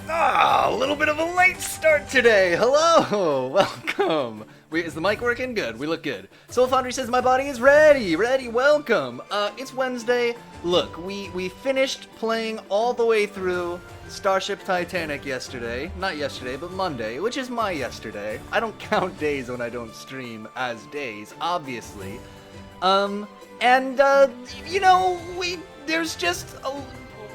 A little bit of a late start today. Hello, welcome. Is the mic working? Good, we look good. Soul Foundry says my body is ready, welcome. It's Wednesday. Look, we finished playing all the way through Starship Titanic yesterday. Not yesterday, but Monday, which is my yesterday. I don't count days when I don't stream as days, obviously.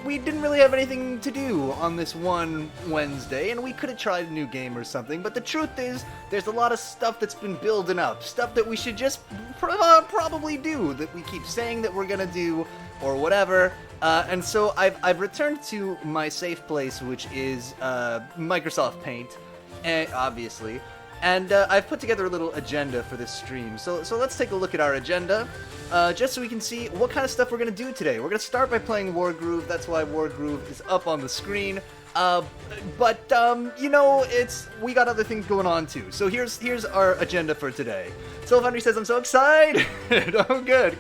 We didn't really have anything to do on this one Wednesday, and we could have tried a new game or something, but the truth is, there's a lot of stuff that's been building up, stuff that we should just probably do, that we keep saying that we're gonna do, or whatever, and so I've returned to my safe place, which is Microsoft Paint, obviously, and I've put together a little agenda for this stream, so let's take a look at our agenda. Just so we can see what kind of stuff we're going to do today. We're going to start by playing Wargroove, that's why Wargroove is up on the screen. We got other things going on too. So here's our agenda for today. Soul Foundry says, I'm so excited! Oh, good.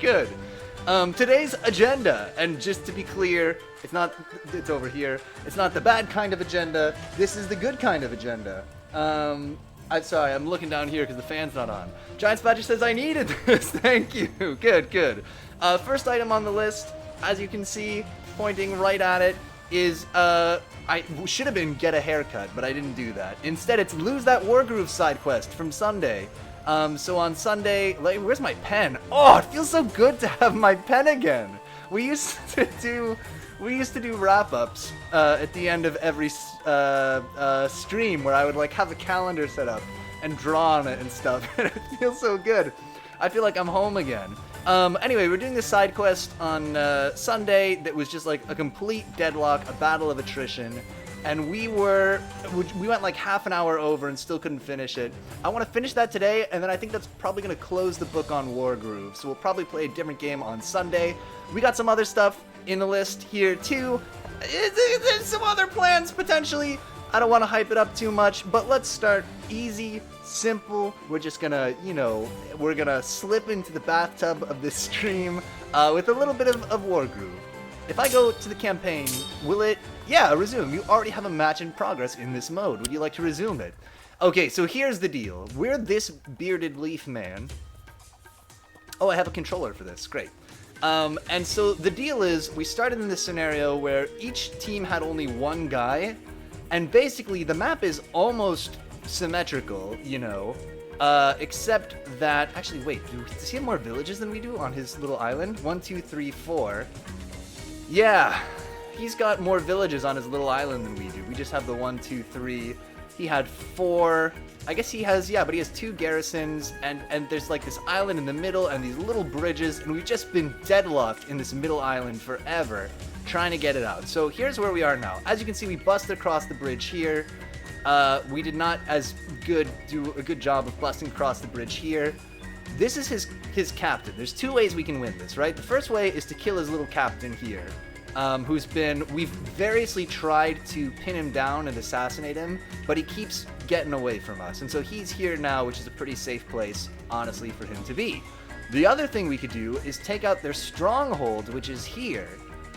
Today's agenda, and just to be clear, it's over here, it's not the bad kind of agenda, this is the good kind of agenda. I'm sorry, I'm looking down here because the fan's not on. Giant Badger says, I needed this, thank you. Good. First item on the list, as you can see, pointing right at it, is, I should have been get a haircut, but I didn't do that. Instead, it's lose that Wargroove side quest from Sunday. So on Sunday, where's my pen? Oh, it feels so good to have my pen again. We used to do wrap-ups at the end of every stream where I would have a calendar set up and draw on it and stuff, and it feels so good. I feel like I'm home again. Anyway, we're doing this side quest on Sunday that was just like a complete deadlock, a battle of attrition, and we went like half an hour over and still couldn't finish it. I want to finish that today, and then I think that's probably going to close the book on Wargroove, so we'll probably play a different game on Sunday. We got some other stuff in the list here too. There's some other plans potentially. I don't want to hype it up too much, but let's start easy, simple. We're just gonna, we're gonna slip into the bathtub of this stream with a little bit of Wargroove. If I go to the campaign, will it? Yeah, resume. You already have a match in progress in this mode. Would you like to resume it? Okay, so here's the deal. We're this bearded leaf man. Oh, I have a controller for this. Great. And so the deal is, we started in this scenario where each team had only one guy, and basically the map is almost symmetrical, except that, actually wait, does he have more villages than we do on his little island? 1, 2, 3, 4. Yeah, he's got more villages on his little island than we do. We just have the 1, 2, 3. He had 4. I guess he has, but he has 2 garrisons, and there's like this island in the middle and these little bridges, and we've just been deadlocked in this middle island forever, trying to get it out. So here's where we are now. As you can see, we busted across the bridge here. We did not do a good job of busting across the bridge here. This is his captain. There's 2 ways we can win this, right? The first way is to kill his little captain here. We've variously tried to pin him down and assassinate him, but he keeps getting away from us. And so he's here now, which is a pretty safe place, honestly, for him to be. The other thing we could do is take out their stronghold, which is here.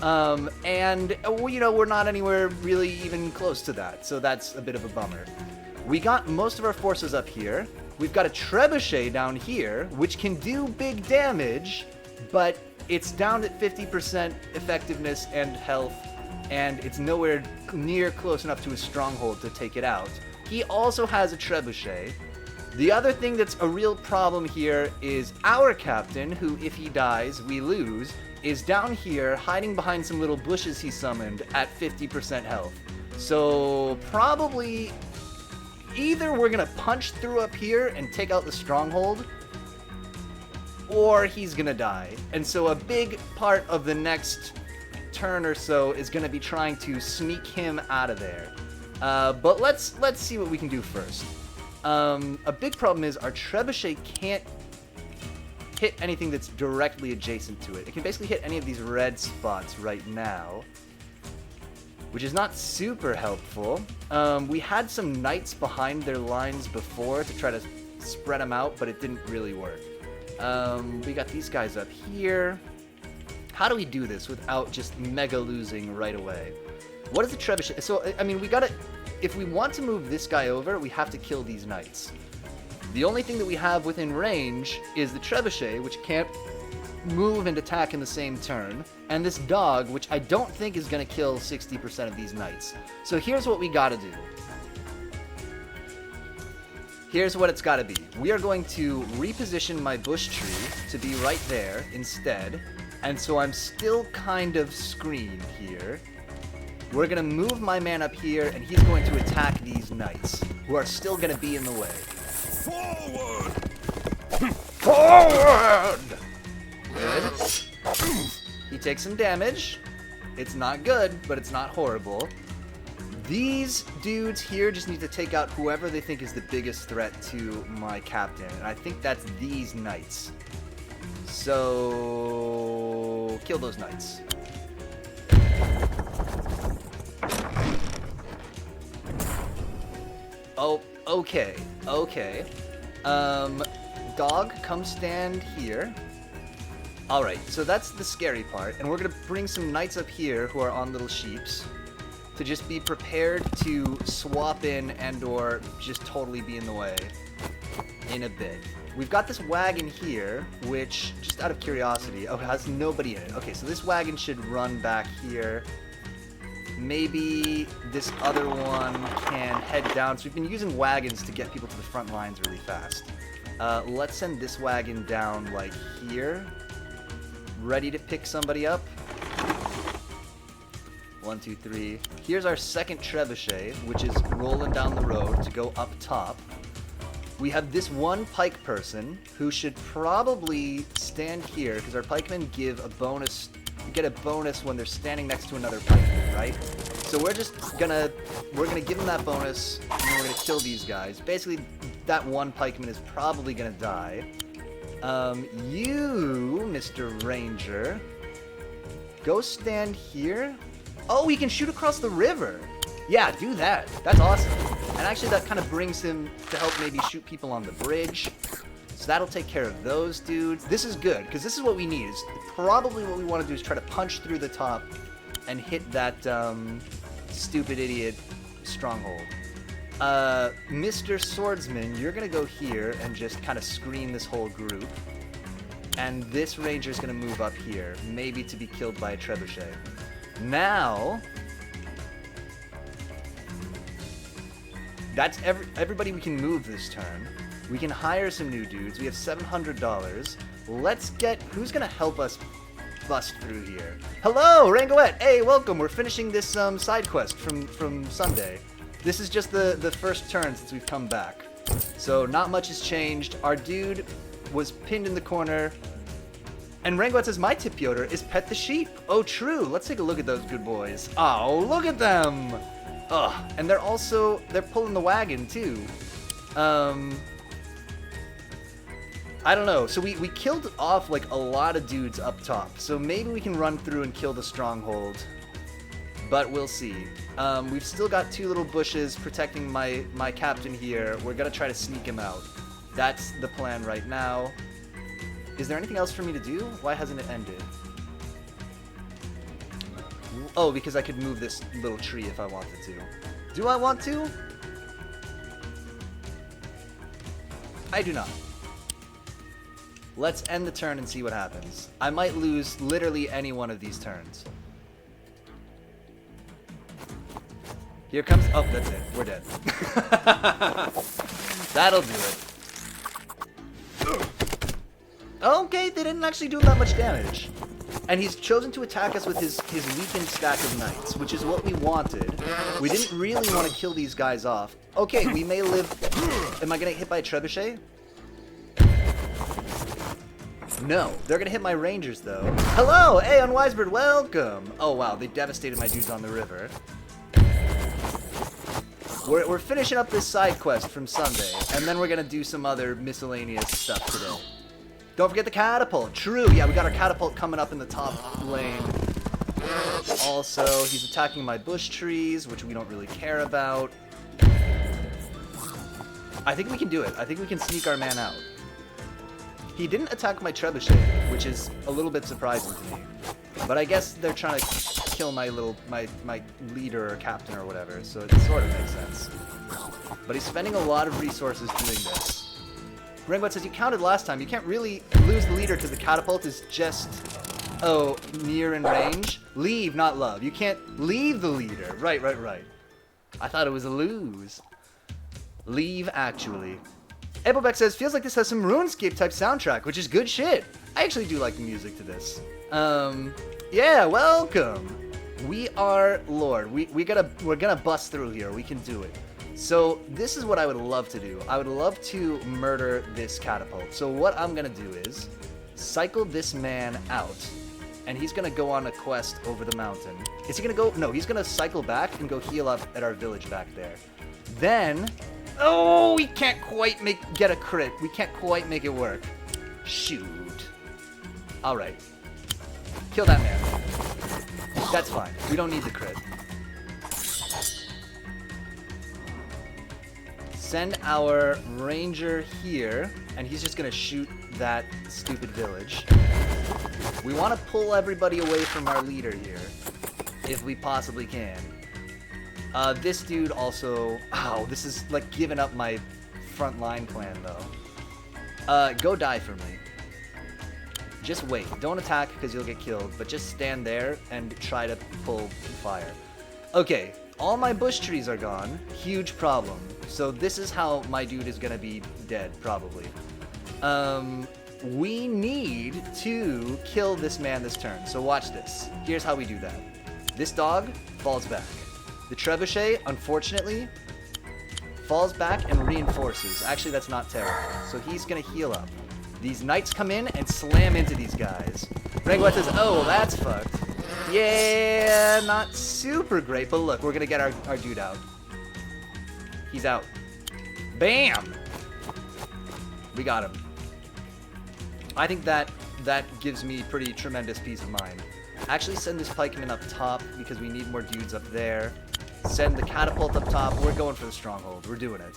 We're not anywhere really even close to that, so that's a bit of a bummer. We got most of our forces up here. We've got a trebuchet down here, which can do big damage, but it's down at 50% effectiveness and health, and it's nowhere near close enough to a stronghold to take it out. He also has a trebuchet. The other thing that's a real problem here is our captain, who, if he dies, we lose, is down here hiding behind some little bushes he summoned at 50% health. So probably either we're gonna punch through up here and take out the stronghold, or he's gonna die. And so a big part of the next turn or so is gonna be trying to sneak him out of there. But let's see what we can do first. A big problem is our trebuchet can't hit anything that's directly adjacent to it. It can basically hit any of these red spots right now, which is not super helpful. We had some knights behind their lines before to try to spread them out, but it didn't really work. We got these guys up here. How do we do this without just mega losing right away? What is the trebuchet? So, I mean, we gotta... If we want to move this guy over, we have to kill these knights. The only thing that we have within range is the trebuchet, which can't move and attack in the same turn, and this dog, which I don't think is going to kill 60% of these knights. So here's what we gotta do. Here's what it's gotta be. We are going to reposition my bush tree to be right there instead, and so I'm still kind of screened here. We're gonna move my man up here, and he's going to attack these knights, who are still gonna be in the way. Forward! Forward! Good. He takes some damage. It's not good, but it's not horrible. These dudes here just need to take out whoever they think is the biggest threat to my captain, and I think that's these knights. So... kill those knights. Oh, okay, okay. Dog, come stand here. Alright, so that's the scary part, and we're gonna bring some knights up here who are on little sheeps to just be prepared to swap in and or just totally be in the way in a bit. We've got this wagon here, which, just out of curiosity, oh, has nobody in it. Okay, so this wagon should run back here. Maybe this other one can head down. So we've been using wagons to get people to the front lines really fast. Let's send this wagon down, like, here. Ready to pick somebody up. 1, 2, 3. Here's our second trebuchet, which is rolling down the road to go up top. We have this one pike person who should probably stand here, because our pikemen give a bonus, get a bonus when they're standing next to another pikeman, right? So we're gonna give them that bonus, and then we're gonna kill these guys. Basically, that one pikeman is probably gonna die. You, Mr. Ranger, go stand here. Oh, he can shoot across the river. Yeah, do that. That's awesome. And actually, that kind of brings him to help maybe shoot people on the bridge. So that'll take care of those dudes. This is good, because this is what we need. Is probably what we want to do is try to punch through the top and hit that stupid idiot stronghold. Mr. Swordsman, you're going to go here and just kind of screen this whole group. And this ranger's going to move up here, maybe to be killed by a trebuchet. Now, that's everybody we can move this turn. We can hire some new dudes. We have $700. Let's get... Who's going to help us bust through here? Hello, Rangoette! Hey, welcome! We're finishing this side quest from Sunday. This is just the first turn since we've come back. So not much has changed. Our dude was pinned in the corner. And Rangoette says, my tip, Piotr, is pet the sheep. Oh, true. Let's take a look at those good boys. Oh, look at them! Ugh. And they're pulling the wagon, too. I don't know. So we killed off, like, a lot of dudes up top. So maybe we can run through and kill the stronghold. But we'll see. We've still got 2 little bushes protecting my captain here. We're gonna try to sneak him out. That's the plan right now. Is there anything else for me to do? Why hasn't it ended? Oh, because I could move this little tree if I wanted to. Do I want to? I do not. Let's end the turn and see what happens. I might lose literally any one of these turns. Here comes... Oh, that's it. We're dead. That'll do it. Okay, they didn't actually do that much damage. And he's chosen to attack us with his weakened stack of knights, which is what we wanted. We didn't really want to kill these guys off. Okay, we may live... Am I going to hit by a trebuchet? No. They're going to hit my rangers, though. Hello! Hey, Unwisebird, welcome! Oh, wow, they devastated my dudes on the river. We're finishing up this side quest from Sunday, and then we're going to do some other miscellaneous stuff today. Don't forget the catapult. True, yeah, we got our catapult coming up in the top lane. Also, he's attacking my bush trees, which we don't really care about. I think we can do it. I think we can sneak our man out. He didn't attack my trebuchet, which is a little bit surprising to me. But I guess they're trying to kill my leader or captain or whatever, so it sort of makes sense. But he's spending a lot of resources doing this. Ringbot says, you counted last time. You can't really lose the leader because the catapult is just, oh, near in range. Leave, not love. You can't leave the leader. Right. I thought it was a lose. Leave, actually. Ebelbeck says, feels like this has some RuneScape type soundtrack, which is good shit. I actually do like the music to this. Yeah, welcome. We are Lord. We're gonna bust through here. We can do it. So this is what I would love to do. I would love to murder this catapult. So what I'm gonna do is cycle this man out, and he's gonna go on a quest over the mountain. Is he gonna go? No, he's gonna cycle back and go heal up at our village back there. Then, oh, we can't quite get a crit. We can't quite make it work. Shoot. All right. Kill that man. That's fine. We don't need the crit. Send our ranger here, and he's just gonna shoot that stupid village. We want to pull everybody away from our leader here, if we possibly can. This dude also... Oh, this is like giving up my front line plan, though. Go die for me. Just wait. Don't attack because you'll get killed, but just stand there and try to pull fire. Okay, all my bush trees are gone. Huge problem. So this is how my dude is gonna be dead, probably. We need to kill this man this turn. So watch this. Here's how we do that. This dog falls back. The trebuchet, unfortunately, falls back and reinforces. Actually, that's not terrible. So he's gonna heal up. These knights come in and slam into these guys. Rangwat says, oh, that's fucked. Yeah, not super great, but look, we're gonna get our dude out. He's out. Bam! We got him. I think that gives me pretty tremendous peace of mind. Actually send this pikeman up top because we need more dudes up there. Send the catapult up top. We're going for the stronghold. We're doing it.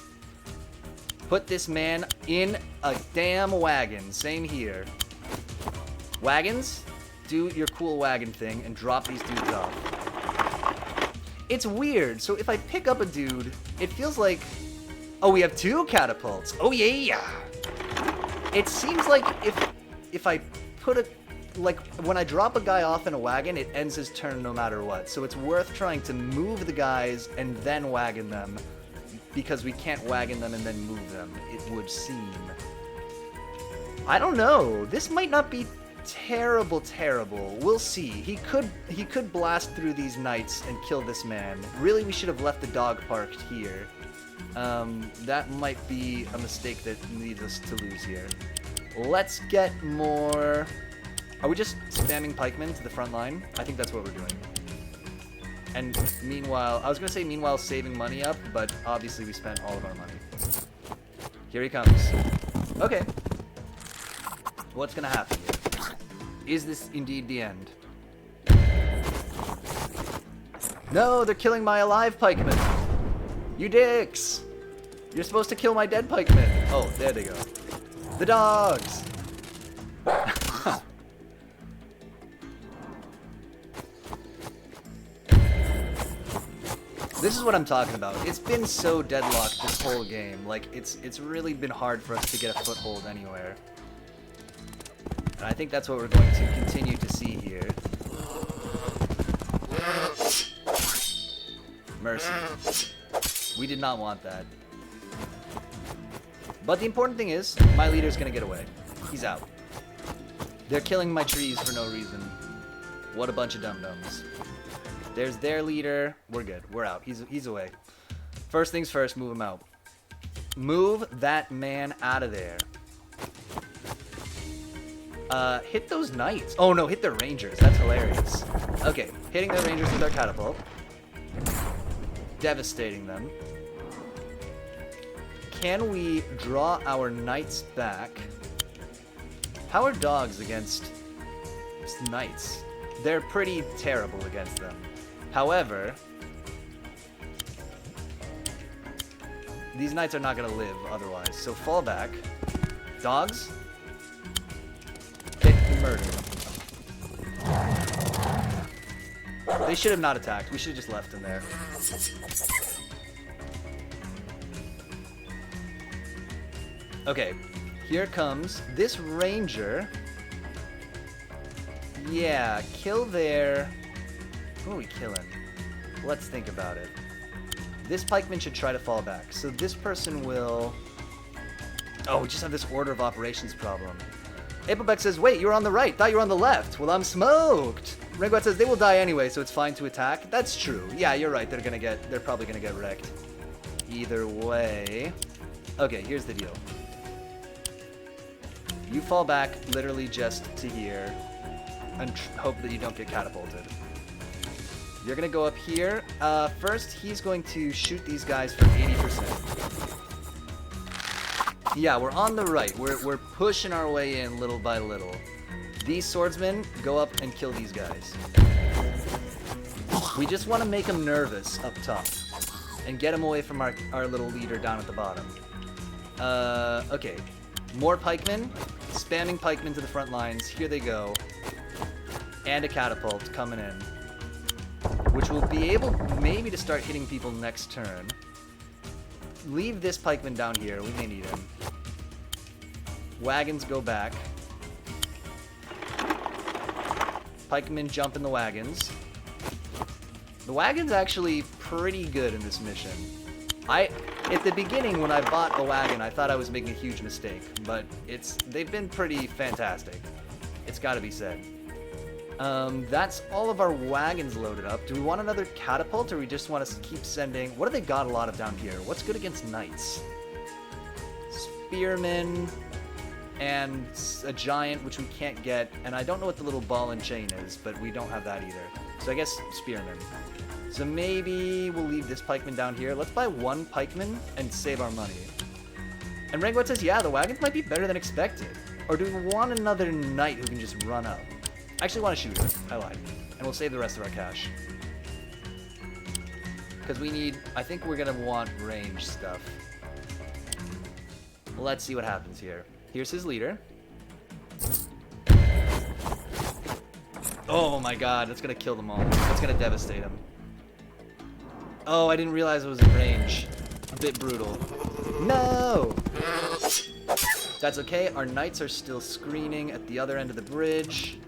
Put this man in a damn wagon. Same here. Wagons, do your cool wagon thing and drop these dudes off. It's weird. So if I pick up a dude, it feels like... Oh, we have 2 catapults. Oh, yeah. It seems like if I put a... Like, when I drop a guy off in a wagon, it ends his turn no matter what. So it's worth trying to move the guys and then wagon them, because we can't wagon them and then move them, it would seem. I don't know. This might not be terrible. We'll see. He could blast through these knights and kill this man. Really, we should have left the dog parked here. That might be a mistake that leads us to lose here. Let's get more... Are we just spamming pikemen to the front line? I think that's what we're doing. And meanwhile, I was going to say meanwhile saving money up, but obviously we spent all of our money. Here he comes. Okay. What's going to happen here? Is this indeed the end? No, they're killing my alive pikemen. You dicks. You're supposed to kill my dead pikemen. Oh, there they go. The dogs. This is what I'm talking about. It's been so deadlocked this whole game. Like, it's really been hard for us to get a foothold anywhere. And I think that's what we're going to continue to see here. Mercy. We did not want that. But the important thing is, my leader's gonna get away. He's out. They're killing my trees for no reason. What a bunch of dum-dums. There's their leader. We're good. We're out. He's away. First things first, move him out. Move that man out of there. Hit those knights. Oh no, hit their rangers. That's hilarious. Okay, hitting their rangers with our catapult. Devastating them. Can we draw our knights back? How are dogs against knights? They're pretty terrible against them. However, these knights are not going to live otherwise. So fall back. Dogs, get murdered. They should have not attacked. We should have just left him there. Okay, here comes this ranger. Yeah, kill there. Who are we killing? Let's think about it. This pikeman should try to fall back. So this person will... Oh, we just have this order of operations problem. Apelbeck says, wait, you're on the right. Thought you were on the left. Well, I'm smoked. Renguat says, they will die anyway, so it's fine to attack. That's true. Yeah, you're right. They're probably gonna get wrecked. Either way. Okay, here's the deal. You fall back literally just to here and hope that you don't get catapulted. You're gonna go up here. First, he's going to shoot these guys for 80%. Yeah, we're on the right. We're pushing our way in little by little. These swordsmen go up and kill these guys. We just want to make them nervous up top and get them away from our little leader down at the bottom. Okay. More pikemen. Spamming pikemen to the front lines. Here they go. And a catapult coming in. Which will be able maybe to start hitting people next turn. Leave this pikeman down here. We may need him. Wagons go back. Pikemen jump in the wagons. The wagon's actually pretty good in this mission. At the beginning, when I bought a wagon, I thought I was making a huge mistake, but they've been pretty fantastic. It's gotta be said. That's all of our wagons loaded up. Do we want another catapult, or we just want to keep sending... What do they got a lot of down here? What's good against knights? Spearmen, and a giant, which we can't get, and I don't know what the little ball and chain is, but we don't have that either. So I guess spearmen. So maybe we'll leave this pikeman down here. Let's buy one pikeman and save our money. And Renguat says, yeah, the wagons might be better than expected. Or do we want another knight who can just run up? I actually want to shoot her. I lied. And we'll save the rest of our cash. Because we need... I think we're going to want range stuff. Let's see what happens here. Here's his leader. Oh my god, that's going to kill them all. That's going to devastate him. Oh, I didn't realize it was in range. A bit brutal. No! That's okay. Our knights are still screening at the other end of the bridge.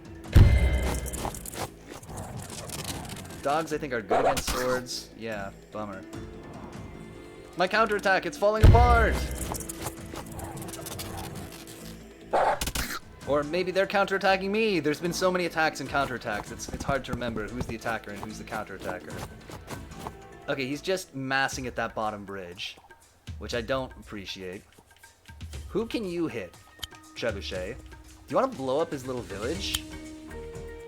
Dogs, I think, are good against swords. Yeah, bummer. My counterattack, it's falling apart! Or maybe they're counterattacking me. There's been so many attacks and counterattacks. It's hard to remember who's the attacker and who's the counterattacker. Okay, he's just massing at that bottom bridge, which I don't appreciate. Who can you hit, Trebuchet? Do you want to blow up his little village?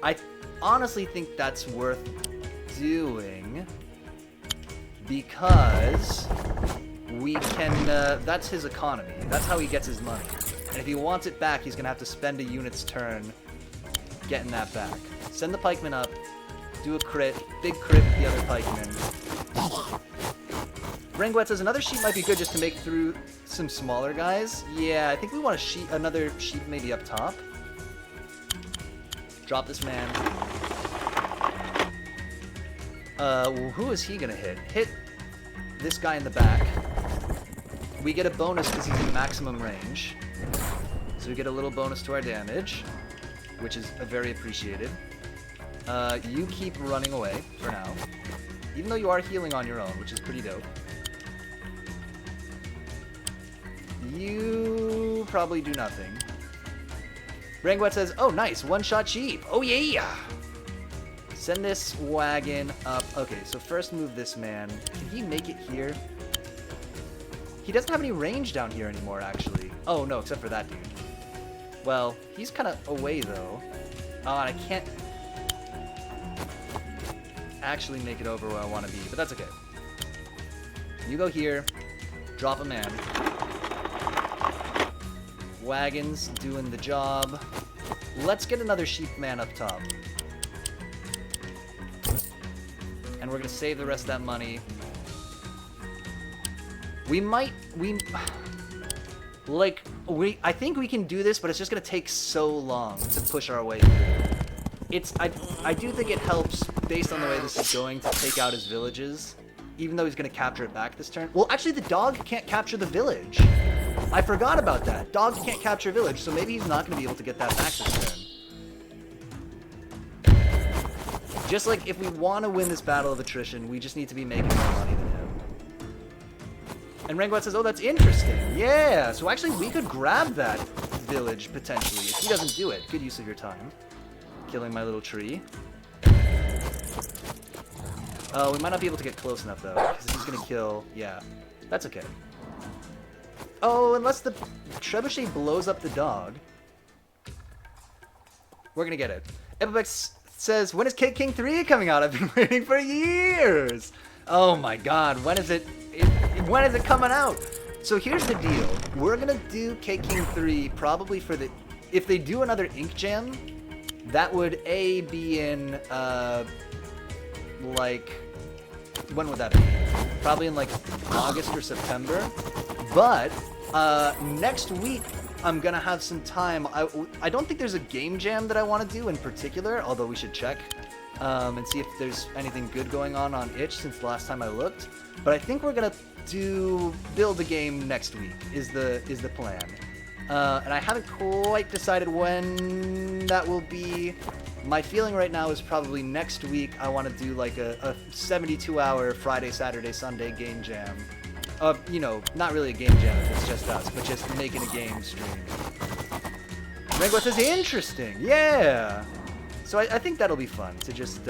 I honestly think that's worth doing because we can, that's his economy. That's how he gets his money. And if he wants it back, he's going to have to spend a unit's turn getting that back. Send the pikeman up, do a crit, big crit with the other pikeman. Renguet says another sheep might be good just to make through some smaller guys. Yeah, I think we want a sheep, another sheep maybe up top. Drop this man. Well, who is he gonna hit? Hit this guy in the back. We get a bonus because he's in maximum range. So we get a little bonus to our damage, which is very appreciated. You keep running away for now. Even though you are healing on your own, which is pretty dope. You probably do nothing. Renguet says, oh nice, one-shot sheep. Oh yeah! Send this wagon up. Okay, so first move this man. Can he make it here? He doesn't have any range down here anymore, actually. Oh no, except for that dude. Well, he's kind of away though. Oh, and I can't actually make it over where I want to be, but that's okay. You go here, drop a man. Wagons doing the job. Let's get another sheep man up top. And we're gonna save the rest of that money. I think we can do this, but it's just gonna take so long to push our way through. I do think it helps, based on the way this is going, to take out his villages, even though he's going to capture it back this turn. Well, actually, the dog can't capture the village. I forgot about that. Dogs can't capture a village, so maybe he's not going to be able to get that back this turn. Just like, if we want to win this battle of attrition, we just need to be making more money than him. And Renguat says, oh, that's interesting. Yeah, so actually, we could grab that village, potentially, if he doesn't do it. Good use of your time. Killing my little tree. Oh, we might not be able to get close enough, though, because he's going to kill... Yeah, that's okay. Oh, unless the trebuchet blows up the dog. We're going to get it. Epibex says, when is Cake King 3 coming out? I've been waiting for years! Oh my god, when is it coming out? So here's the deal. We're going to do Cake King 3 probably for the... If they do another Ink Jam... That would, be in, like, when would that be? Probably in, like, August or September. But, next week, I'm gonna have some time. I don't think there's a game jam that I want to do in particular, although we should check, and see if there's anything good going on itch since the last time I looked. But I think we're gonna build a game next week, is the plan. And I haven't quite decided when that will be. My feeling right now is probably next week I want to do like a 72-hour Friday, Saturday, Sunday game jam. You know, not really a game jam if it's just us, but just making a game stream. Renguat says, interesting, yeah! So I think that'll be fun to just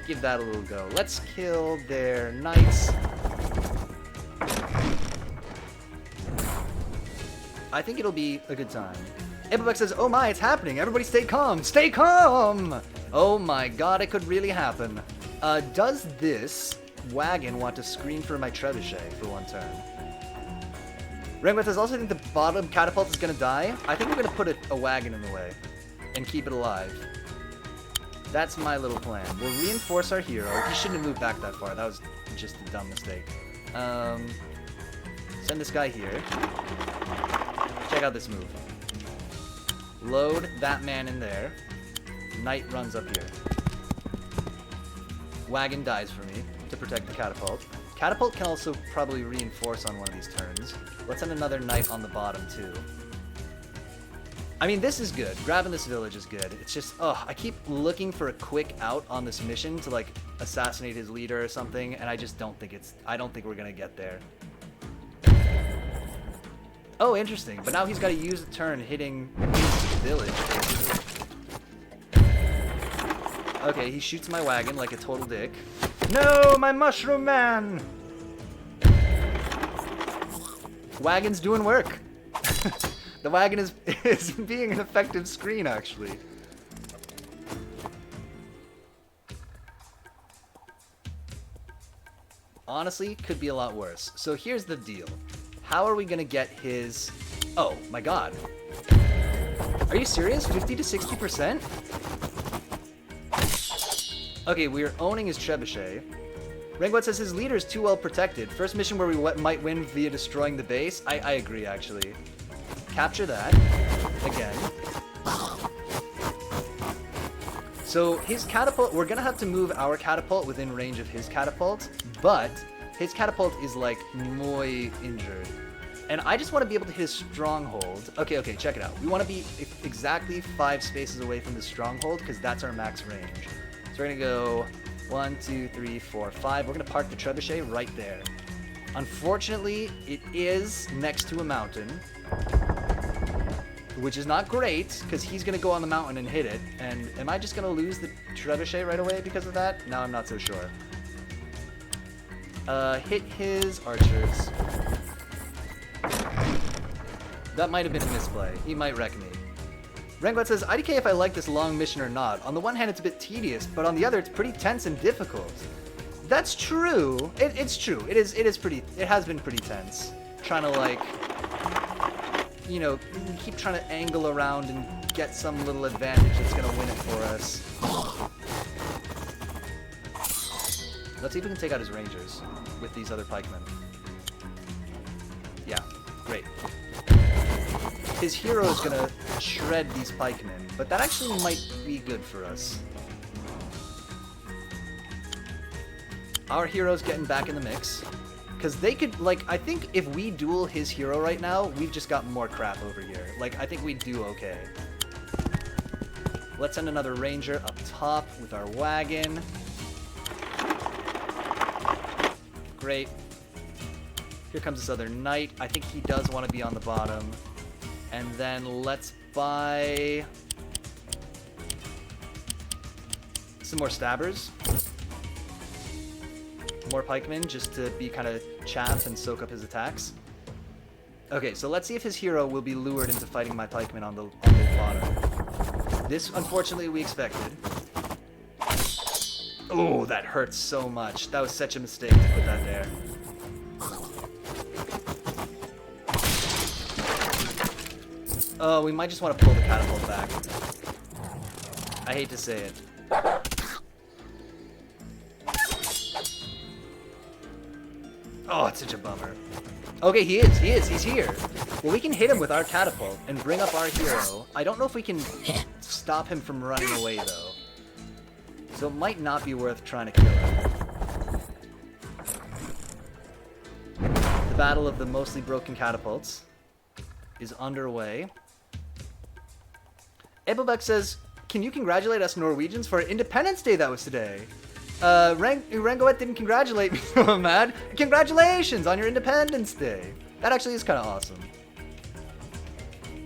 give that a little go. Let's kill their knights. I think it'll be a good time. Epibex says, oh my, it's happening. Everybody stay calm. Stay calm! Oh my god, it could really happen. Does this wagon want to scream for my trebuchet for one turn? Renguat says, also think the bottom catapult is going to die. I think we're going to put a wagon in the way and keep it alive. That's my little plan. We'll reinforce our hero. He shouldn't have moved back that far. That was just a dumb mistake. Send this guy here. Check out this move. Load that man in there. Knight runs up here. Wagon dies for me to protect the catapult. Catapult can also probably reinforce on one of these turns. Let's send another knight on the bottom too. I mean, this is good. Grabbing this village is good. It's just, I keep looking for a quick out on this mission to like assassinate his leader or something, and I just don't think I don't think we're gonna get there. Oh, interesting. But now he's got to use a turn hitting his village, basically. Okay, he shoots my wagon like a total dick. No, my mushroom man! Wagon's doing work. The wagon is being an effective screen, actually. Honestly, could be a lot worse. So here's the deal. How are we gonna get his... Oh, my god. Are you serious? 50 to 60%? Okay, we're owning his trebuchet. Renguat says his leader is too well protected. First mission where we might win via destroying the base. I agree, actually. Capture that. Again. So his catapult... We're gonna have to move our catapult within range of his catapult, but... His catapult is, like, muy injured. And I just want to be able to hit his stronghold. Okay, check it out. We want to be exactly 5 spaces away from the stronghold, because that's our max range. So we're going to go 1, 2, 3, 4, 5. We're going to park the trebuchet right there. Unfortunately, it is next to a mountain, which is not great, because he's going to go on the mountain and hit it. And am I just going to lose the trebuchet right away because of that? No, I'm not so sure. Hit his archers. That might have been a misplay. He might wreck me. Renguat says, IDK if I like this long mission or not. On the one hand, it's a bit tedious, but on the other, it's pretty tense and difficult. That's true. It's true. It has been pretty tense. Trying to, like, you know, keep trying to angle around and get some little advantage that's gonna win it for us. Let's see if we can take out his rangers with these other pikemen. Yeah, great. his hero is gonna shred these pikemen, but that actually might be good for us. Our hero's getting back in the mix. Because they could, like, I think if we duel his hero right now, we've just got more crap over here. Like, I think we'd do okay. Let's send another ranger up top with our wagon. Great. Here comes this other knight. I think he does want to be on the bottom. And then let's buy some more stabbers. More pikemen, just to be kind of chaff and soak up his attacks. Okay, so let's see if his hero will be lured into fighting my pikemen on the bottom. This, unfortunately, we expected. Oh, that hurts so much. That was such a mistake to put that there. Oh, we might just want to pull the catapult back. I hate to say it. Oh, it's such a bummer. Okay, he's here. Well, we can hit him with our catapult and bring up our hero. I don't know if we can stop him from running away, though. So it might not be worth trying to kill him. The battle of the mostly broken catapults is underway. Ebelbeck says, can you congratulate us Norwegians for Independence Day that was today? Rangoet didn't congratulate me, so I'm mad. Congratulations on your Independence Day. That actually is kind of awesome.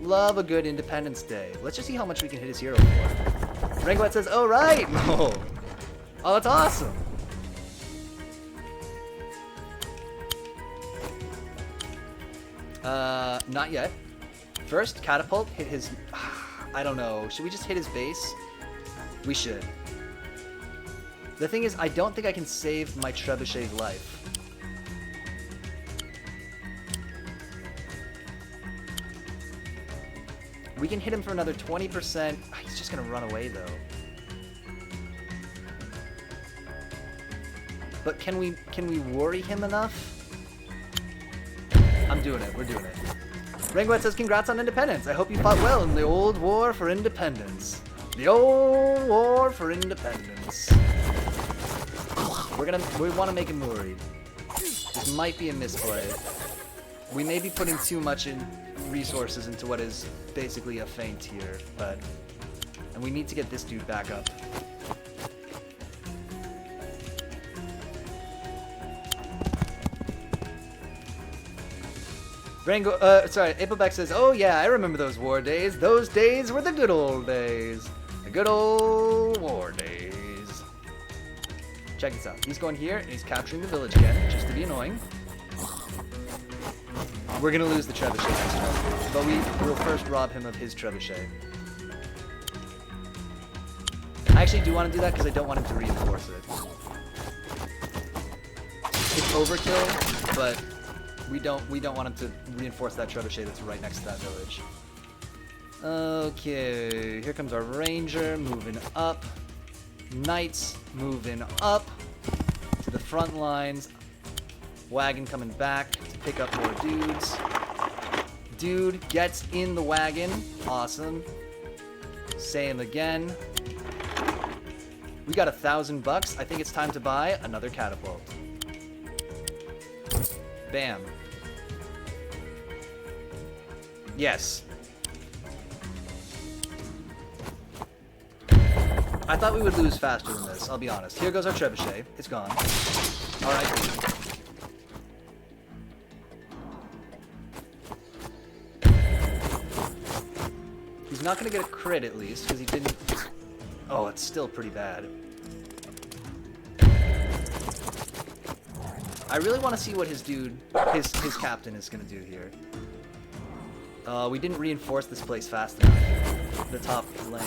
Love a good Independence Day. Let's just see how much we can hit his hero for. Rangoet says, oh, right. No. Oh, that's awesome. Not yet. First, catapult, hit his... I don't know. Should we just hit his base? We should. The thing is, I don't think I can save my trebuchet's life. We can hit him for another 20%. He's just gonna run away, though. But can we worry him enough? I'm doing it. We're doing it. Rangoet says, congrats on independence. I hope you fought well in the old war for independence. The old war for independence. We want to make him worried. This might be a misplay. We may be putting too much in resources into what is basically a feint here, and we need to get this dude back up. Apelbeck says, oh yeah, I remember those war days. Those days were the good old days. The good old war days. Check this out. He's going here, and he's capturing the village again, just to be annoying. We're gonna lose the trebuchet next turn, but we will first rob him of his trebuchet. I actually do want to do that because I don't want him to reinforce it. It's overkill, but we don't want him to reinforce that trebuchet that's right next to that village. Okay, here comes our ranger moving up. Knights moving up to the front lines. Wagon coming back to pick up more dudes. Dude gets in the wagon. Awesome. Same again. We got $1,000. I think it's time to buy another catapult. Bam. Yes. I thought we would lose faster than this, I'll be honest. Here goes our trebuchet. It's gone. Alright. He's not going to get a crit at least, because he didn't... Oh, it's still pretty bad. I really want to see what his dude, his captain is going to do here. We didn't reinforce this place fast enough. The top lane.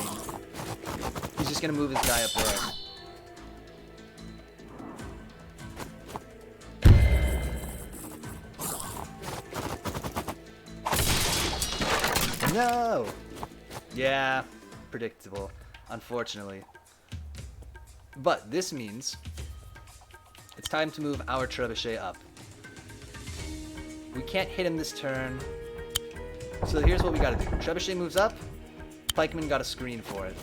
He's just going to move his guy up there. No! Yeah, predictable, unfortunately. But this means it's time to move our trebuchet up. We can't hit him this turn, So here's what we gotta do. Trebuchet moves up. Pikeman got a screen for it.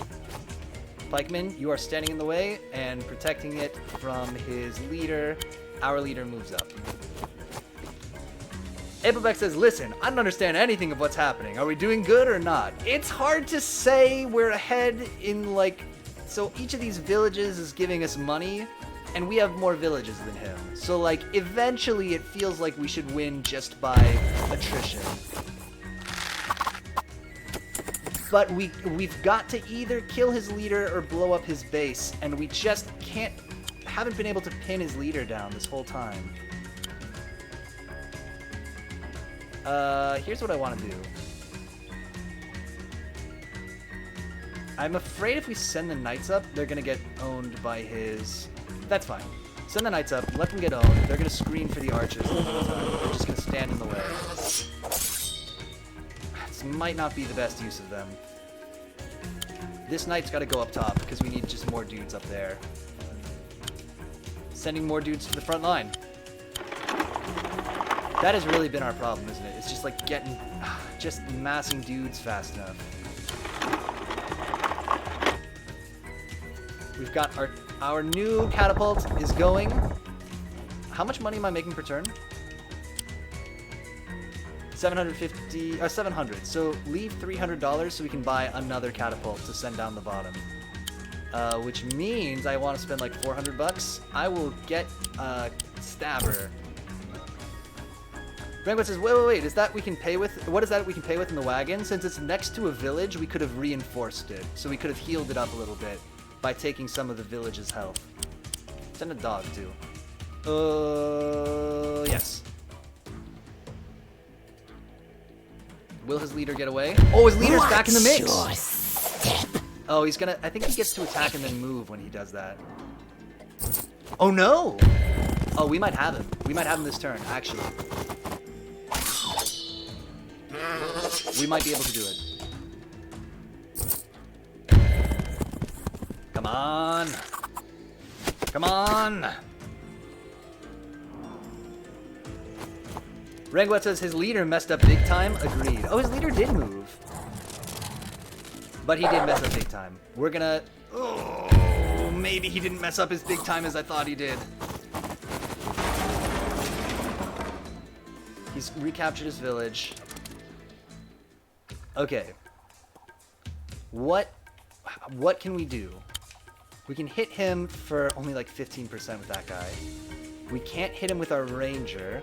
Pikeman, you are standing in the way and protecting it from his leader. Our leader moves up. Apelbeck says, listen, I don't understand anything of what's happening. Are we doing good or not? It's hard to say. We're ahead in, like... So each of these villages is giving us money, and we have more villages than him. So, like, eventually it feels like we should win just by attrition. But we've got to either kill his leader or blow up his base, and we just haven't been able to pin his leader down this whole time. Here's what I want to do. I'm afraid if we send the knights up, they're gonna get owned by his... That's fine. Send the knights up, let them get owned. They're gonna screen for the archers the whole time. They're just gonna stand in the way. This might not be the best use of them. This knight's gotta go up top, because we need just more dudes up there. Sending more dudes to the front line. That has really been our problem, isn't it? It's just like just massing dudes fast enough. We've got our new catapult is going. How much money am I making per turn? 750, 700. So leave $300 so we can buy another catapult to send down the bottom. Which means I want to spend like 400 bucks. I will get a stabber. Brangwood says, wait, is that we can pay with? What is that we can pay with in the wagon? Since it's next to a village, we could have reinforced it. So we could have healed it up a little bit by taking some of the village's health. Send a dog, too. Yes. Will his leader get away? Oh, his leader's back in the mix! Your step. Oh, he's gonna... I think he gets to attack and then move when he does that. Oh, no! Oh, we might have him. We might have him this turn, actually. We might be able to do it. Come on! Come on! Rengwet says his leader messed up big time. Agreed. Oh, his leader did move. But he did mess up big time. We're gonna... Oh, maybe he didn't mess up as big time as I thought he did. He's recaptured his village. Okay. What can we do? We can hit him for only like 15% with that guy. We can't hit him with our ranger.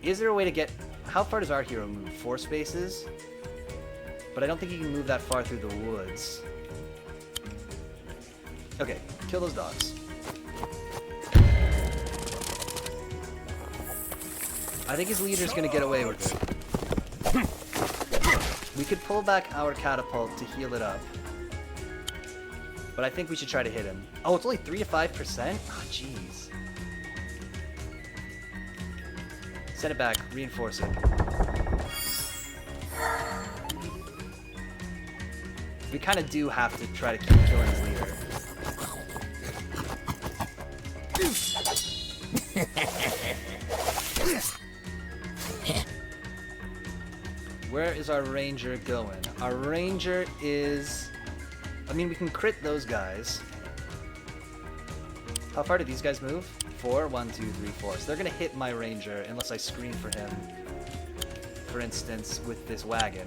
Is there a way to get... How far does our hero move? 4 spaces? But I don't think he can move that far through the woods. Okay, kill those dogs. I think his leader's gonna get away with it. We could pull back our catapult to heal it up. But I think we should try to hit him. Oh, it's only 3 to 5%? Oh, jeez. Send it back. Reinforce it. We kind of do have to try to keep killing his leader. Where is our ranger going? Our ranger is... I mean, we can crit those guys. How far do these guys move? 4? 1, 2, 3, 4. So they're going to hit my ranger unless I screen for him. For instance, with this wagon.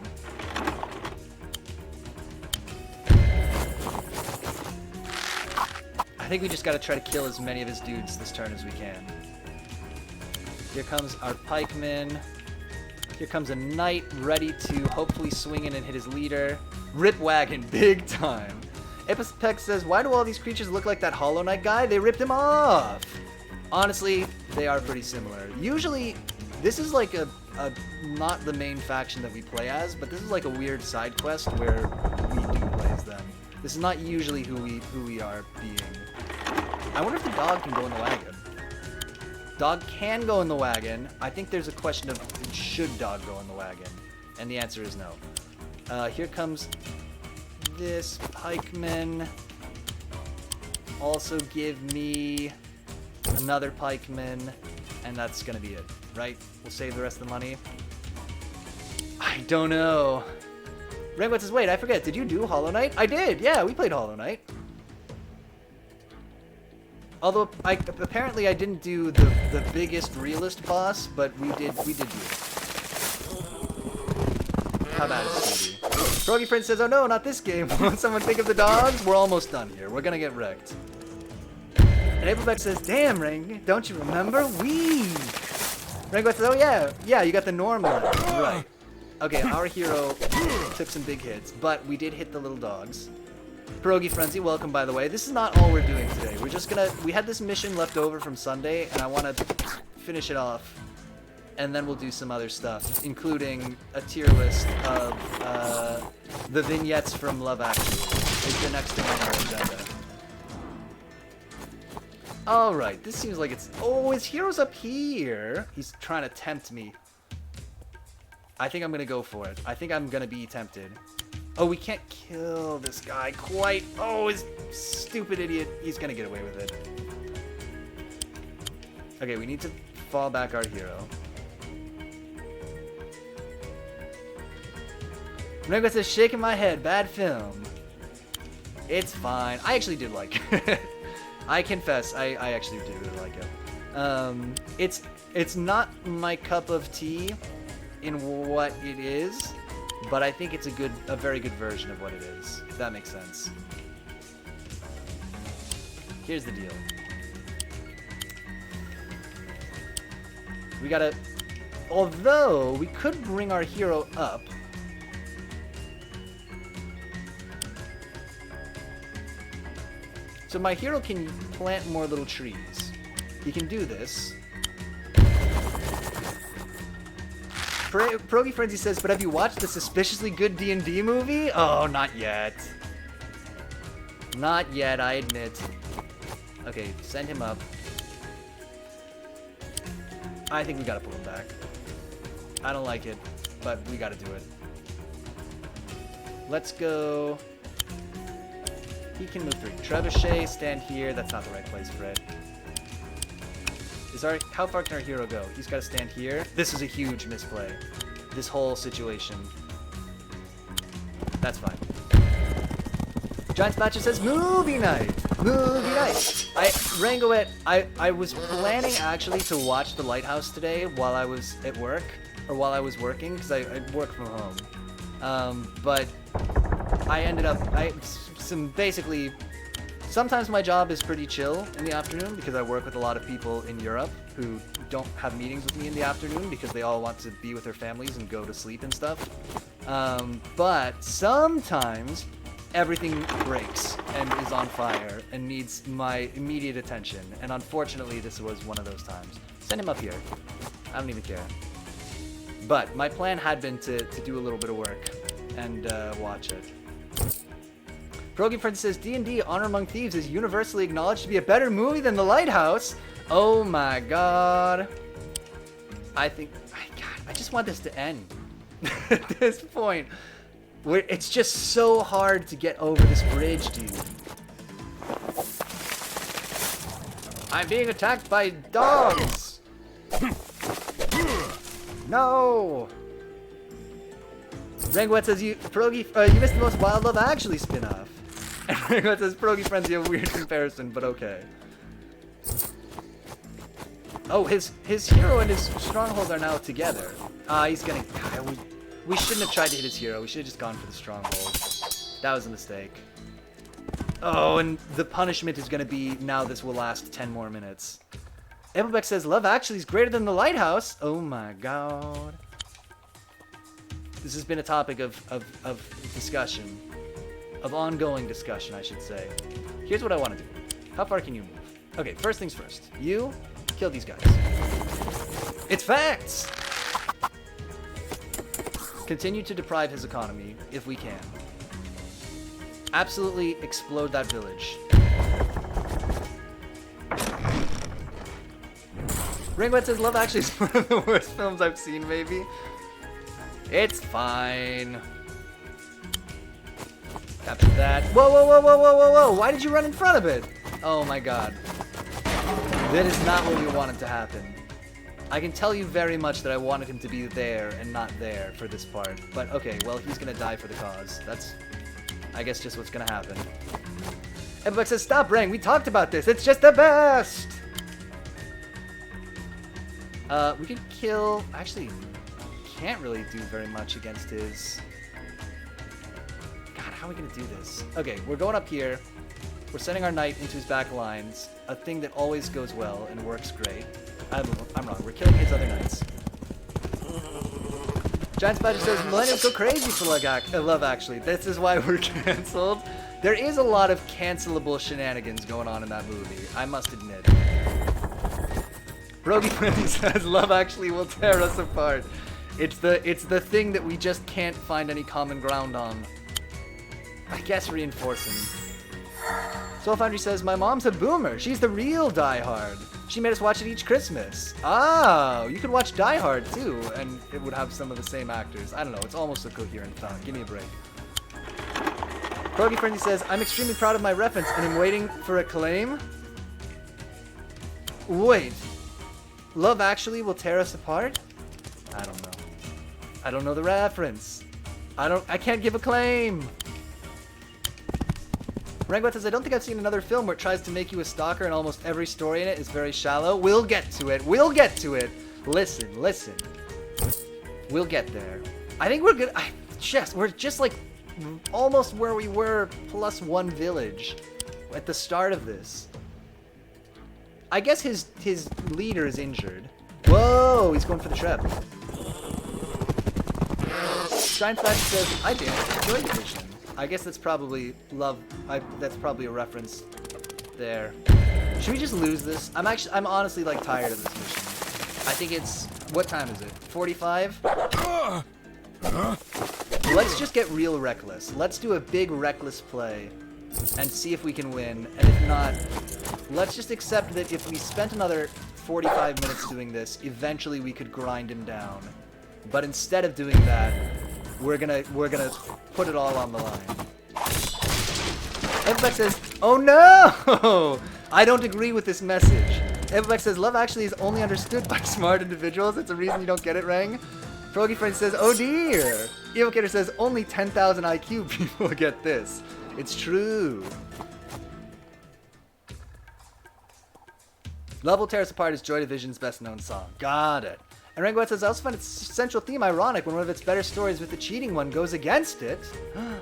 I think we just got to try to kill as many of his dudes this turn as we can. Here comes our pikeman. Here comes a knight ready to hopefully swing in and hit his leader. Rip wagon, big time. Epipec says, why do all these creatures look like that Hollow Knight guy? They ripped him off. Honestly, they are pretty similar. Usually, this is like a not the main faction that we play as, but this is like a weird side quest where we do play as them. This is not usually who we are being. I wonder if the dog can go in the wagon. Dog can go in the wagon. I think there's a question of should dog go in the wagon? And the answer is no. Here comes this pikeman. Also give me another pikeman, and that's gonna be it. right? We'll save the rest of the money. I don't know. Rainbow says, wait, I forget. Did you do Hollow Knight? I did. Yeah, we played Hollow Knight. Although, apparently I didn't do the biggest realist boss, but we did do it. How bad is it gonna be? Froggy Friend says, oh no, not this game. Won't someone think of the dogs? We're almost done here. We're gonna get wrecked. And Abelbeck says, damn, Ring, don't you remember? Wee! Ringo says, oh yeah, you got the norm line. Right. Okay, our hero took some big hits, but we did hit the little dogs. Pierogi Frenzy, welcome by the way. This is not all we're doing today. We're just gonna, we had this mission left over from Sunday, and I want to finish it off. And then we'll do some other stuff, including a tier list of the vignettes from Love Actually. Is the next thing on our agenda. Alright, this seems like it's... Oh, his hero's up here. He's trying to tempt me. I think I'm going to go for it. I think I'm going to be tempted. Oh, we can't kill this guy quite. Oh, his stupid idiot. He's going to get away with it. Okay, we need to fall back our hero. Ringo says, shaking my head. Bad film. It's fine. I actually did like it. I confess, I actually do really like it. It's not my cup of tea in what it is, but I think it's a very good version of what it is, if that makes sense. Here's the deal. We gotta... Although, we could bring our hero up. So my hero can plant more little trees. He can do this. Pierogi Frenzy says, but have you watched the suspiciously good D&D movie? Oh, not yet. Not yet, I admit. Okay, send him up. I think we gotta pull him back. I don't like it, but we gotta do it. Let's go... He can move 3. Trebuchet, stand here. That's not the right place for it. How far can our hero go? He's got to stand here. This is a huge misplay. This whole situation. That's fine. Giant Spatcher says, movie night! Movie night! Rangoet, I was planning actually to watch The Lighthouse today while I was at work. Or while I was working, because I work from home. But I ended up... Basically, sometimes my job is pretty chill in the afternoon because I work with a lot of people in Europe who don't have meetings with me in the afternoon because they all want to be with their families and go to sleep and stuff. But sometimes everything breaks and is on fire and needs my immediate attention. And unfortunately, this was one of those times. Send him up here. I don't even care. But my plan had been to do a little bit of work and watch it. Pierogi Friend says, D&D Honor Among Thieves is universally acknowledged to be a better movie than The Lighthouse. Oh my god. I just want this to end. At this point, it's just so hard to get over this bridge, dude. I'm being attacked by dogs. No. Rangoet says, you missed the most Wild Love Actually spin-off. And Rangoet says, Pierogi Frenzy, a weird comparison, but okay. Oh, his hero and his stronghold are now together. He's gonna... we shouldn't have tried to hit his hero. We should have just gone for the stronghold. That was a mistake. Oh, and the punishment is gonna be, now this will last 10 more minutes. Ebelbeck says, Love Actually is greater than The Lighthouse. Oh my god. This has been a topic of discussion. Of ongoing discussion, I should say. Here's what I want to do. How far can you move? Okay, first things first. You kill these guys. It's facts! Continue to deprive his economy, if we can. Absolutely explode that village. Ringwet says Love Actually is one of the worst films I've seen, maybe. It's fine. Capture that. Whoa, whoa, whoa, whoa, whoa, whoa, whoa! Why did you run in front of it? Oh my god. That is not what we wanted to happen. I can tell you very much that I wanted him to be there and not there for this part. But okay, well, he's gonna die for the cause. That's, I guess, just what's gonna happen. Everybody says, stop, Rang, we talked about this. It's just the best! We could kill... Actually, can't really do very much against his... God, how are we gonna do this? Okay, we're going up here. We're sending our knight into his back lines. A thing that always goes well and works great. I'm wrong. We're killing his other knights. Giant Spider says, Millennials go crazy for Love Actually. This is why we're cancelled. There is a lot of cancelable shenanigans going on in that movie, I must admit. Brogy Friendly says, Love Actually will tear us apart. It's the thing that we just can't find any common ground on. I guess reinforcing. Soul Foundry says, my mom's a boomer. She's the real Die Hard. She made us watch it each Christmas. Oh, you could watch Die Hard too, and it would have some of the same actors. I don't know, it's almost a coherent thought. Give me a break. Brogy Friendly says, I'm extremely proud of my reference and I'm waiting for a claim. Wait. Love Actually will tear us apart? I don't know. I don't know the reference. I can't give a claim. Rangwat says, I don't think I've seen another film where it tries to make you a stalker and almost every story in it is very shallow. We'll get to it. We'll get to it. Listen. We'll get there. I think we're good. We're just like almost where we were plus one village at the start of this. I guess his leader is injured. Whoa, he's going for the trap. Giant Spider says, I dance. Joy Division. I guess that's probably that's probably a reference there. Should we just lose this? I'm honestly like tired of this mission. I think it's, what time is it? 45? Let's just get real reckless. Let's do a big reckless play and see if we can win. And if not, let's just accept that if we spent another 45 minutes doing this, eventually we could grind him down. But instead of doing that, we're gonna put it all on the line. Everybody says, oh no! I don't agree with this message. Everybody says, Love Actually is only understood by smart individuals. It's a reason you don't get it, Rang. Froggy Friend says, oh dear! Evocator says, only 10,000 IQ people get this. It's true. Love Will Tear Us Apart is Joy Division's best known song. Got it. And Rangoet says, I also find its central theme ironic when one of its better stories with the cheating one goes against it. Well,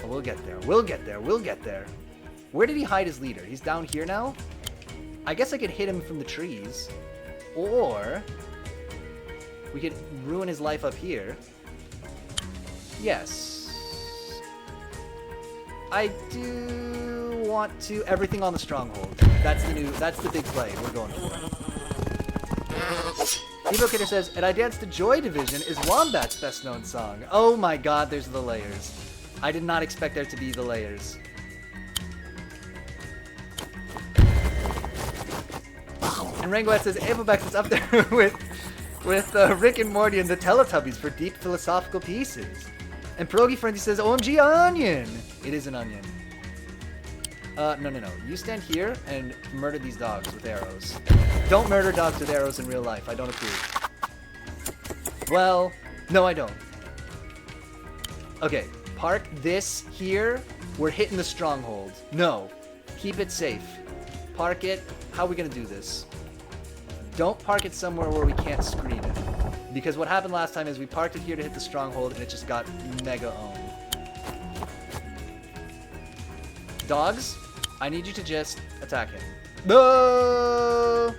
we'll get there. We'll get there. We'll get there. Where did he hide his leader? He's down here now? I guess I could hit him from the trees. Or we could ruin his life up here. Yes. I do want to everything on the stronghold. That's the big play we're going for. Evocator says, and I Dance to Joy Division is Wombat's best known song. Oh my god, there's the layers. I did not expect there to be the layers. And Rangoet says, Avobex is up there with Rick and Morty and the Teletubbies for deep philosophical pieces. And Pierogi Frenzy says, OMG onion! It is an onion. No. You stand here and murder these dogs with arrows. Don't murder dogs with arrows in real life. I don't approve. Well, no, I don't. Okay, park this here. We're hitting the stronghold. No, keep it safe. Park it. How are we gonna do this? Don't park it somewhere where we can't screen it. Because what happened last time is we parked it here to hit the stronghold and it just got mega owned. Dogs, I need you to just attack him. No!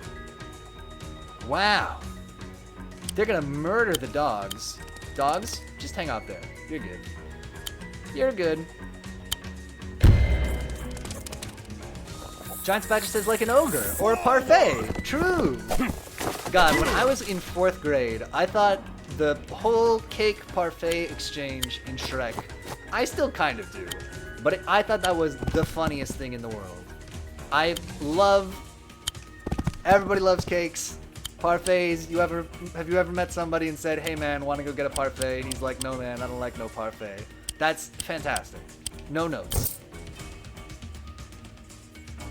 Wow. They're gonna murder the dogs. Dogs, just hang out there. You're good. You're good. Giant Badger says like an ogre or a parfait. True. God, when I was in 4th grade, I thought the whole cake parfait exchange in Shrek, I still kind of do, but I thought that was the funniest thing in the world. Everybody loves cakes, parfaits. Have you ever met somebody and said, hey man, want to go get a parfait? And he's like, no man, I don't like no parfait. That's fantastic. No notes.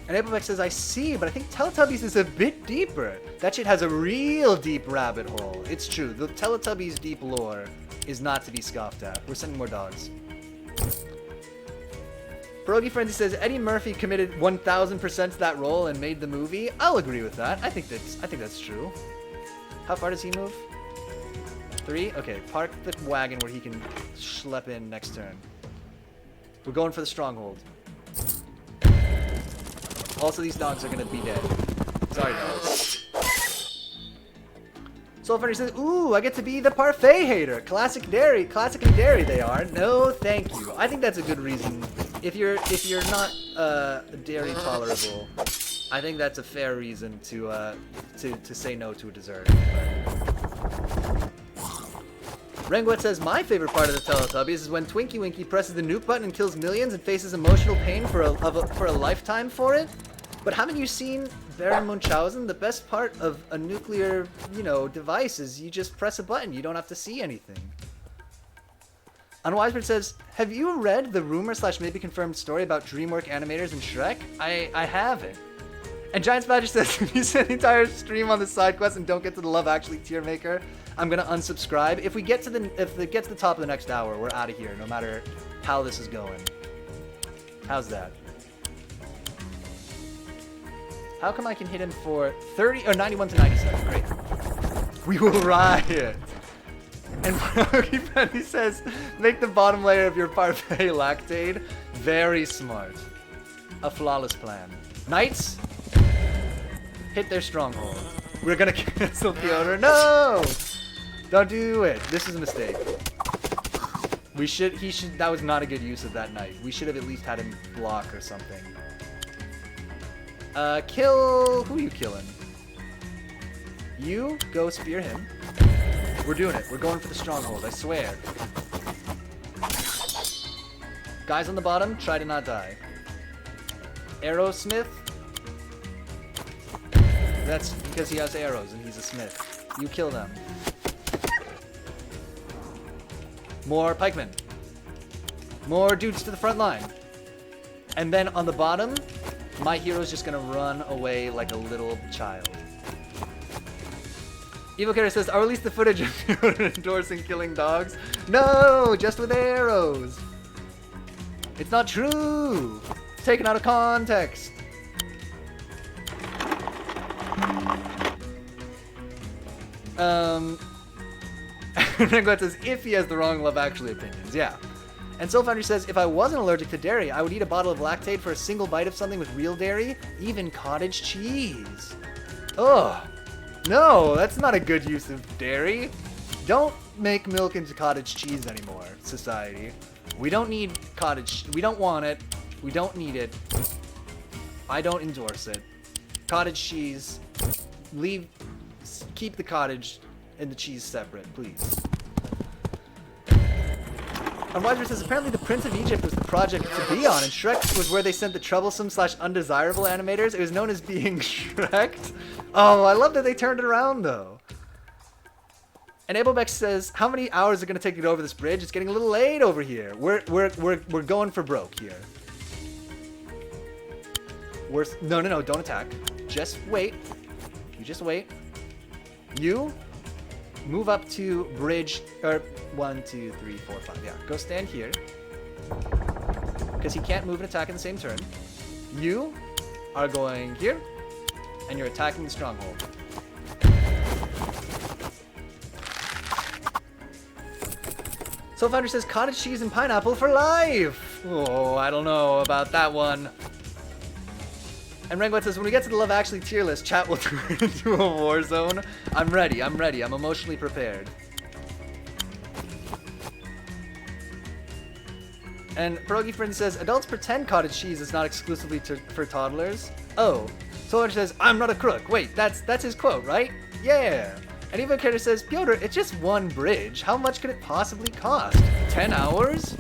And Appleback says, I see, but I think Teletubbies is a bit deeper. That shit has a real deep rabbit hole. It's true. The Teletubbies deep lore is not to be scoffed at. We're sending more dogs. Pierogi Frenzy says, Eddie Murphy committed 1000% to that role and made the movie. I'll agree with that. I think that's true. How far does he move? 3? Okay, park the wagon where he can schlep in next turn. We're going for the stronghold. Also, these dogs are gonna be dead. Sorry, dogs. Soulfinder says, ooh, I get to be the parfait hater. Classically dairy they are. No, thank you. I think that's a good reason. If you're not dairy tolerable, I think that's a fair reason to say no to a dessert. Renguet says, my favorite part of the Teletubbies is when Twinkie Winkie presses the nuke button and kills millions and faces emotional pain for a lifetime for it. But haven't you seen Baron Munchausen? The best part of a nuclear, device is you just press a button. You don't have to see anything. Unwisebird says, have you read the rumor/maybe confirmed story about DreamWorks animators and Shrek? I haven't. And Giants Badger says, if you spend the entire stream on the side quest and don't get to the Love Actually tier maker, I'm gonna unsubscribe. If it gets to the top of the next hour, we're out of here, no matter how this is going. How's that? How come I can hit him for 30 or 91 to 97? Great. We will riot. And he says, make the bottom layer of your parfait lactate. Very smart. A flawless plan. Knights, hit their stronghold. We're gonna cancel Piotr. No! Don't do it. This is a mistake. That was not a good use of that knight. We should have at least had him block or something. Who are you killing? You go spear him. We're doing it. We're going for the stronghold, I swear. Guys on the bottom, try to not die. Arrowsmith. That's because he has arrows and he's a smith. You kill them. More pikemen. More dudes to the front line. And then on the bottom, my hero's just gonna run away like a little child. Evil Carrier says, I'll release the footage of you endorsing killing dogs. No, just with arrows. It's not true. It's taken out of context. Renguet says, if he has the wrong Love Actually opinions, yeah. And Soulfoundry says, if I wasn't allergic to dairy, I would eat a bottle of lactate for a single bite of something with real dairy, even cottage cheese. Ugh. No, that's not a good use of dairy. Don't make milk into cottage cheese anymore, society. We don't need we don't want it. We don't need it. I don't endorse it. Cottage cheese, keep the cottage and the cheese separate, please. Unwisebird says, apparently the Prince of Egypt was the project to be on, and Shrek was where they sent the troublesome/undesirable animators. It was known as being Shrek'd. Oh, I love that they turned it around, though. And Abelbeck says, how many hours are going to take to get over this bridge? It's getting a little late over here. We're going for broke here. No, don't attack. Just wait. You just wait. You move up to bridge, or 1, 2, 3, 4, 5. Yeah, go stand here. Because he can't move and attack in the same turn. You are going here, and you're attacking the stronghold. Soulfinder says, cottage cheese and pineapple for life! Oh, I don't know about that one. And Renguet says, when we get to the Love Actually tier list, chat will turn into a war zone. I'm ready, I'm emotionally prepared. And Pierogi Friend says, adults pretend cottage cheese is not exclusively for toddlers. Oh. Solar says, I'm not a crook. Wait, that's his quote, right? Yeah. And Evo Character says, Piotr, it's just one bridge. How much could it possibly cost? 10 hours?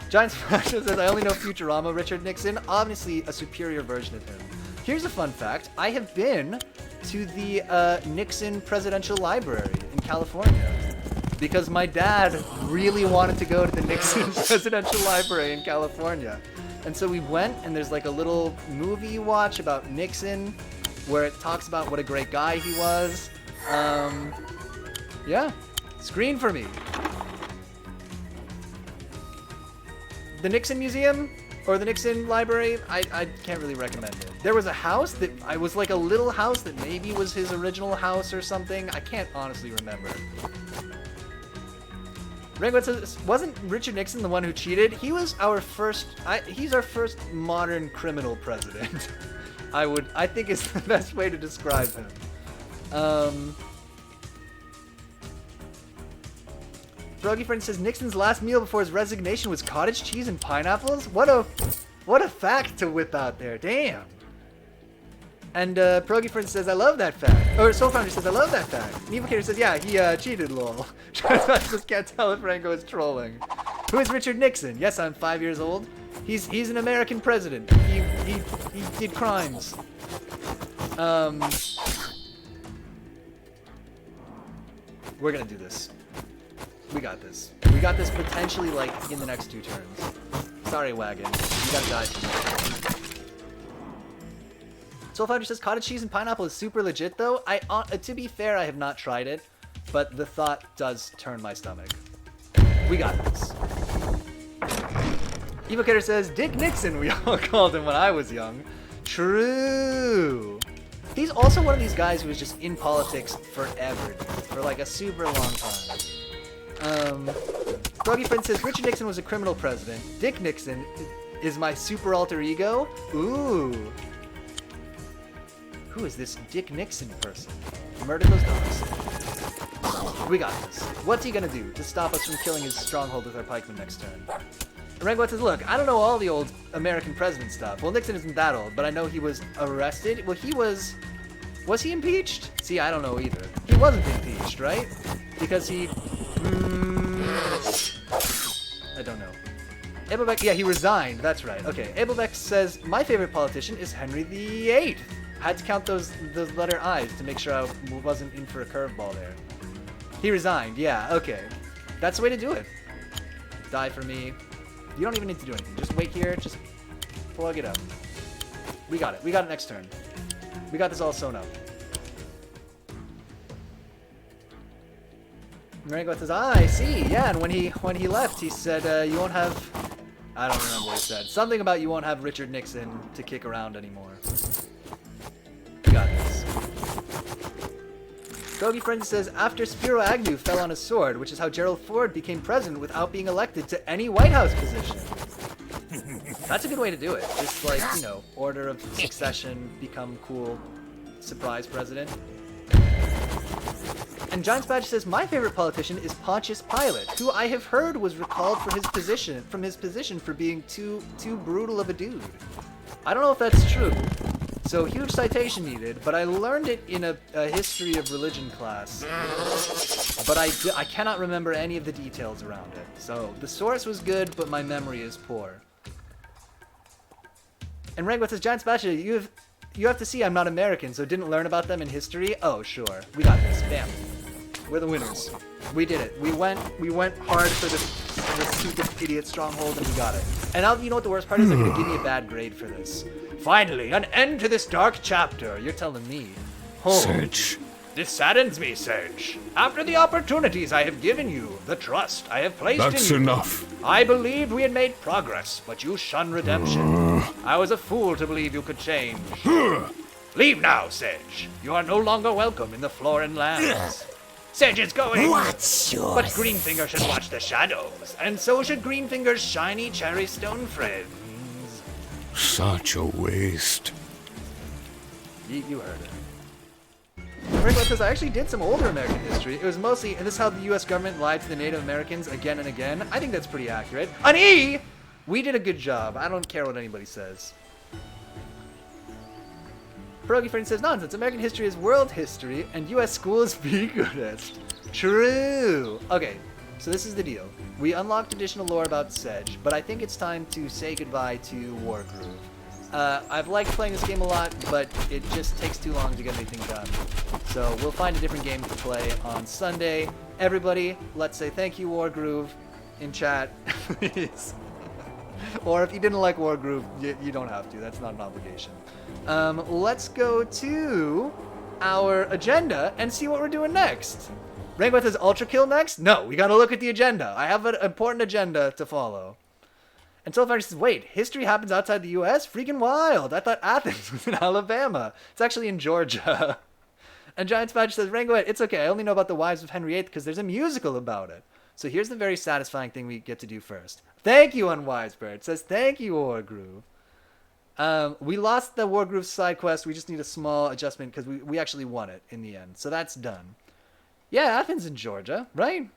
Giant Splash says, I only know Futurama Richard Nixon. Obviously a superior version of him. Here's a fun fact. I have been to the Nixon Presidential Library in California because my dad really wanted to go to the Nixon Presidential Library in California. And so we went, and there's like a little movie you watch about Nixon, where it talks about what a great guy he was. Yeah, screen for me. The Nixon Museum or the Nixon Library, I can't really recommend it. There was a house that I was like a little house that maybe was his original house or something. I can't honestly remember. Rango says, wasn't Richard Nixon the one who cheated? He was our first. He's our first modern criminal president. I think is the best way to describe him. Froggy Friend says Nixon's last meal before his resignation was cottage cheese and pineapples. What a fact to whip out there. Damn. And Proggy Friend says I love that fact. Or Soul Founder says I love that fact. And Evocator says yeah, he cheated. Lol. I just can't tell if Rango is trolling. Who is Richard Nixon? Yes, I'm 5 years old. He's an American president. He did crimes. We're gonna do this. We got this. We got this potentially like in the next 2 turns. Sorry, Wagon. You gotta die for me. Soulfighter says cottage cheese and pineapple is super legit though. To be fair, I have not tried it, but the thought does turn my stomach. We got this. Evocator says Dick Nixon, we all called him when I was young. True. He's also one of these guys who was just in politics forever, for like a super long time. Froggy Friend says Richard Nixon was a criminal president. Dick Nixon is my super alter ego. Ooh. Who is this Dick Nixon person? Murder those dogs. We got this. What's he gonna do to stop us from killing his stronghold with our pikemen next turn? Rango says, look, I don't know all the old American president stuff. Well, Nixon isn't that old, but I know he was arrested. Well, he was he impeached? See, I don't know either. He wasn't impeached, right? Because he... I don't know. Abelbeck, yeah, he resigned. That's right. Okay. Abelbeck says, my favorite politician is Henry VIII. I had to count those letter I's to make sure I wasn't in for a curveball there. He resigned. Yeah, okay. That's the way to do it. Die for me. You don't even need to do anything. Just wait here. Just plug it up. We got it. We got it next turn. We got this all sewn up. Rango says, I see. Yeah, and when he left, he said, you won't have... I don't remember what he said. Something about you won't have Richard Nixon to kick around anymore. We got this. Gogi Friend says, after Spiro Agnew fell on his sword, which is how Gerald Ford became president without being elected to any White House position. That's a good way to do it. Just like, you know, order of succession, become cool, surprise president. And Giants Badge says, my favorite politician is Pontius Pilate, who I have heard was recalled from his position for being too brutal of a dude. I don't know if that's true. So huge citation needed, but I learned it in a history of religion class. But I cannot remember any of the details around it. So the source was good, but my memory is poor. And Rango says, Giants Badge, you have to see I'm not American, so didn't learn about them in history? Oh, sure. We got this. Bam. We're the winners. We did it. We went hard for this stupid idiot stronghold, and we got it. And now, you know what the worst part is? They're going to give me a bad grade for this. Finally, an end to this dark chapter. You're telling me. Oh. Sedge. This saddens me, Sedge. After the opportunities I have given you, the trust I have placed in you. That's enough. I believed we had made progress, but you shun redemption. I was a fool to believe you could change. Leave now, Sedge. You are no longer welcome in the Florin lands. Sedge is going. What's your... But Greenfinger should watch the shadows, and so should Greenfinger's shiny cherry stone friends. Such a waste. You heard it. Because I actually did some older American history. It was mostly, and this is how the U.S. government lied to the Native Americans again and again. I think that's pretty accurate. An E! We did a good job. I don't care what anybody says. Pierogi Friend says, nonsense. American history is world history, and U.S. schools be goodest. True. Okay, so this is the deal. We unlocked additional lore about Sedge, but I think it's time to say goodbye to Wargroove. I've liked playing this game a lot, but it just takes too long to get anything done. So we'll find a different game to play on Sunday. Everybody, let's say thank you, Wargroove, in chat, please. Or if you didn't like Wargroove, you don't have to. That's not an obligation. Let's go to our agenda and see what we're doing next. Rainbow says Ultra Kill next? No, we gotta look at the agenda. I have an important agenda to follow. And Soulfighter says, wait, history happens outside the U.S.? Freaking wild. I thought Athens was in Alabama. It's actually in Georgia. And Giant Spider says, Rangoet, it's okay. I only know about the wives of Henry VIII because there's a musical about it. So here's the very satisfying thing we get to do first. Thank you, Unwise Bird. Says, thank you, Wargroove. We lost the Wargroove side quest. We just need a small adjustment because we actually won it in the end. So that's done. Yeah, Athens in Georgia, right?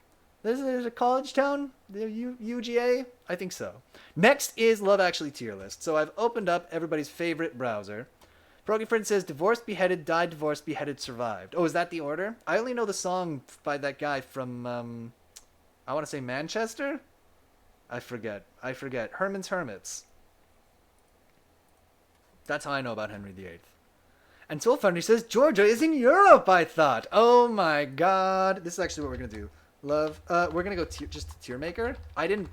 There's a college town, the UGA? I think so. Next is Love Actually tier list. So I've opened up everybody's favorite browser. Progy Friend says, divorced, beheaded, died, divorced, beheaded, survived. Oh, is that the order? I only know the song by that guy from, I want to say Manchester? I forget. Herman's Hermits. That's how I know about Henry VIII. And Soul Foundry says, Georgia is in Europe, I thought. Oh my god. This is actually what we're going to do. Love. We're going to go just to tier maker. I didn't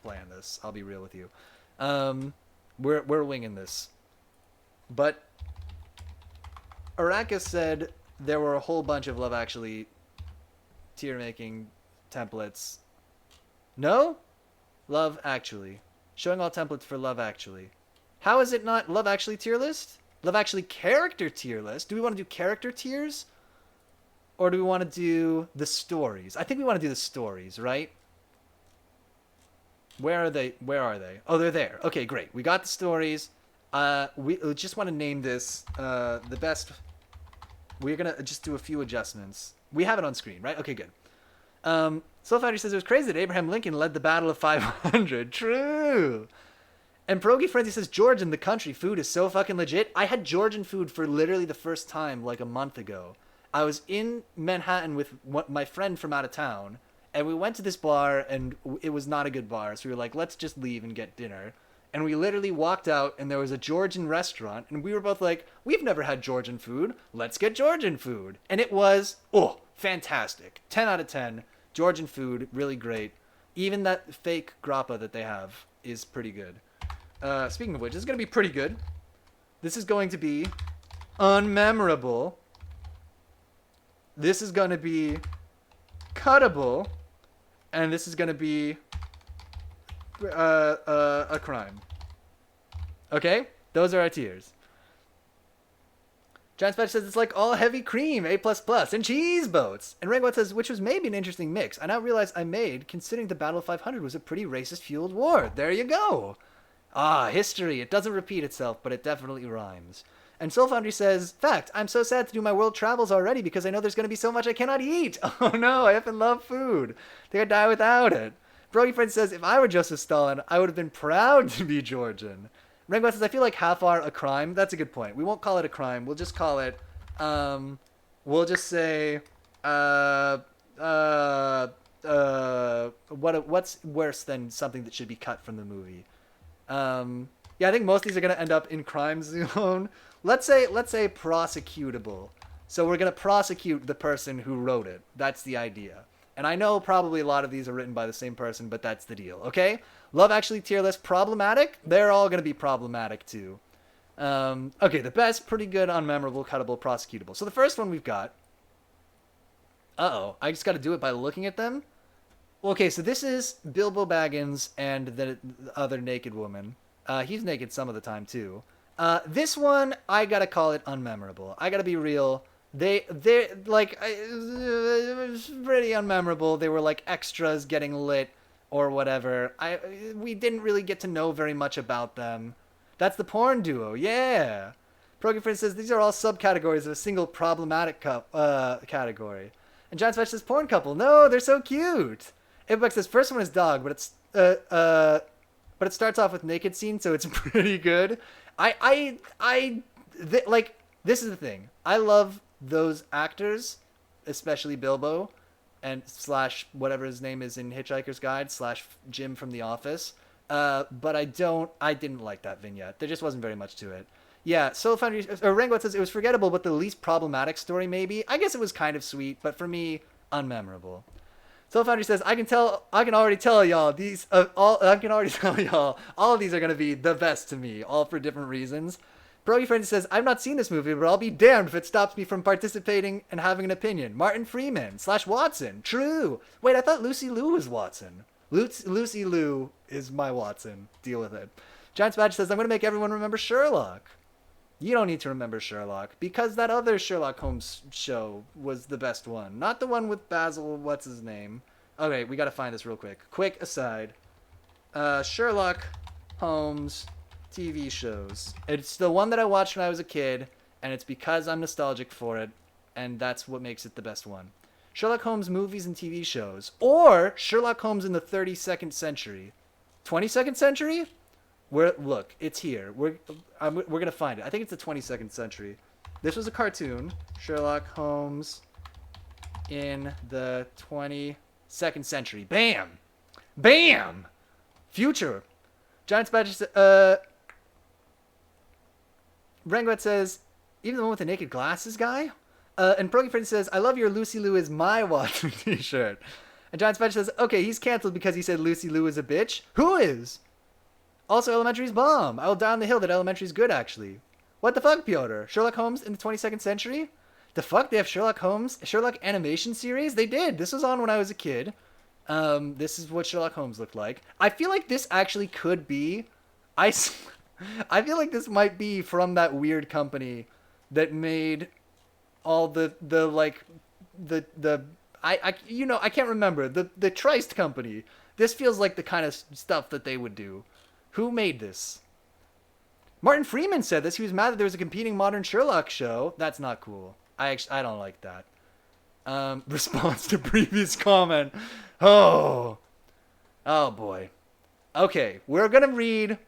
plan this. I'll be real with you. We're winging this. But Arrakis said there were a whole bunch of Love Actually tier making templates. No? Love Actually. Showing all templates for Love Actually. How is it not Love Actually tier list? Love Actually character tier list? Do we want to do character tiers? Or do we want to do the stories? I think we want to do the stories, right? Where are they? Oh, they're there. Okay, great. We got the stories. We just want to name this the best. We're going to just do a few adjustments. We have it on screen, right? Okay, good. Soul Foundry says it was crazy that Abraham Lincoln led the Battle of 500. True. And Pierogi Frenzy says, Georgian, the country food is so fucking legit. I had Georgian food for literally the first time like a month ago. I was in Manhattan with my friend from out of town, and we went to this bar, and it was not a good bar. So we were like, let's just leave and get dinner. And we literally walked out, and there was a Georgian restaurant, and we were both like, we've never had Georgian food. Let's get Georgian food. And it was, fantastic. 10 out of 10. Georgian food, really great. Even that fake grappa that they have is pretty good. Speaking of which, this is going to be pretty good. This is going to be unmemorable. This is going to be cuttable. And this is going to be a crime. Okay? Those are our tiers. Giant Spatch says it's like all heavy cream, A++, and cheese boats. And Rangot says, which was maybe an interesting mix. I now realize I made, considering the Battle of 500 was a pretty racist-fueled war. There you go. Ah, history. It doesn't repeat itself, but it definitely rhymes. And Soul Foundry says, fact, I'm so sad to do my world travels already because I know there's going to be so much I cannot eat. Oh no, I effing love food. I think I'd die without it. Brody Friend says, if I were Joseph Stalin, I would have been proud to be Georgian. Rengo says, I feel like half-hour a crime. That's a good point. We won't call it a crime. We'll just call it, we'll just say, what's worse than something that should be cut from the movie? Yeah, I think most of these are going to end up in crime zone. Let's say prosecutable. So we're going to prosecute the person who wrote it. That's the idea. And I know probably a lot of these are written by the same person, but that's the deal, okay? Love Actually tier list problematic? They're all going to be problematic too. Okay, the best, pretty good, unmemorable, cuttable, prosecutable. So the first one we've got... Uh-oh, I just got to do it by looking at them? Okay, so this is Bilbo Baggins and the other naked woman. He's naked some of the time too. This one, I gotta call it unmemorable. I gotta be real. They're like, it was pretty unmemorable. They were like extras getting lit or whatever. We didn't really get to know very much about them. That's the porn duo, yeah. Program Friend says these are all subcategories of a single problematic category. And Giant Spatch says porn couple. No, they're so cute. Apex says first one is dog, but it starts off with naked scene, so it's pretty good. Like, this is the thing. I love those actors, especially Bilbo and / whatever his name is in Hitchhiker's Guide / Jim from The Office. But I didn't like that vignette. There just wasn't very much to it. Yeah, Soul Foundry, or Rango says it was forgettable, but the least problematic story maybe. I guess it was kind of sweet, but for me, unmemorable. Soul Foundry says, I can already tell y'all all of these are gonna be the best to me, all for different reasons. Pierogi Friend says, I've not seen this movie, but I'll be damned if it stops me from participating and having an opinion. Martin Freeman / Watson. True. Wait, I thought Lucy Liu was Watson. Lucy Liu is my Watson. Deal with it. Giants Badge says, I'm gonna make everyone remember Sherlock. You don't need to remember Sherlock, because that other Sherlock Holmes show was the best one. Not the one with Basil, what's his name? Okay, we gotta find this real quick. Quick aside. Sherlock Holmes TV shows. It's the one that I watched when I was a kid, and it's because I'm nostalgic for it, and that's what makes it the best one. Sherlock Holmes movies and TV shows. Or Sherlock Holmes in the 32nd century. 22nd century? Look, it's here. We're gonna find it. I think it's the 22nd century. This was a cartoon. Sherlock Holmes in the 22nd century. Bam! Bam! Future. Giants Badge Rangwet says, even the one with the naked glasses guy? And Pierogi Friend says, I love your Lucy Liu is my Watson t-shirt. And Giants Badge says, okay, he's canceled because he said Lucy Liu is a bitch. Who is? Also, Elementary's bomb. I will die on the hill that Elementary's good, actually. What the fuck, Piotr? Sherlock Holmes in the 22nd century? The fuck? They have Sherlock animation series? They did. This was on when I was a kid. This is what Sherlock Holmes looked like. I feel like this actually could be... I feel like this might be from that weird company that made all I can't remember. The Trist company. This feels like the kind of stuff that they would do. Who made this? Martin Freeman said this. He was mad that there was a competing modern Sherlock show. That's not cool. I don't like that. Response to previous comment. Oh boy. Okay, we're gonna read.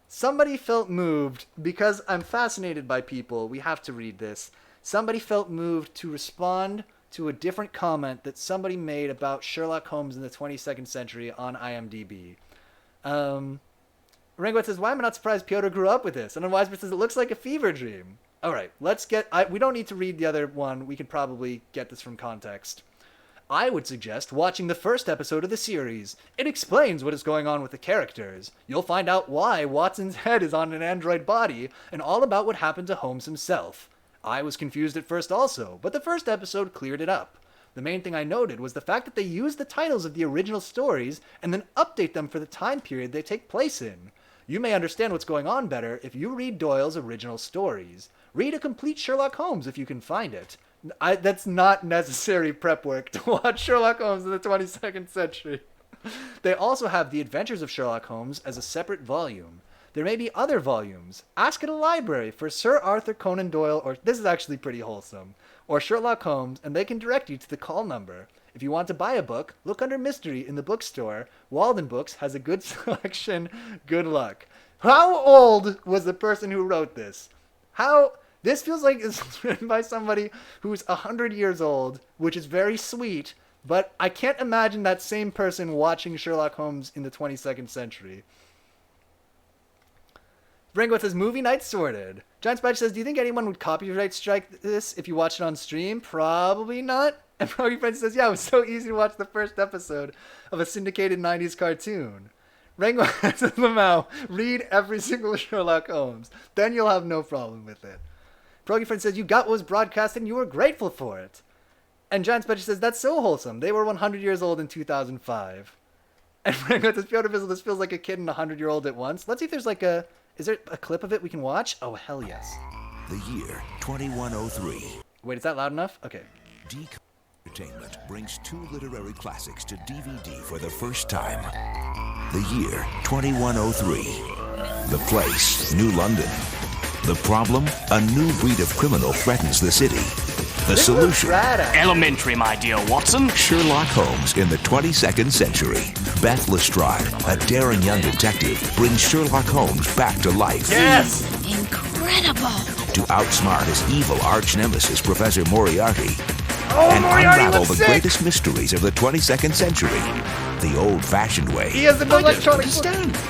Somebody felt moved because I'm fascinated by people. We have to read this. Somebody felt moved to respond to a different comment that somebody made about Sherlock Holmes in the 22nd century on IMDb. Ringwet says, why am I not surprised Piotr grew up with this? And then Wiseman says, it looks like a fever dream. All right, we don't need to read the other one. We can probably get this from context. I would suggest watching the first episode of the series. It explains what is going on with the characters. You'll find out why Watson's head is on an android body, and all about what happened to Holmes himself. I was confused at first also, but the first episode cleared it up. The main thing I noted was the fact that they used the titles of the original stories and then update them for the time period they take place in. You may understand what's going on better if you read Doyle's original stories. Read a complete Sherlock Holmes if you can find it. That's not necessary prep work to watch Sherlock Holmes in the 22nd century. They also have The Adventures of Sherlock Holmes as a separate volume. There may be other volumes. Ask at a library for Sir Arthur Conan Doyle, or this is actually pretty wholesome, or Sherlock Holmes, and they can direct you to the call number. If you want to buy a book, look under Mystery in the bookstore. Walden Books has a good selection. Good luck. How old was the person who wrote this? This feels like it's written by somebody who's 100 years old, which is very sweet, but I can't imagine that same person watching Sherlock Holmes in the 22nd century. Ringwood says, movie night sorted. Giants Badge says, do you think anyone would copyright strike this if you watched it on stream? Probably not. And Froggy Friend says, yeah, it was so easy to watch the first episode of a syndicated 90s cartoon. Ringwood says, Lamau, read every single Sherlock Holmes. Then you'll have no problem with it. Froggy Friend says, you got what was broadcast and you were grateful for it. And Giants Badge says, that's so wholesome. They were 100 years old in 2005. And Ringwood says, Piotr Bizzle, this feels like a kid and a 100-year-old at once. Let's see if there's is there a clip of it we can watch? Oh, hell yes. The year 2103. Wait, is that loud enough? Okay. DEC Entertainment brings two literary classics to DVD for the first time. The year 2103. The place, New London. The problem, a new breed of criminal threatens the city. The solution, elementary, my dear Watson. Sherlock Holmes in the 22nd century. Beth Lestrade, a daring young detective, brings Sherlock Holmes back to life. Yes! Incredible! To outsmart his evil arch-nemesis, Professor Moriarty. and Moriarty unravel was the sick! greatest mysteries of the 22nd century the old-fashioned way. He has an electronic...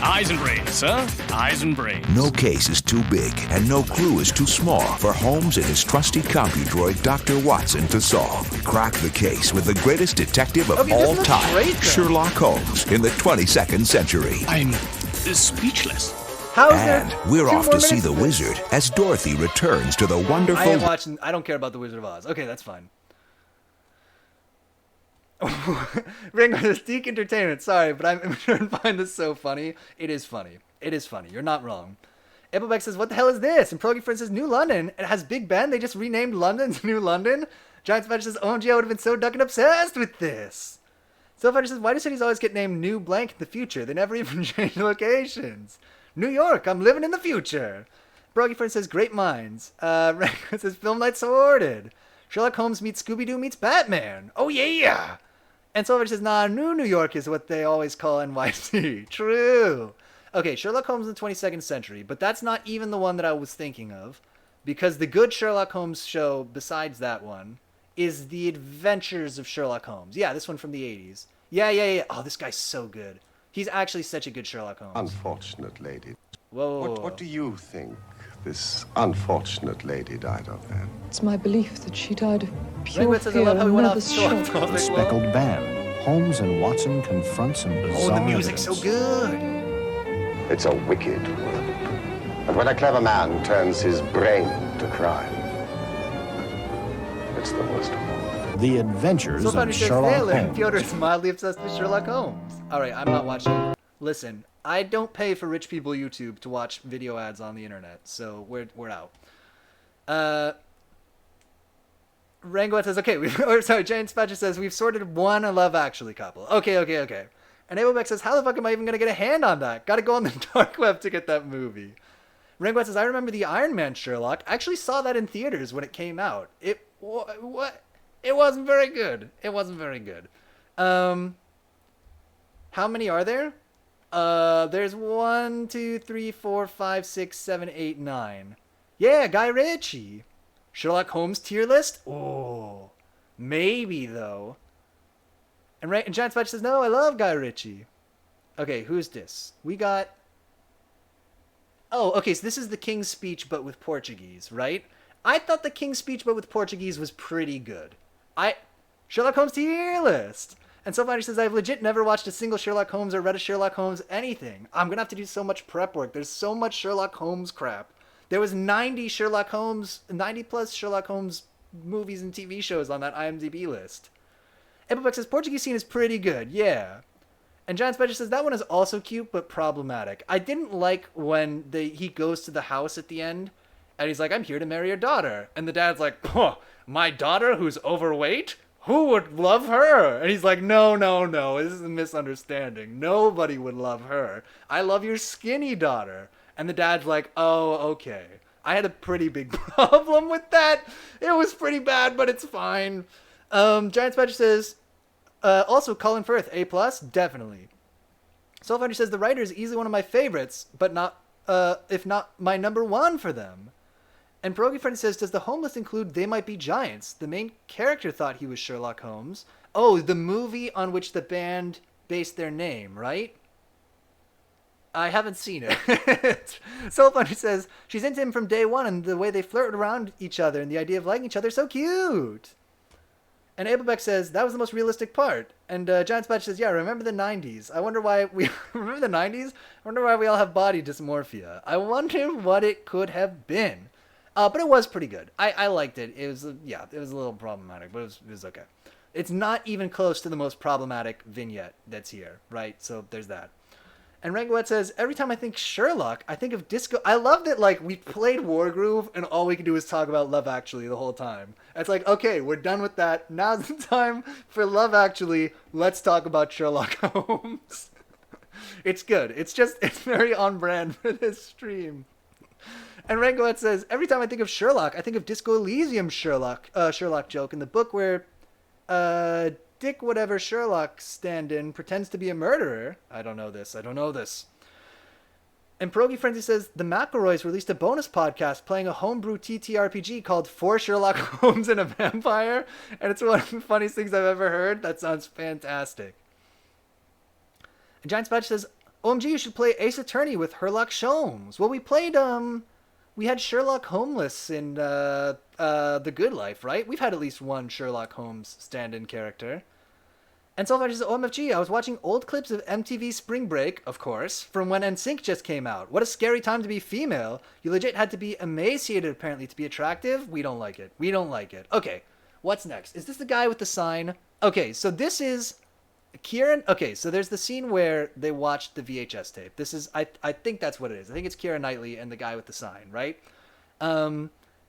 Eyes and brains, sir. Eyes and brains. No case is too big and no clue is too small for Holmes and his trusty compudroid Dr. Watson to solve. Crack the case with the greatest detective of Okay, this all looks time, great, though. Sherlock Holmes, in the 22nd century. I'm speechless. How is there And we're 2 off more to see minutes the of this? wizard as Dorothy returns to the wonderful... I ain't watching... I don't care about the Wizard of Oz. Okay, that's fine. Ringo says, Deke Entertainment. Sorry, but I'm trying to find this so funny. It is funny. It is funny. You're not wrong. Appleback says, what the hell is this? And Progy Friend says, New London. It has Big Ben. They just renamed London to New London. Giant Spider says, OMG, I would have been so ducking obsessed with this. Soulfighter says, why do cities always get named New Blank in the future? They never even change locations. New York, I'm living in the future. Progy Friend says, great minds. Ranko says, Film Night Sorted. Sherlock Holmes meets Scooby-Doo meets Batman. Oh, yeah. And Silver says, nah, New York is what they always call NYC. True. Okay, Sherlock Holmes in the 22nd century, but that's not even the one that I was thinking of, because the good Sherlock Holmes show, besides that one, is The Adventures of Sherlock Holmes. Yeah, this one from the 80s. Yeah. Oh, this guy's so good. He's actually such a good Sherlock Holmes. Unfortunate lady. Whoa. What do you think this unfortunate lady died of then? It's my belief that she died of pure Ringwood says, I fear love how we and went off nervous the short shock. topic. The Speckled Band. Holmes and Watson confront some bizarre Oh, the music's so evidence. good. It's a wicked world. But when a clever man turns his brain to crime, it's the worst of all. The Adventures So funny of says, Sherlock Taylor, Holmes. Fyodor is mildly obsessed with Sherlock Holmes. All right, I'm not watching. Listen, I don't pay for rich people YouTube to watch video ads on the internet, so we're out. Rango says, okay, Jane Spatcher says, we've sorted one Love Actually couple. Okay. And Abelbeck says, how the fuck am I even going to get a hand on that? Got to go on the dark web to get that movie. Rango says, I remember the Iron Man Sherlock. I actually saw that in theaters when it came out. It wasn't very good. How many are there? There's 1, 2, 3, 4, 5, 6, 7, 8, 9. Yeah, Guy Ritchie. Sherlock Holmes tier list? Oh, maybe though. And Giant Spatch says, no, I love Guy Ritchie. Okay, who's this? We got... Oh, okay, so this is the King's Speech but with Portuguese, right? I thought the King's Speech but with Portuguese was pretty good. Sherlock Holmes tier list. And Soulfinder says, I've legit never watched a single Sherlock Holmes or read a Sherlock Holmes anything. I'm going to have to do so much prep work. There's so much Sherlock Holmes crap. There was 90 plus Sherlock Holmes movies and TV shows on that IMDb list. Epibeck says, Portuguese scene is pretty good, yeah. And Giant Spider says, that one is also cute, but problematic. I didn't like when he goes to the house at the end, and he's like, I'm here to marry your daughter. And the dad's like, my daughter who's overweight? Who would love her? And he's like, no, this is a misunderstanding. Nobody would love her. I love your skinny daughter. And the dad's like, oh, okay. I had a pretty big problem with that. It was pretty bad, but it's fine. Giant Spider says, also Colin Firth, A+, definitely. Soulfinder says, the writer is easily one of my favorites, but not, if not my number one for them. And Pierogi Friend says, does the homeless include They Might Be Giants? The main character thought he was Sherlock Holmes. Oh, the movie on which the band based their name, right? I haven't seen it. Soulfinder says, she's into him from day one, and the way they flirt around each other and the idea of liking each other is so cute. And Abelbeck says, that was the most realistic part. And Giant Spatch says, yeah, remember the 90s. I wonder why we... remember the 90s? I wonder why we all have body dysmorphia. I wonder what it could have been. But it was pretty good. I liked it. It was, it was a little problematic, but it was okay. It's not even close to the most problematic vignette that's here, right? So there's that. And Rangoet says, every time I think Sherlock, I think of Disco. I love that, like, we played Wargroove, and all we can do is talk about Love Actually the whole time. It's like, okay, we're done with that. Now's the time for Love Actually. Let's talk about Sherlock Holmes. It's good. It's very on brand for this stream. And Rangoet says, every time I think of Sherlock, I think of Disco Elysium Sherlock joke in the book where Dick whatever Sherlock stand-in pretends to be a murderer. I don't know this. And Pierogi Frenzy says, the McElroys released a bonus podcast playing a homebrew TTRPG called For Sherlock Holmes and a Vampire, and it's one of the funniest things I've ever heard. That sounds fantastic. And Giant Spatch says, OMG, you should play Ace Attorney with Sherlock Holmes. Well, we played, we had Sherlock Holmeless in The Good Life, right? We've had at least one Sherlock Holmes stand-in character. And Soulfire says, OMFG, I was watching old clips of MTV Spring Break, of course, from when NSYNC just came out. What a scary time to be female. You legit had to be emaciated, apparently, to be attractive. We don't like it. We don't like it. Okay, what's next? Is this the guy with the sign? Okay, so this is Kieran. Okay, so there's the scene where they watched the VHS tape. This is, I think that's what it is. I think it's Keira Knightley and the guy with the sign, right?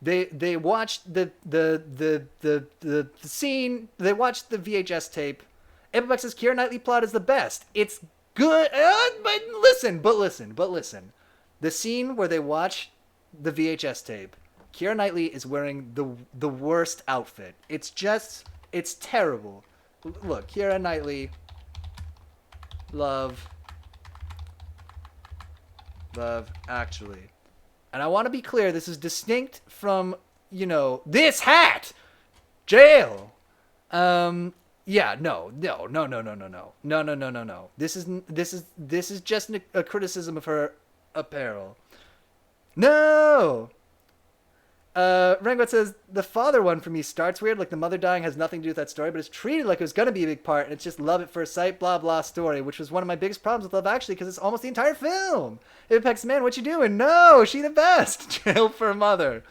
They watched the scene. They watched the VHS tape. Apex says Keira Knightley plot is the best. It's good, but listen. The scene where they watch the VHS tape, Keira Knightley is wearing the worst outfit. It's terrible. Look, Keira Knightley, Love Actually. And I want to be clear, this is distinct from, this hat! Jail! Yeah, no. This is just a criticism of her apparel. No! Rangot says, the father one for me starts weird, like the mother dying has nothing to do with that story, but it's treated like it was going to be a big part, and it's just love at first sight, blah, blah story, which was one of my biggest problems with Love Actually, because it's almost the entire film. Apex, man, what you doing? No, she the best. Jail for mother.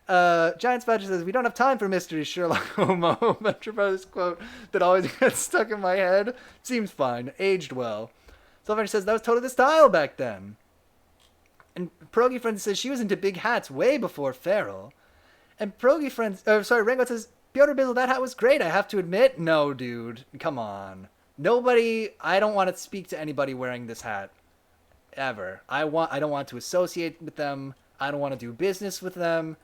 Giant Badger says, we don't have time for mystery, Sherlock Homo. Metro Brothers quote that always gets stuck in my head. Seems fine. Aged well. Soulfire says, that was totally the style back then. And Pierogi Friend says she was into big hats way before Farrell. And Rango says, Piotr Bizzle, that hat was great, I have to admit. No, dude. Come on. I don't want to speak to anybody wearing this hat. Ever. I don't want to associate with them. I don't want to do business with them.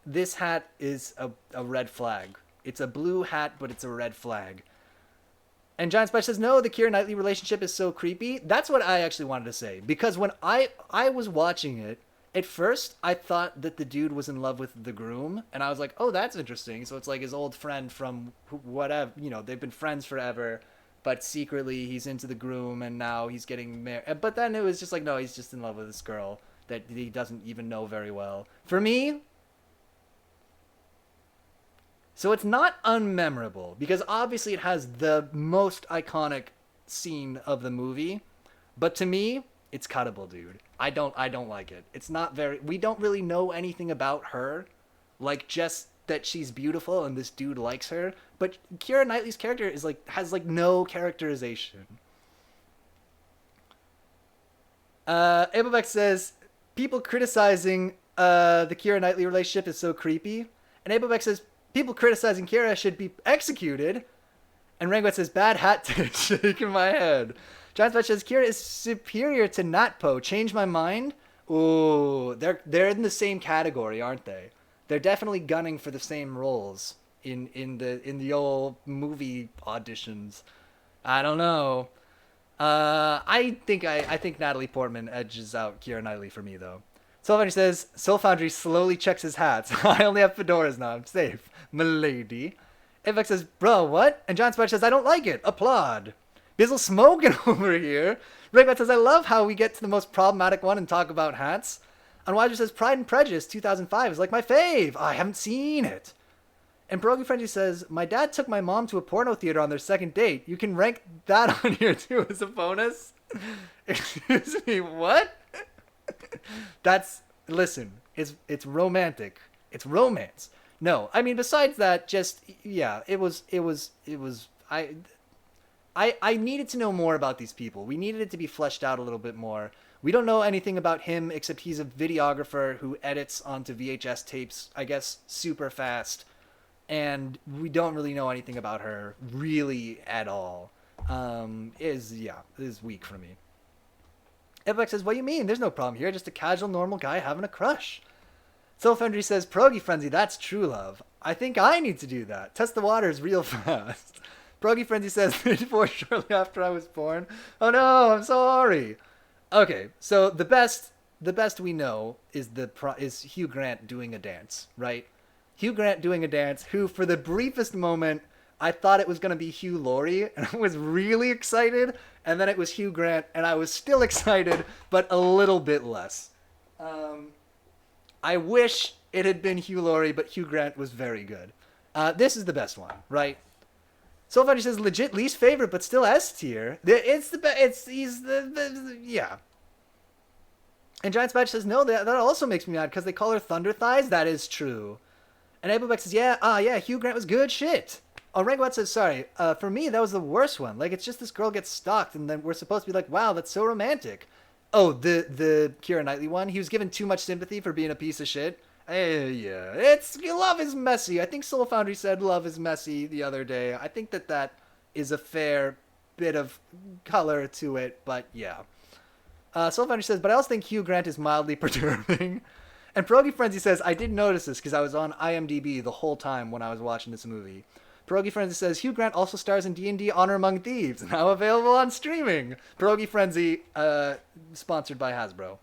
This hat is a red flag. It's a blue hat, but it's a red flag. And Giant Spice says, no, the Keira Knightley relationship is so creepy. That's what I actually wanted to say. Because when I was watching it, at first, I thought that the dude was in love with the groom. And I was like, oh, that's interesting. So it's like his old friend from whatever. They've been friends forever. But secretly, he's into the groom, and now he's getting married. But then it was just like, no, he's just in love with this girl that he doesn't even know very well. For me... So it's not unmemorable, because obviously it has the most iconic scene of the movie, but to me, it's cuttable, dude. I don't like it. It's not we don't really know anything about her, like just that she's beautiful and this dude likes her, but Keira Knightley's character has no characterization. Abelbeck says, people criticizing the Keira Knightley relationship is so creepy, and Abelbeck says, people criticizing Kira should be executed. And Rangwet says, bad hat to shaking my head. Giant Spatch says, Kira is superior to Natpo. Change my mind? Ooh, they're in the same category, aren't they? They're definitely gunning for the same roles in the old movie auditions. I don't know. I think Natalie Portman edges out Keira Knightley for me, though. Soul Foundry says, Soul Foundry slowly checks his hats. I only have fedoras now. I'm safe. Milady. Avex says, bro, what? And John Spatch says, I don't like it. Applaud. Bizzle smoking over here. Rickbat says, I love how we get to the most problematic one and talk about hats. And Wiser says, Pride and Prejudice 2005 is like my fave. I haven't seen it. And Pierogi Frenzy says, my dad took my mom to a porno theater on their second date. You can rank that on here too as a bonus. Excuse me, what? Listen, it's romantic. It's romance. No, I mean, besides that, I needed to know more about these people. We needed it to be fleshed out a little bit more. We don't know anything about him except he's a videographer who edits onto VHS tapes, I guess, super fast. And we don't really know anything about her really at all. Is weak for me. Epic says, what do you mean? There's no problem here. Just a casual, normal guy having a crush. Soul Foundry says, Pierogi Frenzy, that's true love. I think I need to do that. Test the waters real fast. Pierogi Frenzy says, before shortly after I was born. Oh no, I'm sorry. Okay, so the best we know is is Hugh Grant doing a dance, right? Hugh Grant doing a dance. Who, for the briefest moment, I thought it was gonna be Hugh Laurie, and I was really excited. And then it was Hugh Grant, and I was still excited, but a little bit less. I wish it had been Hugh Laurie, but Hugh Grant was very good. This is the best one, right? So far, he says legit least favorite, but still S tier. It's the best. Yeah. And Giant Spatch says no. That also makes me mad because they call her Thunder Thighs. That is true. And Abelbeck says yeah. Hugh Grant was good shit. Oh, Rangwat says sorry. For me, that was the worst one. Like it's just this girl gets stalked, and then we're supposed to be like, wow, that's so romantic. Oh, the Keira Knightley one. He was given too much sympathy for being a piece of shit. Yeah, love is messy. I think Soul Foundry said love is messy the other day. I think that is a fair bit of color to it, but yeah. Soul Foundry says, but I also think Hugh Grant is mildly perturbing. And Pierogi Frenzy says, I didn't notice this because I was on IMDb the whole time when I was watching this movie. Pierogi Frenzy says, Hugh Grant also stars in D&D Honor Among Thieves, now available on streaming. Pierogi Frenzy, sponsored by Hasbro.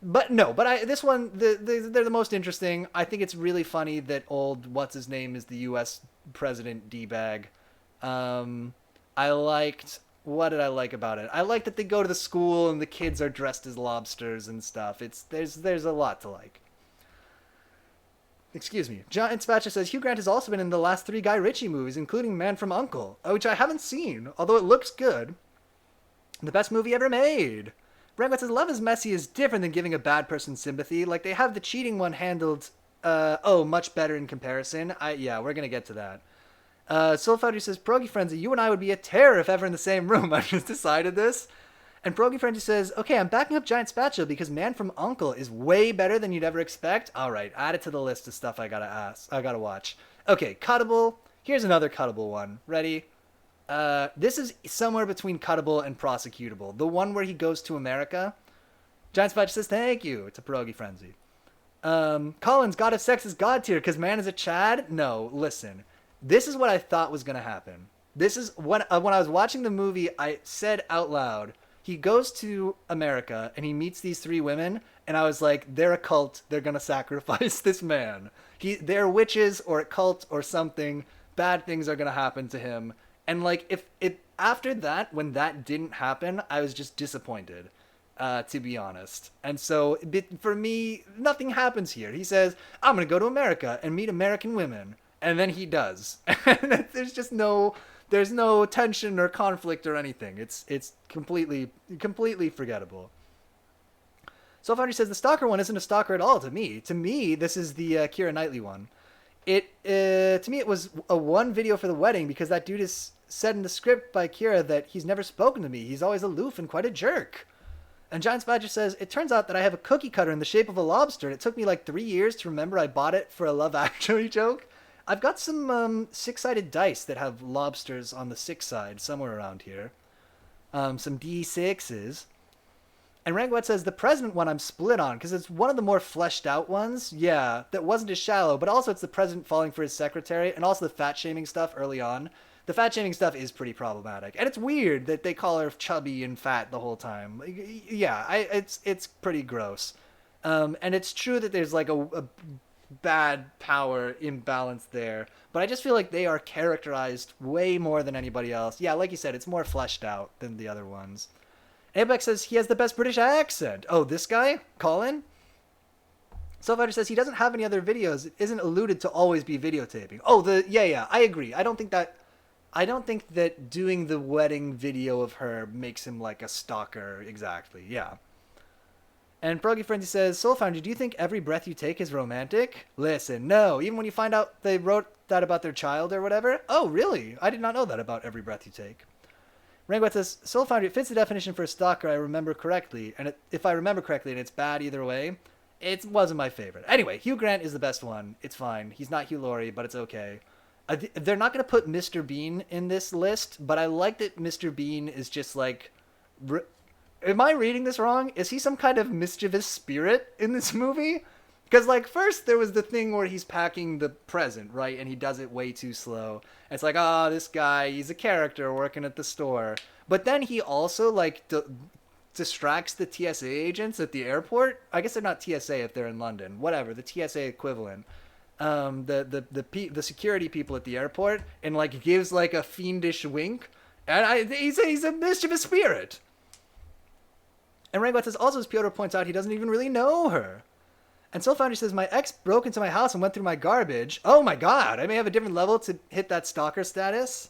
This one, they're the most interesting. I think it's really funny that old what's-his-name is the U.S. President D-bag. What did I like about it? I like that they go to the school and the kids are dressed as lobsters and stuff. There's a lot to like. Excuse me. Giant Spatcher says, Hugh Grant has also been in the last 3 Guy Ritchie movies, including Man from U.N.C.L.E., which I haven't seen, although it looks good. The best movie ever made. Brangwat says, love is messy is different than giving a bad person sympathy. Like, they have the cheating one handled, much better in comparison. We're gonna get to that. Soul Foundry says, Pierogi Frenzy, you and I would be a terror if ever in the same room. I just decided this. And Pierogi Frenzy says, okay, I'm backing up Giant Spatula because Man from U.N.C.L.E. is way better than you'd ever expect. All right, add it to the list of stuff I gotta watch. Okay, Cuttable. Here's another Cuttable one. Ready? This is somewhere between Cuttable and Prosecutable. The one where he goes to America. Giant Spatula says, thank you to Pierogi Frenzy. Collins, God of Sex is God tier because man is a Chad? No, listen. This is what I thought was going to happen. This is when I was watching the movie, I said out loud, he goes to America and he meets these 3 women, and I was like, they're a cult. They're going to sacrifice this man. They're witches or a cult or something. Bad things are going to happen to him. And like, if after that, when that didn't happen, I was just disappointed, to be honest. And so for me, nothing happens here. He says, I'm going to go to America and meet American women. And then he does. There's no tension or conflict or anything. It's completely forgettable. So Foundry says the stalker one isn't a stalker at all to me. To me, this is the Keira Knightley one. To me, it was a one video for the wedding because that dude is said in the script by Keira that he's never spoken to me. He's always aloof and quite a jerk. And Giant Badger says, it turns out that I have a cookie cutter in the shape of a lobster. And it took me like 3 years to remember I bought it for a Love Actually joke. I've got some 6-sided dice that have lobsters on the 6 side somewhere around here. Some D6s. And Rangwat says, the president one I'm split on, because it's one of the more fleshed out ones. Yeah, that wasn't as shallow, but also it's the president falling for his secretary, and also the fat-shaming stuff early on. The fat-shaming stuff is pretty problematic. And it's weird that they call her chubby and fat the whole time. Yeah, it's pretty gross. And it's true that there's like a bad power imbalance there, but I just feel like they are characterized way more than anybody else. Yeah, like you said, it's more fleshed out than the other ones. Abex says he has the best British accent. Oh, this guy? Colin? Selfighter says he doesn't have any other videos. It isn't alluded to always be videotaping. Oh, yeah, I agree. I don't think that doing the wedding video of her makes him like a stalker exactly. Yeah. And Froggy Frenzy says, Soul Foundry, do you think every breath you take is romantic? Listen, no. Even when you find out they wrote that about their child or whatever? Oh, really? I did not know that about every breath you take. Rangwat says, Soul Foundry, it fits the definition for a stalker, I remember correctly. And if I remember correctly and it's bad either way, it wasn't my favorite. Anyway, Hugh Grant is the best one. It's fine. He's not Hugh Laurie, but it's okay. They're not going to put Mr. Bean in this list, but I like that Mr. Bean is just like... Am I reading this wrong? Is he some kind of mischievous spirit in this movie? Because, like, first there was the thing where he's packing the present, right? And he does it way too slow. It's like, oh, this guy, he's a character working at the store. But then he also, like, distracts the TSA agents at the airport. I guess they're not TSA if they're in London. Whatever, the TSA equivalent. The security people at the airport, and, like, gives, like, a fiendish wink. And he's a mischievous spirit. And Rangot says, also, as Piotr points out, he doesn't even really know her. And Soul Foundry says, my ex broke into my house and went through my garbage. Oh my god, I may have a different level to hit that stalker status.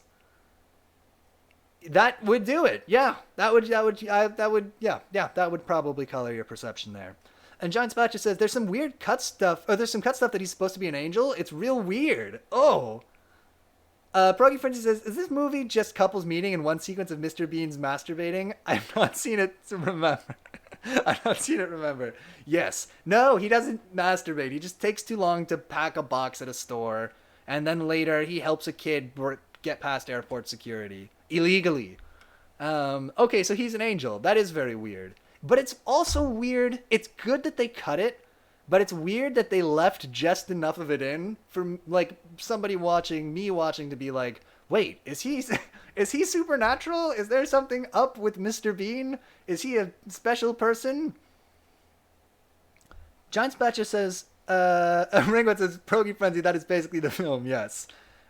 That would do it. Yeah, that would probably color your perception there. And John Spatcher says, there's some cut stuff that he's supposed to be an angel. It's real weird. Oh. Progy Frenzy says, is this movie just couples meeting in one sequence of Mr. Bean's masturbating? I've not seen it to remember. I've not seen it remember. Yes. No, he doesn't masturbate. He just takes too long to pack a box at a store. And then later he helps a kid get past airport security. Illegally. Okay, so he's an angel. That is very weird. But it's also weird. It's good that they cut it. But it's weird that they left just enough of it in for, like, me watching to be like, wait, is he supernatural? Is there something up with Mr. Bean? Is he a special person? John Spatcher says, Ringo says, Progy Frenzy, that is basically the film, yes.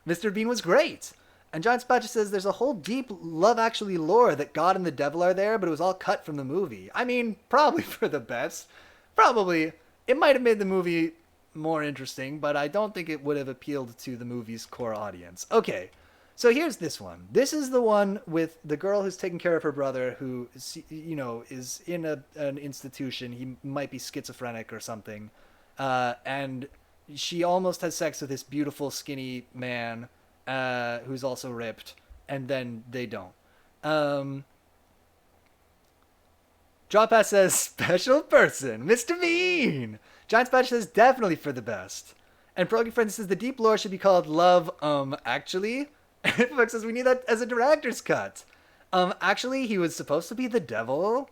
Mr. Bean was great. And John Spatcher says there's a whole deep Love Actually lore that God and the devil are there, but it was all cut from the movie. I mean, probably for the best. Probably. It might have made the movie more interesting, but I don't think it would have appealed to the movie's core audience. Okay, so here's this one. This is the one with the girl who's taking care of her brother who, is in an institution. He might be schizophrenic or something. And she almost has sex with this beautiful, skinny man who's also ripped, and then they don't. Droppass says, special person, Mr. Bean. Giant Spatch says, definitely for the best. And Progy Friend says, the deep lore should be called Love, actually. And Infobug says, we need that as a director's cut. Actually, he was supposed to be the devil.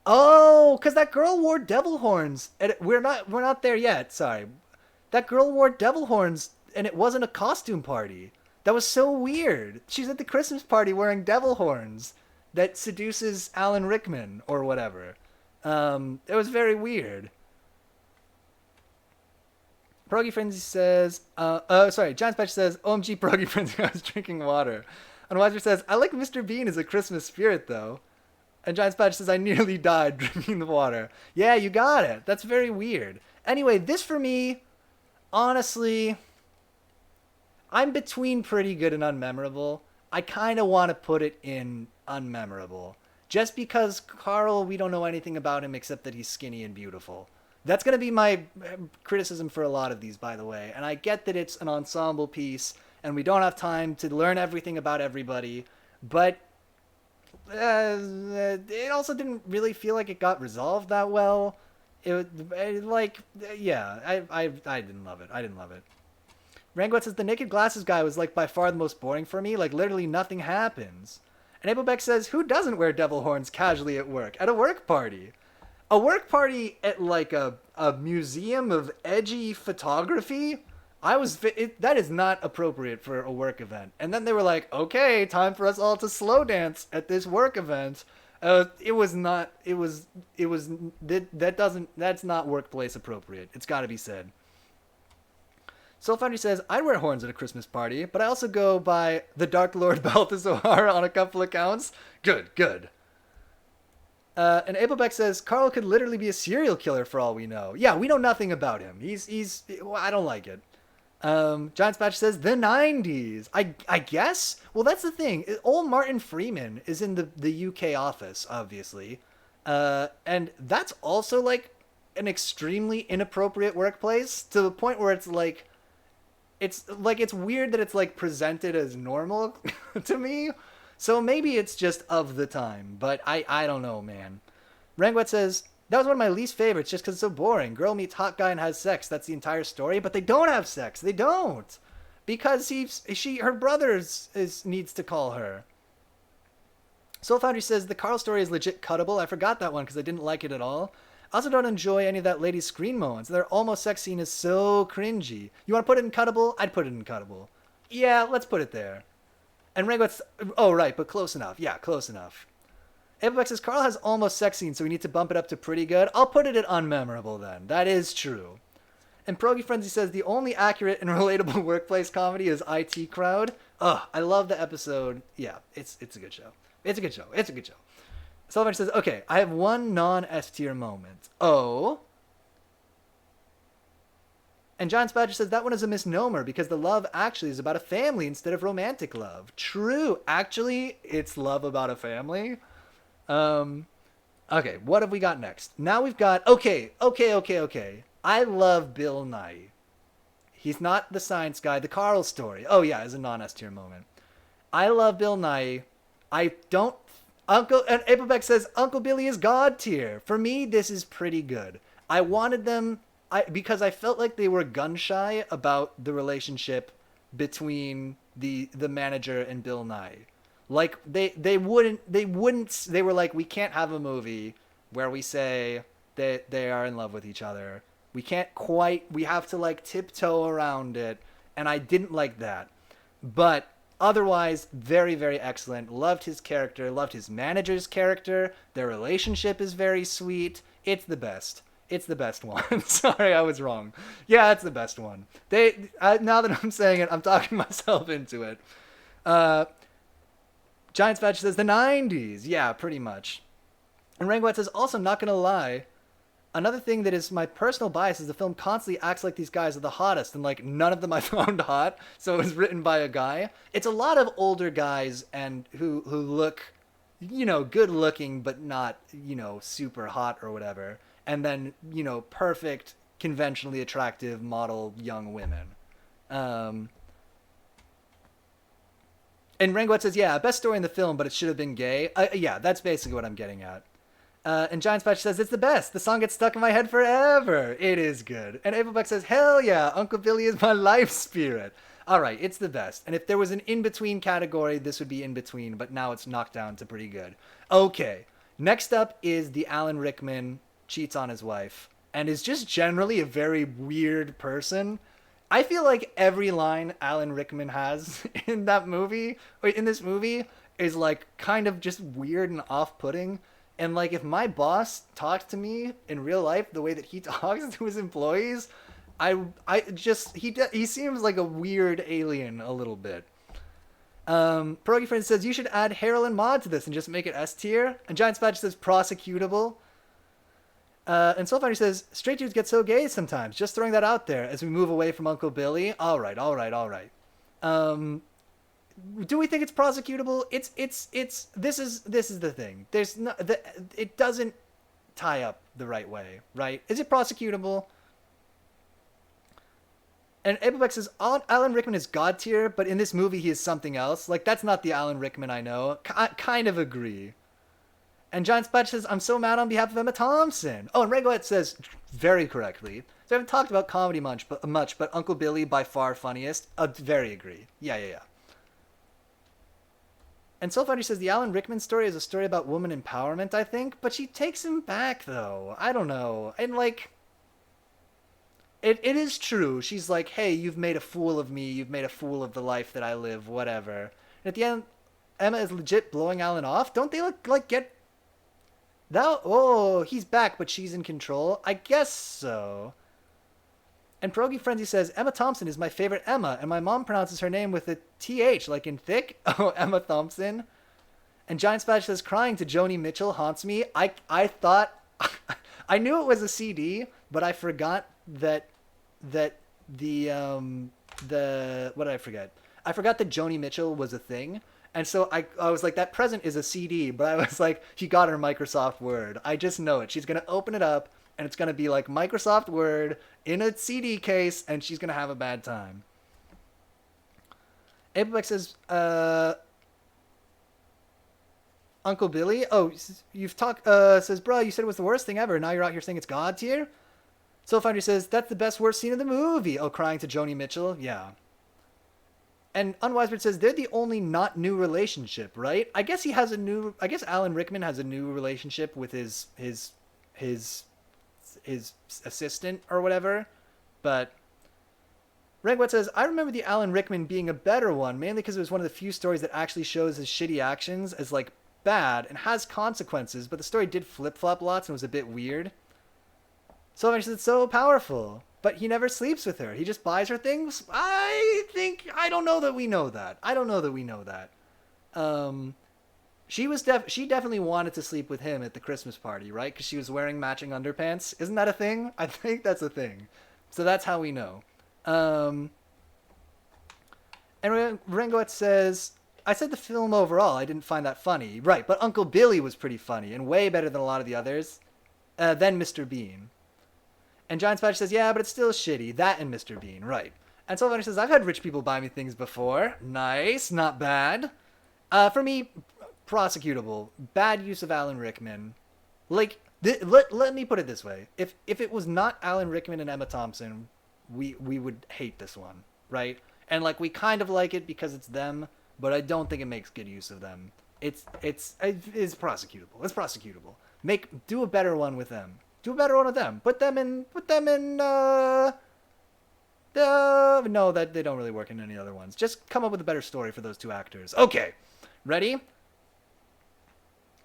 Oh, because that girl wore devil horns. And we're not there yet, sorry. That girl wore devil horns, and it wasn't a costume party. That was so weird. She's at the Christmas party wearing devil horns that seduces Alan Rickman or whatever. It was very weird. Progy Frenzy says, John Spatch says, OMG Progy Frenzy, I was drinking water. And Watcher says, I like Mr. Bean as a Christmas spirit though. And John Spatch says, I nearly died drinking the water. Yeah, you got it. That's very weird. Anyway, this for me, honestly, I'm between pretty good and unmemorable. I kind of want to put it in unmemorable. Just because Carl, we don't know anything about him except that he's skinny and beautiful. That's going to be my criticism for a lot of these, by the way. And I get that it's an ensemble piece, and we don't have time to learn everything about everybody. But it also didn't really feel like it got resolved that well. I didn't love it. I didn't love it. Rangot says, the naked glasses guy was, like, by far the most boring for me. Like, literally nothing happens. And Abelbeck says, who doesn't wear devil horns casually at work? At a work party. A work party at, like, a museum of edgy photography? That is not appropriate for a work event. And then they were like, okay, time for us all to slow dance at this work event. That's not workplace appropriate. It's got to be said. Soul Foundry says, I'd wear horns at a Christmas party, but I also go by the Dark Lord Balthazar on a couple accounts. Good. And Abelbeck says, Carl could literally be a serial killer for all we know. Yeah, we know nothing about him. I don't like it. Giant Spatch says, the 90s. I guess? Well, that's the thing. Old Martin Freeman is in the UK office, obviously. And that's also, like, an extremely inappropriate workplace to the point where it's weird that it's, like, presented as normal to me. So maybe it's just of the time, but I don't know, man. Rangwet says, that was one of my least favorites just because it's so boring. Girl meets hot guy and has sex. That's the entire story, but they don't have sex. They don't. Because her brother needs to call her. Soul Foundry says, the Carl story is legit cuttable. I forgot that one because I didn't like it at all. I also don't enjoy any of that lady's screen moments. Their almost sex scene is so cringy. You want to put it in cuttable? I'd put it in cuttable. Yeah, let's put it there. And Rangwat's, oh right, but close enough. Yeah, close enough. Apex says Carl has almost sex scene, so we need to bump it up to pretty good. I'll put it at unmemorable then. That is true. And Progy Frenzy says the only accurate and relatable workplace comedy is IT Crowd. Ugh, I love the episode. Yeah, it's a good show. It's a good show. It's a good show. Sullivan says, okay, I have one non-S tier moment. Oh. And Giants Badger says that one is a misnomer because the love actually is about a family instead of romantic love. True. Actually, it's love about a family. Okay, what have we got next? Now we've got, okay. I love Bill Nye. He's not the science guy, the Carl story. Oh yeah, is a non-S tier moment. I love Bill Nye. I don't, and Aprilbeck says, Uncle Billy is God tier. For me, this is pretty good. I wanted them, because I felt like they were gun shy about the relationship between the manager and Bill Nye. Like they were like, we can't have a movie where we say that they are in love with each other. We have to like tiptoe around it. And I didn't like that. But otherwise, very, very excellent. Loved his character, loved his manager's character. Their relationship is very sweet. It's the best. It's the best one. Sorry, I was wrong. Yeah, it's the best one. Now that I'm saying it, I'm talking myself into it. Giants Badge says the 90s. Yeah, pretty much. And Rangwat says, also, not going to lie, another thing that is my personal bias is the film constantly acts like these guys are the hottest, and like none of them I found hot, so it was written by a guy. It's a lot of older guys and who look, good looking, but not, super hot or whatever. And then, perfect, conventionally attractive model young women. And Rangwat says, yeah, best story in the film, but it should have been gay. Yeah, that's basically what I'm getting at. And Giants Patch says, it's the best. The song gets stuck in my head forever. It is good. And Abelbeck says, hell yeah, Uncle Billy is my life spirit. All right, it's the best. And if there was an in-between category, this would be in-between, but now it's knocked down to pretty good. Okay, next up is the Alan Rickman cheats on his wife and is just generally a very weird person. I feel like every line Alan Rickman has in that movie, or in this movie, is like kind of just weird and off-putting. And like if my boss talks to me in real life the way that he talks to his employees, he seems like a weird alien a little bit. Pierogi Friend says you should add Harlan Mod to this and just make it S tier. And Giant Spatch says prosecutable. And Soulfinder says, straight dudes get so gay sometimes. Just throwing that out there as we move away from Uncle Billy. All right. Do we think it's prosecutable? This is the thing. It doesn't tie up the right way, right? Is it prosecutable? And Abelbeck says, Alan Rickman is God tier, but in this movie he is something else. Like, that's not the Alan Rickman I know. I kind of agree. And Giant Spatch says, I'm so mad on behalf of Emma Thompson. Oh, and Regoet says, very correctly, so I haven't talked about comedy much, but Uncle Billy, by far funniest. Very agree. Yeah. And Soulfinder says, the Alan Rickman story is a story about woman empowerment, I think, but she takes him back, though. I don't know. And, like, it is true. She's like, hey, you've made a fool of me. You've made a fool of the life that I live, whatever. And at the end, Emma is legit blowing Alan off. Don't they, get... Oh, he's back, but she's in control? I guess so. And Pierogi Frenzy says, Emma Thompson is my favorite Emma, and my mom pronounces her name with a TH, like in thick. Oh, Emma Thompson. And Giant Spatch says, crying to Joni Mitchell haunts me. I thought... I knew it was a CD, but I forgot that what did I forget? I forgot that Joni Mitchell was a thing. And so I was like, that present is a CD, but I was like, she got her Microsoft Word. I just know it. She's going to open it up, and it's going to be like Microsoft Word in a CD case, and she's going to have a bad time. Apex says, Uncle Billy? Oh, you've talked, says, bro, you said it was the worst thing ever. Now you're out here saying it's God tier? Soulfinder says, that's the best worst scene of the movie. Oh, crying to Joni Mitchell? Yeah. And Unwisebird says, they're the only not new relationship, right? I guess Alan Rickman has a new relationship with his his assistant or whatever. But Rengwet says, I remember the Alan Rickman being a better one, mainly because it was one of the few stories that actually shows his shitty actions as, like, bad and has consequences, but the story did flip-flop lots and was a bit weird. So it's so powerful, but he never sleeps with her. He just buys her things. I don't know that we know that. She definitely wanted to sleep with him at the Christmas party, right? Because she was wearing matching underpants. Isn't that a thing? I think that's a thing. So that's how we know. And Ringoet says, I said the film overall, I didn't find that funny. Right, but Uncle Billy was pretty funny and way better than a lot of the others. Than Mr. Bean. And Giant Spatch says, yeah, but it's still shitty. That and Mr. Bean, right. And Sylvander says, I've had rich people buy me things before. Nice, not bad. For me, prosecutable. Bad use of Alan Rickman. Like, let me put it this way. If it was not Alan Rickman and Emma Thompson, we would hate this one, right? And, like, we kind of like it because it's them, but I don't think it makes good use of them. It's prosecutable. It's prosecutable. Do a better one with them. Do a better one with them. Put them in, no, that they don't really work in any other ones. Just come up with a better story for those two actors. Okay. Ready?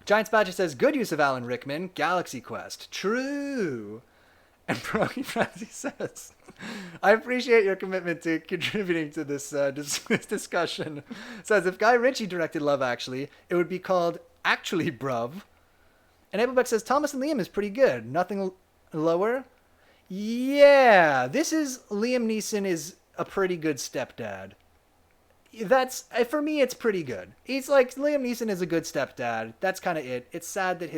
Giant Badger says, good use of Alan Rickman, Galaxy Quest. True. And Brogy Frenzy says, I appreciate your commitment to contributing to this discussion. Says, if Guy Ritchie directed Love Actually, it would be called Actually Bruv. And Abelbeck says, Thomas and Liam is pretty good. Nothing lower? Yeah, Liam Neeson is a pretty good stepdad. For me, it's pretty good. He's like, Liam Neeson is a good stepdad. That's kind of it. It's sad that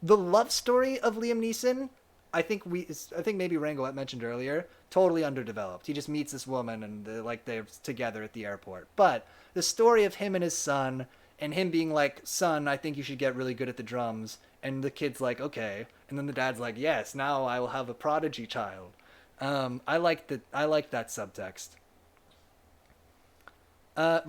the love story of Liam Neeson, I think maybe Rango mentioned earlier, totally underdeveloped. He just meets this woman and they're together at the airport. But the story of him and his son, and him being like, son, I think you should get really good at the drums. And the kid's like, okay. And then the dad's like, yes, now I will have a prodigy child. I like that subtext.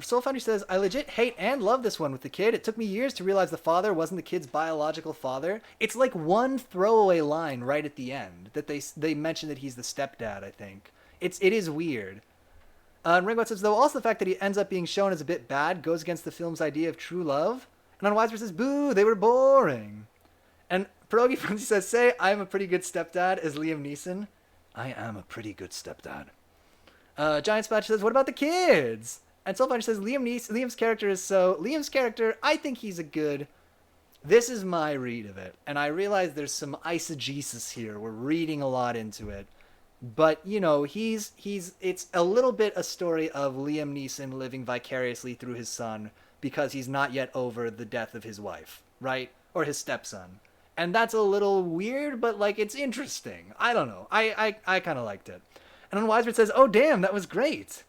Soul Foundry says, I legit hate and love this one with the kid. It took me years to realize the father wasn't the kid's biological father. It's like one throwaway line right at the end that they mention that he's the stepdad, I think. It is weird. And Ringo says, though, also the fact that he ends up being shown as a bit bad goes against the film's idea of true love. And Unwiser says, boo, they were boring. And Pierogi Frenzy says, say, I'm a pretty good stepdad as Liam Neeson. I am a pretty good stepdad. Giant Spatch says, what about the kids? And Soulfinder says, Liam's character, I think he's this is my read of it. And I realize there's some eisegesis here. We're reading a lot into it. But, it's a little bit a story of Liam Neeson living vicariously through his son because he's not yet over the death of his wife, right? Or his stepson. And that's a little weird, but, it's interesting. I don't know. I kind of liked it. And then Wiseman says, oh, damn, that was great.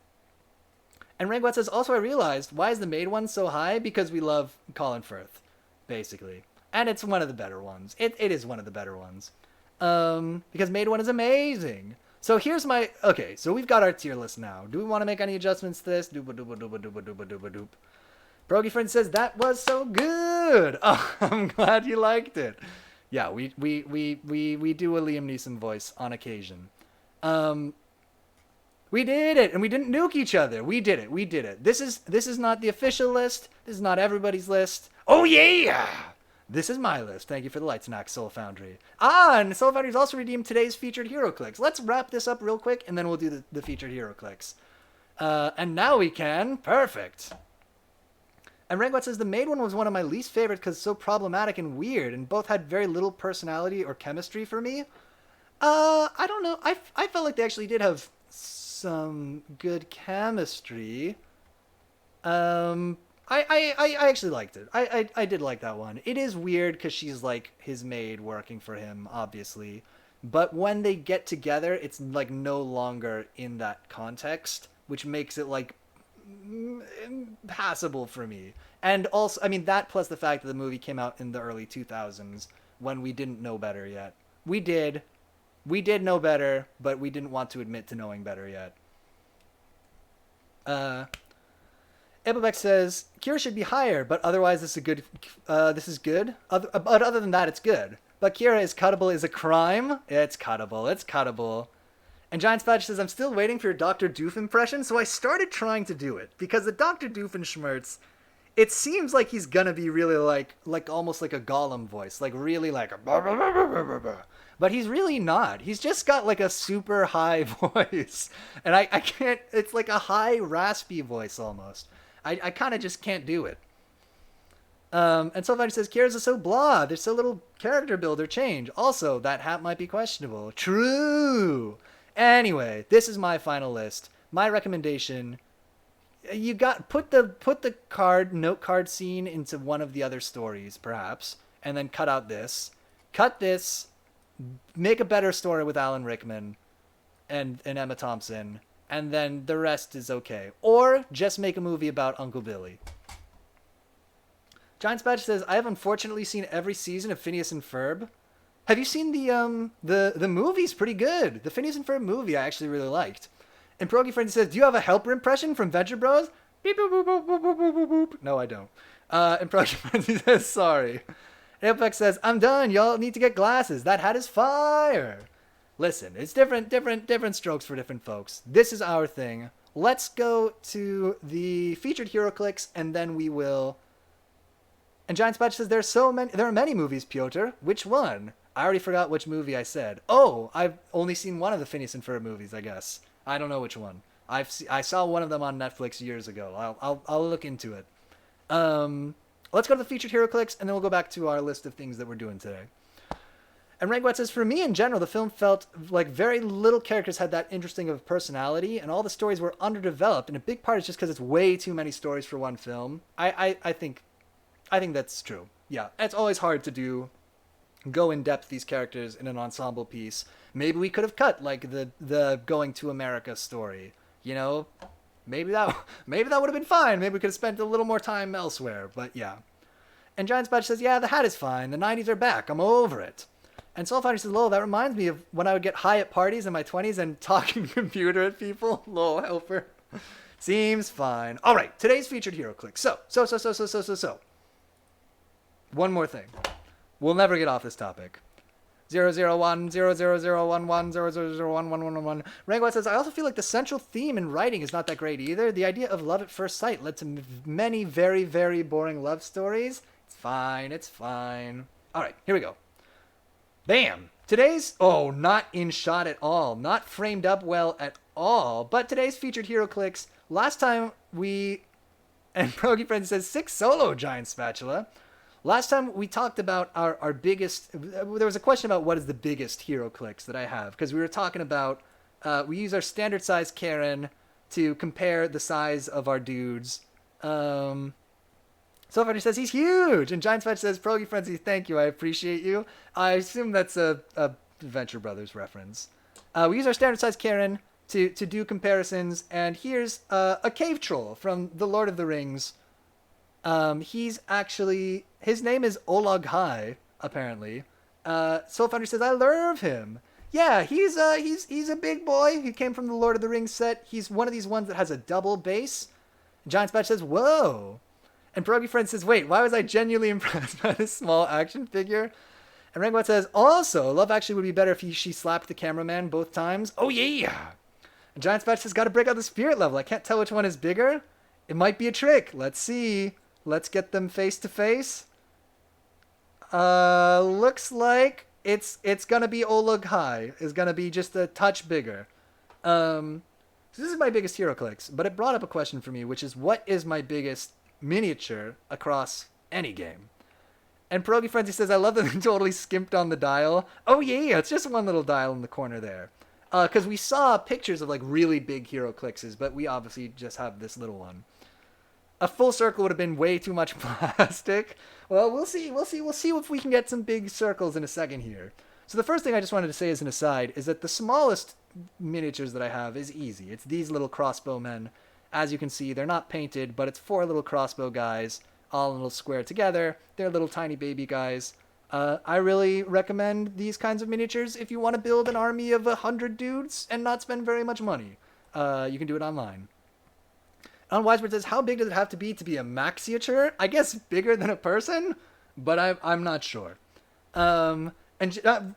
And Rangwat says, also I realized, why is the Maid one so high? Because we love Colin Firth, basically. And it's one of the better ones. It is one of the better ones. Because Maid one is amazing. So here's okay, so we've got our tier list now. Do we want to make any adjustments to this? Doop. Brogy Friend says, that was so good. Oh, I'm glad you liked it. Yeah, we do a Liam Neeson voice on occasion. We did it, and we didn't nuke each other. We did it. This is not the official list. This is not everybody's list. Oh, yeah! This is my list. Thank you for the light snack, Soul Foundry. And Soul Foundry's also redeemed today's featured hero clicks. Let's wrap this up real quick, and then we'll do the featured hero clicks. And now we can. Perfect. And Rangwat says, the Maid one was one of my least favorites because it's so problematic and weird, and both had very little personality or chemistry for me. I don't know. I felt like they actually did have some good chemistry. I actually liked it. I did like that one. It is weird because she's like his maid working for him, obviously. But when they get together, it's like no longer in that context, which makes it like passable for me. And also, I mean, that plus the fact that the movie came out in the early 2000s when we didn't know better yet. We did know better, but we didn't want to admit to knowing better yet. Epobeck says, Kira should be higher, but otherwise this is good. This is good. But other than that, it's good. But Kira is cuttable is a crime. It's cuttable. It's cuttable. And Giant Spatch says, I'm still waiting for your Dr. Doof impression, so I started trying to do it. Because the Dr. Doofenshmirtz, it seems like he's gonna be really like almost like a Gollum voice. Like really like a... But he's really not. He's just got like a super high voice. And I can't... It's like a high raspy voice almost. I kind of just can't do it. And Soulfighter says, Kira's so blah. There's so little character build or change. Also, that hat might be questionable. True. Anyway, this is my final list. My recommendation: you got put the note card scene into one of the other stories, perhaps, and then cut out this. Cut this. Make a better story with Alan Rickman and Emma Thompson, and then the rest is okay. Or just make a movie about Uncle Billy. Giant Spatch says, I have unfortunately seen every season of Phineas and Ferb. Have you seen the movie's pretty good. The Phineas and Ferb movie I actually really liked. And Pierogi Frenzy says, do you have a helper impression from Venture Bros? Beep, boop, boop, boop, boop, boop, boop, boop. No, I don't. And Pierogi Frenzy says, sorry. And Apex says, I'm done. Y'all need to get glasses. That hat is fire. Listen, it's different strokes for different folks. This is our thing. Let's go to the featured hero clicks, and then we will... And Giant Spatch says, there are many movies, Piotr. Which one? I already forgot which movie I said. Oh, I've only seen one of the Phineas and Ferb movies, I guess. I don't know which one. I saw one of them on Netflix years ago. I'll look into it. Let's go to the featured hero clicks, and then we'll go back to our list of things that we're doing today. And Rangwat says, for me in general, the film felt like very little characters had that interesting of personality, and all the stories were underdeveloped, and a big part is just because it's way too many stories for one film. I think that's true. Yeah, it's always hard to go in depth these characters in an ensemble piece. Maybe we could have cut like the Going to America story. You know, maybe that would have been fine. Maybe we could have spent a little more time elsewhere. But yeah. And Giant Spatch says, yeah, the hat is fine. The 90s are back. I'm over it. And Soulfighter says, lol, that reminds me of when I would get high at parties in my 20s and talking computer at people. Lol, helper. Seems fine. All right, today's featured hero click. So. One more thing. We'll never get off this topic. 001, 00011, 0001111. Rangwat says, I also feel like the central theme in writing is not that great either. The idea of love at first sight led to many very, very boring love stories. It's fine. All right, here we go. Bam! Today's, not in shot at all. Not framed up well at all. But today's featured hero clicks. Last time and Progi Friend says, 6 solo giant spatula. Last time we talked about our biggest... There was a question about what is the biggest hero clicks that I have. Because we were talking about... we use our standard size Karen to compare the size of our dudes. Soulfighter says he's huge! And Giant Spatch says, Progi Frenzy, thank you, I appreciate you. I assume that's a Venture Brothers reference. We use our standard size Karen to do comparisons. And here's a cave troll from The Lord of the Rings. He's actually... His name is Olag Hai, apparently. Soulfighter says, I love him. Yeah, he's a big boy. He came from the Lord of the Rings set. He's one of these ones that has a double base. Giant Spatch says, whoa. And Pierogi Friend says, wait, why was I genuinely impressed by this small action figure? And Rangwat says, also, Love Actually would be better if she slapped the cameraman both times. Oh, yeah. And Giant Spatch says, gotta break out the spirit level. I can't tell which one is bigger. It might be a trick. Let's see. Let's get them face to face. Looks like it's gonna be Oleg High. Is gonna be just a touch bigger. So this is my biggest hero clicks, but it brought up a question for me, which is what is my biggest miniature across any game? And Pierogi Frenzy says, I love that they totally skimped on the dial. Oh yeah, it's just one little dial in the corner there. Because we saw pictures of like really big hero clickses, but we obviously just have this little one. A full circle would have been way too much plastic. Well, we'll see if we can get some big circles in a second here. So the first thing I just wanted to say as an aside is that the smallest miniatures that I have is easy. It's these little crossbow men. As you can see, they're not painted, but it's 4 little crossbow guys, all in a little square together. They're little tiny baby guys. I really recommend these kinds of miniatures if you want to build an army of 100 dudes and not spend very much money. You can do it online. On Wisebird says, how big does it have to be a maxiature? I guess bigger than a person, but I'm not sure. And Giant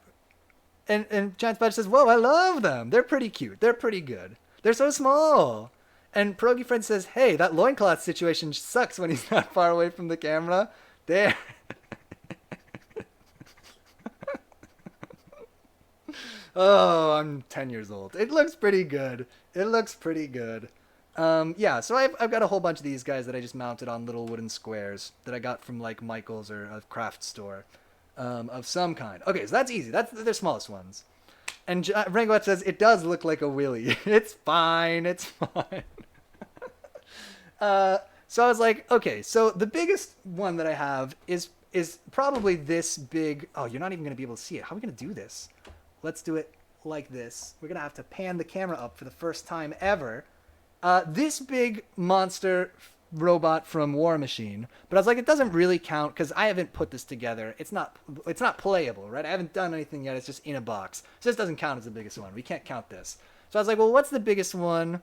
Spudge says, whoa, I love them. They're pretty cute. They're pretty good. They're so small. And Pierogi Friend says, hey, that loincloth situation sucks when he's not far away from the camera. There. Oh, I'm 10 years old. It looks pretty good. It looks pretty good. Yeah, so I've got a whole bunch of these guys that I just mounted on little wooden squares that I got from like Michael's or a craft store of some kind. Okay, so that's easy. That's the smallest ones. And Rangoet says, it does look like a willy. It's fine. It's fine. So I was like, okay, so the biggest one that I have is probably this big. Oh, you're not even going to be able to see it. How are we going to do this? Let's do it like this. We're going to have to pan the camera up for the first time ever. This big monster robot from War Machine. But I was like, it doesn't really count because I haven't put this together. It's not playable, right? I haven't done anything yet. It's just in a box. So this doesn't count as the biggest one. We can't count this. So I was like, well, what's the biggest one?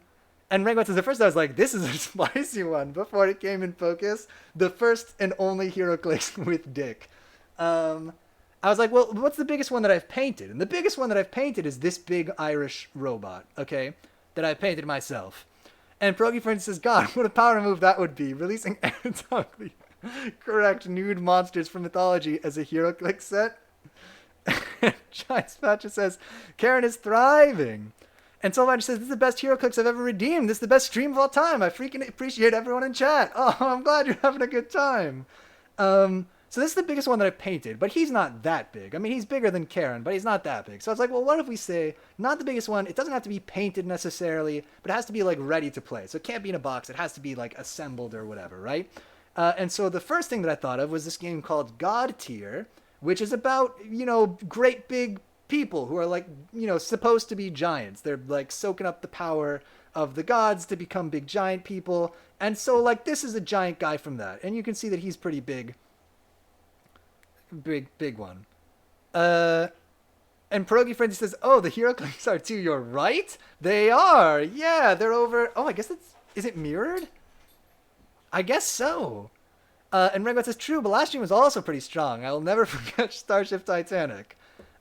And Rango says, at first I was like, this is a spicy one before it came in focus. The first and only HeroClix with Dick. I was like, well, what's the biggest one that I've painted? And the biggest one that I've painted is this big Irish robot, okay, that I painted myself. And Pierogi Friend says, God, what a power move that would be, releasing anatomically correct nude monsters from mythology as a HeroClix set. Giant Spatcha says, Karen is thriving. And Soulmatch says, this is the best HeroClix I've ever redeemed. This is the best stream of all time. I freaking appreciate everyone in chat. Oh, I'm glad you're having a good time. So this is the biggest one that I've painted, but he's not that big. I mean, he's bigger than Karen, but he's not that big. So I was like, well, what if we say, not the biggest one, it doesn't have to be painted necessarily, but it has to be, like, ready to play. So it can't be in a box. It has to be, like, assembled or whatever, right? And so the first thing that I thought of was this game called God Tier, which is about, you know, great big people who are, like, you know, supposed to be giants. They're, like, soaking up the power of the gods to become big giant people. And so, like, this is a giant guy from that. And you can see that he's pretty big. Big one. And Pierogi Frenzy says, oh, the HeroClix are too. You're right. They are. Yeah, they're over. Oh, I guess is it mirrored? I guess so. And Rengo says, true, but last stream was also pretty strong. I will never forget Starship Titanic.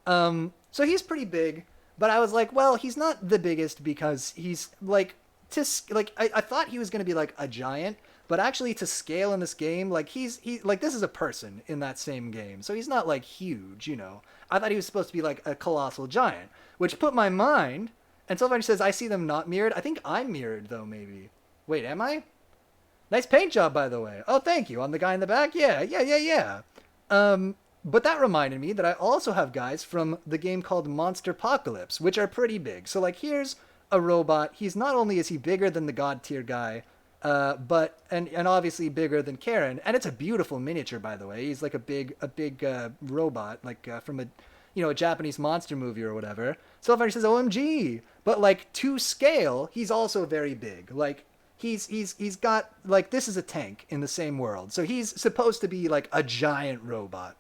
So he's pretty big, but I was like, well, he's not the biggest because he's like, I thought he was going to be like a giant, but actually to scale in this game, like he's like, this is a person in that same game. So he's not like huge, you know. I thought he was supposed to be like a colossal giant, which put my mind. And Sylvania says, I see them not mirrored. I think I'm mirrored though, maybe. Wait, am I? Nice paint job, by the way. Oh, thank you. On the guy in the back? Yeah. But that reminded me that I also have guys from the game called Monsterpocalypse, which are pretty big. So like, here's a robot. He's not only is he bigger than the God tier guy, but obviously bigger than Karen, and it's a beautiful miniature, by the way. He's like a big robot, like from a Japanese monster movie or whatever. So everybody says OMG, but like to scale, he's also very big. Like he's got like, this is a tank in the same world, so he's supposed to be like a giant robot.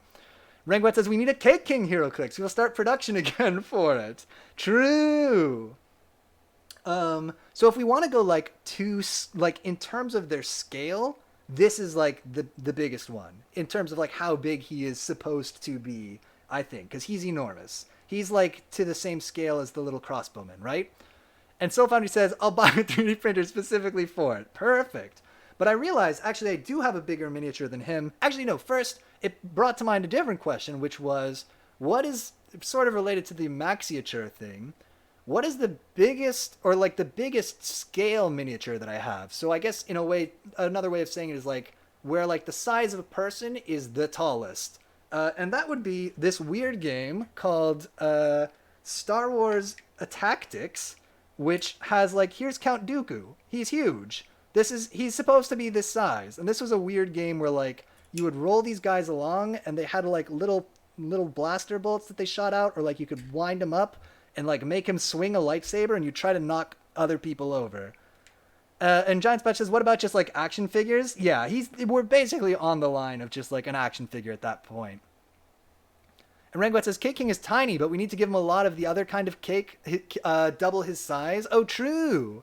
Rengwet says we need a Cake King HeroClix. We'll start production again for it. True. So if we want to go like in terms of their scale, this is like the biggest one in terms of like how big he is supposed to be, I think, because he's enormous. He's like to the same scale as the little crossbowman, right? And Soul Foundry says, I'll buy a 3D printer specifically for it. Perfect. But I realized, actually, I do have a bigger miniature than him. Actually, no, first, it brought to mind a different question, which was, what is sort of related to the maxiature thing? What is the biggest, or like the biggest scale miniature that I have? So I guess in a way, another way of saying it is like where like the size of a person is the tallest. And that would be this weird game called Star Wars Tactics, which has like, here's Count Dooku. He's huge. He's supposed to be this size. And this was a weird game where like you would roll these guys along and they had like little blaster bolts that they shot out, or like you could wind them up and like make him swing a lightsaber, and you try to knock other people over. And Giant Spatch says, what about just like action figures? Yeah, we're basically on the line of just like an action figure at that point. And Rangwet says, Cake King is tiny, but we need to give him a lot of the other kind of cake, double his size. Oh, true.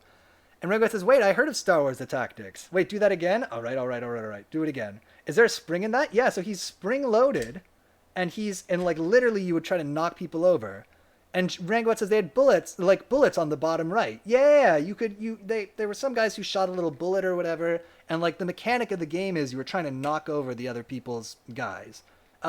And Rengo says, wait, I heard of Star Wars The Tactics. Wait, do that again? All right. Do it again. Is there a spring in that? Yeah, so he's spring loaded, and like literally you would try to knock people over. And Rangoat says they had bullets on the bottom right. Yeah, there were some guys who shot a little bullet or whatever, and like the mechanic of the game is you were trying to knock over the other people's guys.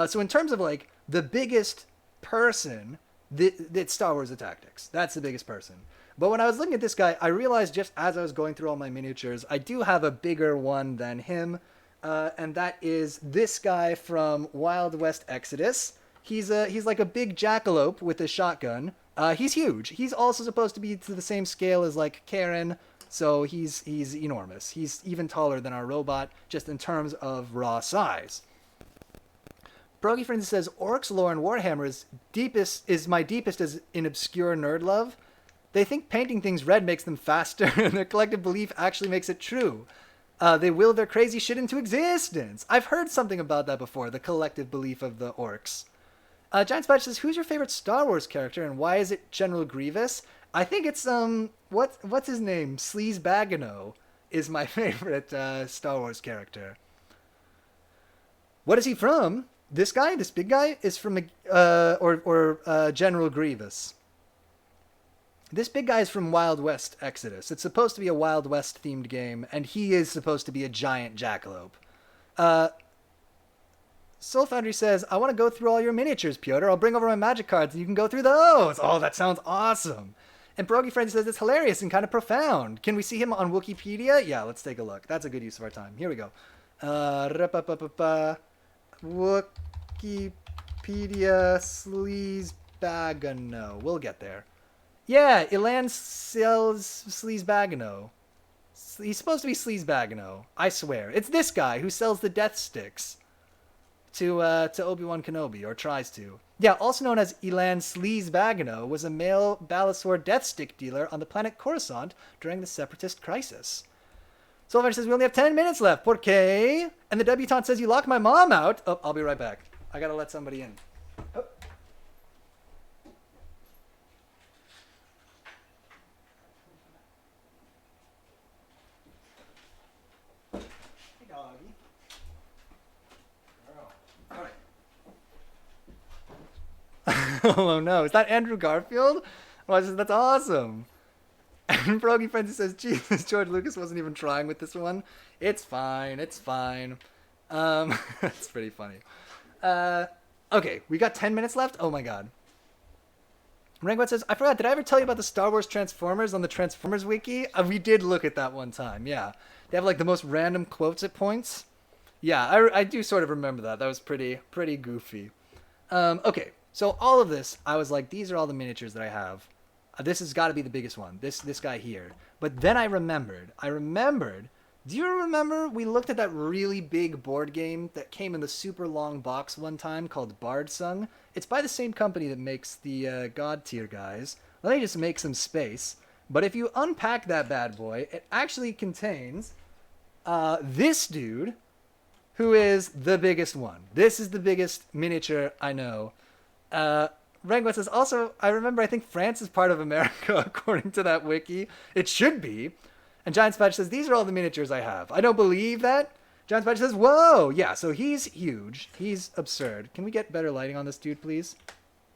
So in terms of like the biggest person, it's Star Wars The Tactics. That's the biggest person. But when I was looking at this guy, I realized just as I was going through all my miniatures, I do have a bigger one than him, and that is this guy from Wild West Exodus. He's like a big jackalope with a shotgun. He's huge. He's also supposed to be to the same scale as like Karen, so he's enormous. He's even taller than our robot, just in terms of raw size. Brogy Friends says Orcs lore and Warhammer is my deepest as in obscure nerd love. They think painting things red makes them faster, and their collective belief actually makes it true. They will their crazy shit into existence. I've heard something about that before, the collective belief of the Orcs. Giant Spatch says, who's your favorite Star Wars character, and why is it General Grievous? I think it's, what's his name? Sleaze Bagano is my favorite Star Wars character. What is he from? This guy, this big guy, is from, General Grievous. This big guy is from Wild West Exodus. It's supposed to be a Wild West themed game, and he is supposed to be a giant jackalope. Soul Foundry says, I want to go through all your miniatures, Piotr. I'll bring over my magic cards and you can go through those. Oh, that sounds awesome. And Pierogi Frenzy says, it's hilarious and kind of profound. Can we see him on Wikipedia? Yeah, let's take a look. That's a good use of our time. Here we go. Wikipedia Sleaze Bagano. We'll get there. Yeah, Ilan sells Sleaze Bagano. He's supposed to be Sleaze Bagano. I swear. It's this guy who sells the death sticks to Obi-Wan Kenobi, or tries to. Yeah, also known as Elan Sleaze Bagano, was a male Balasor death stick dealer on the planet Coruscant during the Separatist crisis. Soulfighter says, we only have 10 minutes left, porque? And the debutante says, you locked my mom out. Oh, I'll be right back. I gotta let somebody in. Oh. Hey, doggy. Oh no, is that Andrew Garfield? Oh, that's awesome. And Brogy Frenzy says, Jesus, George Lucas wasn't even trying with this one. It's fine. That's pretty funny. Okay, we got 10 minutes left? Oh my god. Rangwat says, I forgot, did I ever tell you about the Star Wars Transformers on the Transformers Wiki? We did look at that one time, yeah. They have like the most random quotes at points. Yeah, I do sort of remember that. That was pretty goofy. Okay. So all of this, I was like, these are all the miniatures that I have. This has got to be the biggest one. This guy here. But then I remembered. Do you remember we looked at that really big board game that came in the super long box one time called Bard Sung? It's by the same company that makes the God Tier guys. Let me just make some space. But if you unpack that bad boy, it actually contains this dude, who is the biggest one. This is the biggest miniature I know. Rangwat says, also, I remember I think France is part of America, according to that wiki. It should be. And Giant Spatch says, these are all the miniatures I have. I don't believe that. Giant Spatch says, whoa! Yeah, so he's huge. He's absurd. Can we get better lighting on this dude, please?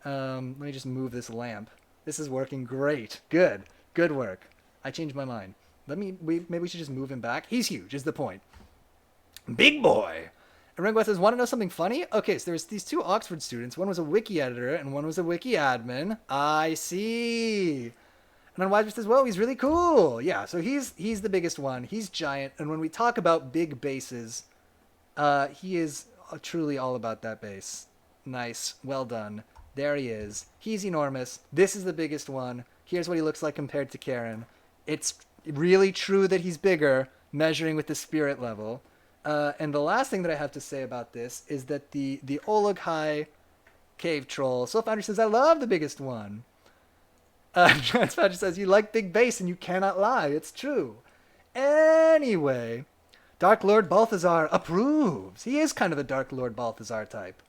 Let me just move this lamp. This is working great. Good. Good work. I changed my mind. Maybe we should just move him back. He's huge, is the point. Big boy! And Rangwat says, want to know something funny? Okay, so there's these two Oxford students. One was a wiki editor and one was a wiki admin. I see. And then Wiseman says, well, he's really cool. Yeah, so he's the biggest one. He's giant. And when we talk about big bases, he is truly all about that base. Nice. Well done. There he is. He's enormous. This is the biggest one. Here's what he looks like compared to Karen. It's really true that he's bigger, measuring with the spirit level. And the last thing that I have to say about this is that the Ologhai cave troll, Soulfounder says, I love the biggest one. Transfounder says, you like big bass and you cannot lie. It's true. Anyway, Dark Lord Balthazar approves. He is kind of a Dark Lord Balthazar type.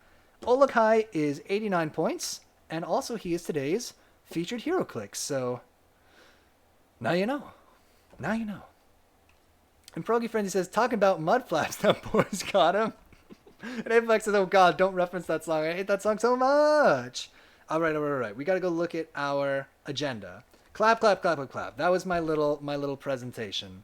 Ologhai is 89 points, and also he is today's featured HeroClix, so now you know. Now you know. And Progy Frenzy says, talking about mud flaps, that boy's got him. And Apex says, oh god, don't reference that song. I hate that song so much. Alright. We gotta go look at our agenda. Clap. That was my little presentation.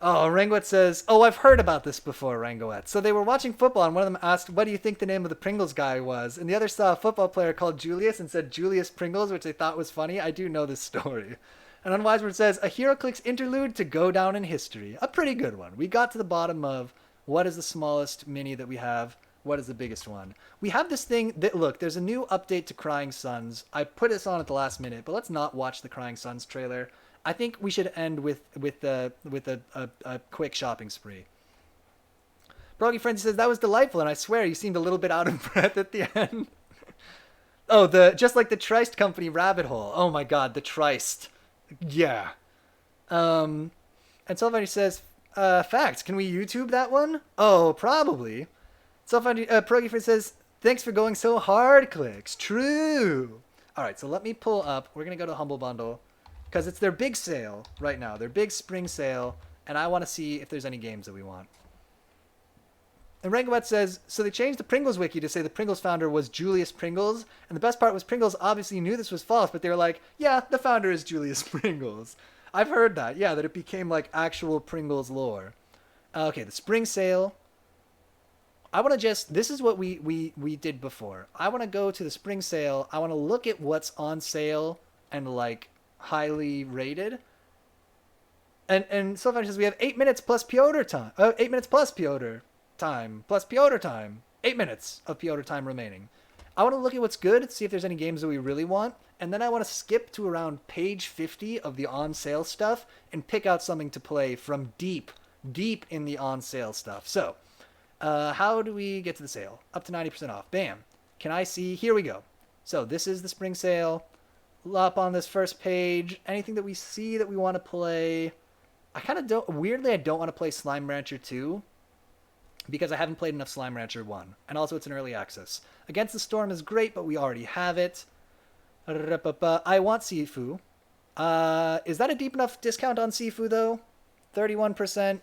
Oh, Rangoet says, oh, I've heard about this before, Rangoet. So they were watching football, and one of them asked, what do you think the name of the Pringles guy was? And the other saw a football player called Julius and said Julius Pringles, which they thought was funny. I do know this story. And Unwiseword says, a HeroClix interlude to go down in history. A pretty good one. We got to the bottom of what is the smallest mini that we have, what is the biggest one. We have this thing that, look, there's a new update to Crying Suns. I put this on at the last minute, but let's not watch the Crying Suns trailer. I think we should end with a quick shopping spree. Brogy Frenzy says, that was delightful, and I swear you seemed a little bit out of breath at the end. Oh, just like the Trist Company rabbit hole. Oh my god, the Trist. Yeah. And Sylvani says, facts, can we YouTube that one? Oh, probably. Sylvani, Progy Frenzy says, thanks for going so hard, Clicks. True. Alright, so let me pull up. We're going to go to Humble Bundle. Because it's their big sale right now. Their big spring sale. And I want to see if there's any games that we want. And Rangoet says, so they changed the Pringles wiki to say the Pringles founder was Julius Pringles. And the best part was Pringles obviously knew this was false, but they were like, yeah, the founder is Julius Pringles. I've heard that. Yeah, that it became like actual Pringles lore. Okay, the spring sale. I want to just, this is what we did before. I want to go to the spring sale. I want to look at what's on sale and like highly rated. And so far says we have 8 minutes plus Piotr time. 8 minutes plus Piotr time. Plus Piotr time. 8 minutes of Piotr time remaining. I want to look at what's good, see if there's any games that we really want, and then I want to skip to around page 50 of the on sale stuff and pick out something to play from deep in the on sale stuff. So, how do we get to the sale? Up to 90% off. Bam. Can I see? Here we go. So this is the spring sale. Up on this first page, anything that we see that we want to play. I kind of don't, weirdly, I don't want to play Slime Rancher 2 because I haven't played enough Slime Rancher 1. And also it's an early access. Against the Storm is great, but we already have it. I want Sifu. Is that a deep enough discount on Sifu though? 31%.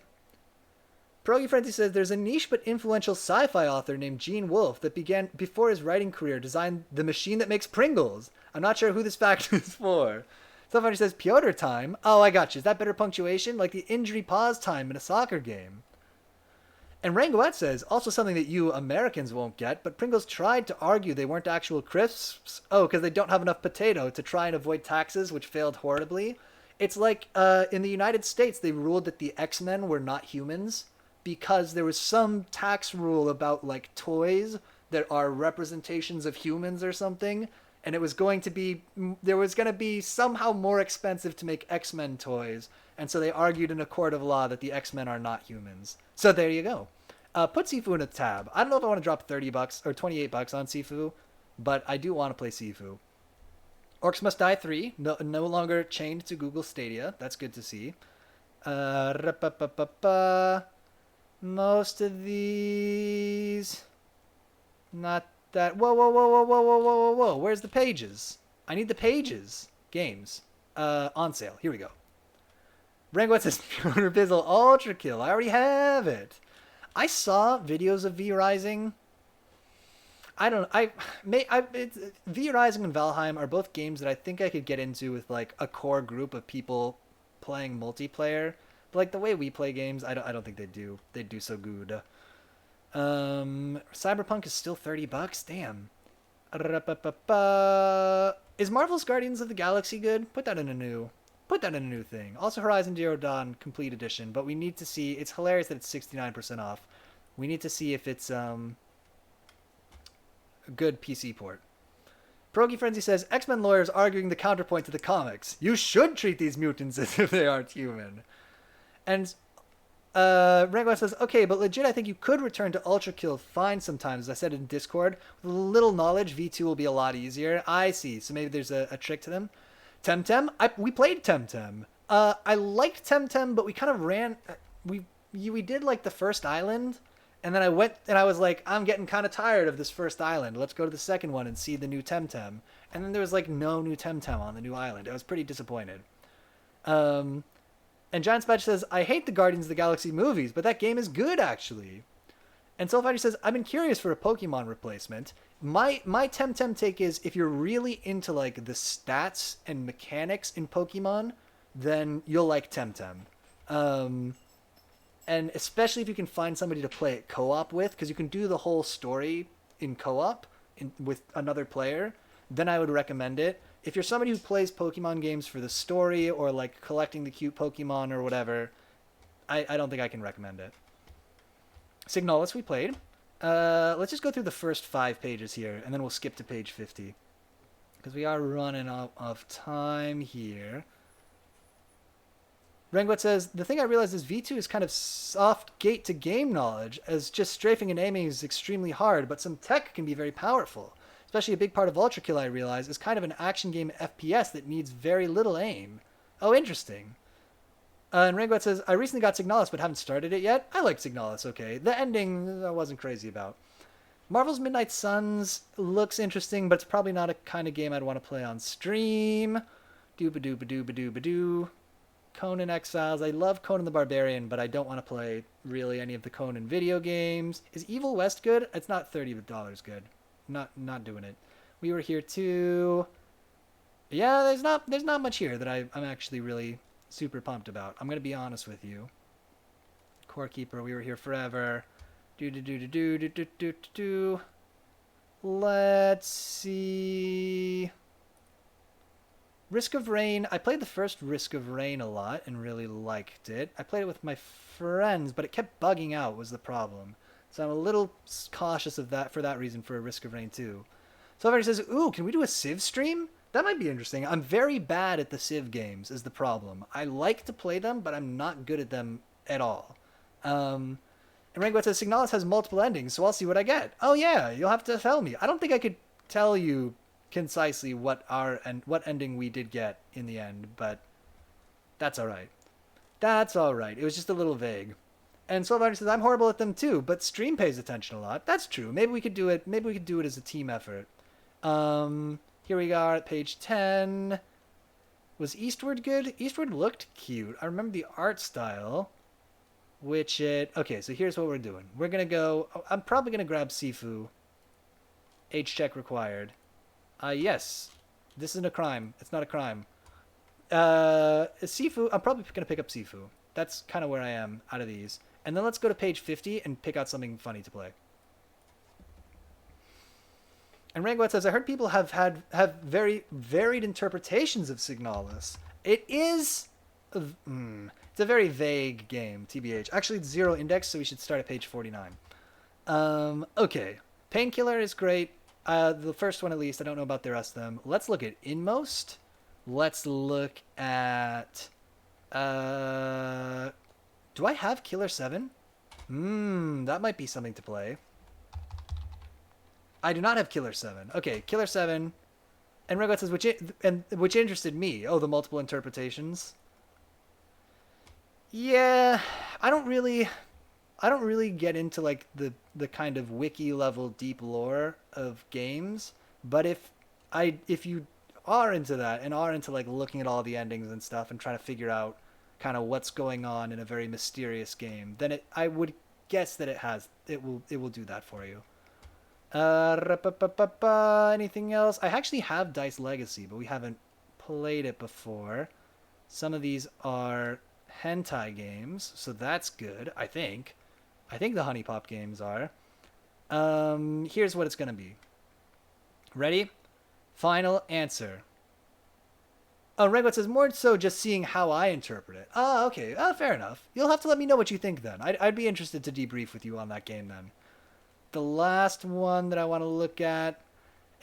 Progy Frenzy says there's a niche but influential sci-fi author named Gene Wolfe that began before his writing career designed the machine that makes Pringles. I'm not sure who this fact is for. Somebody says Piotr time. Oh, I got you. Is that better punctuation? Like the injury pause time in a soccer game. And Rangoet says, also something that you Americans won't get, but Pringles tried to argue they weren't actual crisps. Oh, because they don't have enough potato to try and avoid taxes, which failed horribly. It's like in the United States, they ruled that the X-Men were not humans because there was some tax rule about like toys that are representations of humans or something. And it was going to be somehow more expensive to make X-Men toys. And so they argued in a court of law that the X-Men are not humans. So there you go. Put Sifu in a tab. I don't know if I want to drop $30 or $28 on Sifu, but I do want to play Sifu. Orcs Must Die 3, no longer chained to Google Stadia. That's good to see. Most of these... Not that... Whoa. Where's the pages? I need the pages. Games. On sale. Here we go. Rangoet says Pure Bizzle Ultra Kill. I already have it. I saw videos of V Rising. V Rising and Valheim are both games that I think I could get into with like a core group of people playing multiplayer. But like the way we play games, I don't think they'd do so good. Cyberpunk is still $30. Damn. Is Marvel's Guardians of the Galaxy good? Put that in a new thing. Also Horizon Zero Dawn Complete Edition, but we need to see. It's hilarious that it's 69% off. We need to see if it's a good PC port. Progy Frenzy says X-Men lawyers arguing the counterpoint to the comics. You should treat these mutants as if they aren't human. And Rango says, okay, but legit, I think you could return to Ultra Kill fine sometimes. As I said in Discord, with a little knowledge, V2 will be a lot easier. I see. So maybe there's a trick to them. Temtem? We played Temtem. I liked Temtem, but we kind of ran... We did like the first island, and then I went and I was like, I'm getting kind of tired of this first island. Let's go to the second one and see the new Temtem. And then there was like no new Temtem on the new island. I was pretty disappointed. And Giant Spatch says, I hate the Guardians of the Galaxy movies, but that game is good, actually. And Soulfighter says, I've been curious for a Pokemon replacement. My Temtem take is, if you're really into, like, the stats and mechanics in Pokemon, then you'll like Temtem. And especially if you can find somebody to play it co-op with, because you can do the whole story in co-op with another player, then I would recommend it. If you're somebody who plays Pokemon games for the story or like collecting the cute Pokemon or whatever, I don't think I can recommend it. Signalis we played. Let's just go through the first 5 pages here, and then we'll skip to page 50. Because we are running out of time here. Rengwet says, the thing I realized is V2 is kind of soft gate to game knowledge, as just strafing and aiming is extremely hard, but some tech can be very powerful. Especially a big part of Ultra Kill, I realize, is kind of an action game FPS that needs very little aim. Oh, interesting. And Rengwet says, I recently got Signalis, but haven't started it yet. I like Signalis, okay. The ending I wasn't crazy about. Marvel's Midnight Suns looks interesting, but it's probably not a kind of game I'd want to play on stream. Dooba-dooba-dooba-dooba-doo. Conan Exiles. I love Conan the Barbarian, but I don't want to play really any of the Conan video games. Is Evil West good? It's not $30 good. Not doing it. We were here too. Yeah, there's not much here that I'm actually really super pumped about. I'm gonna be honest with you. Core Keeper. We were here forever. Let's see. Risk of Rain. I played the first Risk of Rain a lot and really liked it. I played it with my friends, but it kept bugging out was the problem. So I'm a little cautious of that for that reason for Risk of Rain 2. So everybody says, ooh, can we do a Civ stream? That might be interesting. I'm very bad at the Civ games is the problem. I like to play them, but I'm not good at them at all. And Rengwet says, Signalis has multiple endings, so I'll see what I get. Oh yeah, you'll have to tell me. I don't think I could tell you concisely what ending we did get in the end, but that's all right. That's all right. It was just a little vague. And Soulfighter says, I'm horrible at them too, but stream pays attention a lot. That's true. Maybe we could do it. Maybe we could do it as a team effort. Here we are at page 10. Was Eastward good? Eastward looked cute. I remember the art style. Okay, so here's what we're doing. We're going to go... I'm probably going to grab Sifu. Age check required. Yes. This isn't a crime. It's not a crime. Sifu... I'm probably going to pick up Sifu. That's kind of where I am out of these. And then let's go to page 50 and pick out something funny to play. And Rangwet says, I heard people have very varied interpretations of Signalis. It is... it's a very vague game, TBH. Actually, it's 0 index, so we should start at page 49. Okay. Painkiller is great. The first one, at least. I don't know about the rest of them. Let's look at Inmost. Let's look at... do I have Killer 7? That might be something to play. I do not have Killer 7. Okay, Killer 7. And Regot says, which interested me. Oh, the multiple interpretations. Yeah, I don't really get into like the kind of wiki level deep lore of games. But if you are into that and are into like looking at all the endings and stuff and trying to figure out kind of what's going on in a very mysterious game, then I would guess that it will do that for you. Anything else? I actually have Dice Legacy, but we haven't played it before. Some of these are hentai games, so that's good, I think. I think the Honey Pop games are. Here's what it's going to be. Ready? Final answer. Oh, Regot says, more so just seeing how I interpret it. Oh, okay. Oh, fair enough. You'll have to let me know what you think then. I'd be interested to debrief with you on that game then. The last one that I want to look at.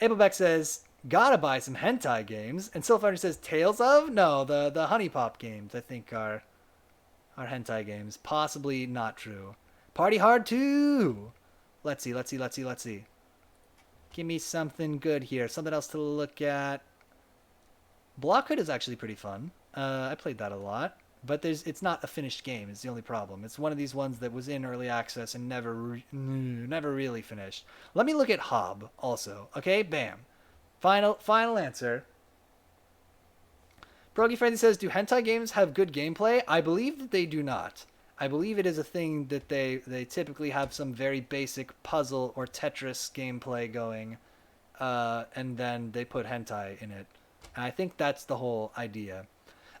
Abelbeck says, gotta buy some hentai games. And Sylfighter says, Tales of? No, the Honey Pop games, I think, are hentai games. Possibly not true. Party Hard 2! Let's see. Give me something good here. Something else to look at. Blockhood is actually pretty fun. I played that a lot. But it's not a finished game. It's the only problem. It's one of these ones that was in early access and never really finished. Let me look at Hob also. Okay, bam. Final answer. Progi Frenzy says, do hentai games have good gameplay? I believe that they do not. I believe it is a thing that they typically have some very basic puzzle or Tetris gameplay going, and then they put hentai in it. And I think that's the whole idea.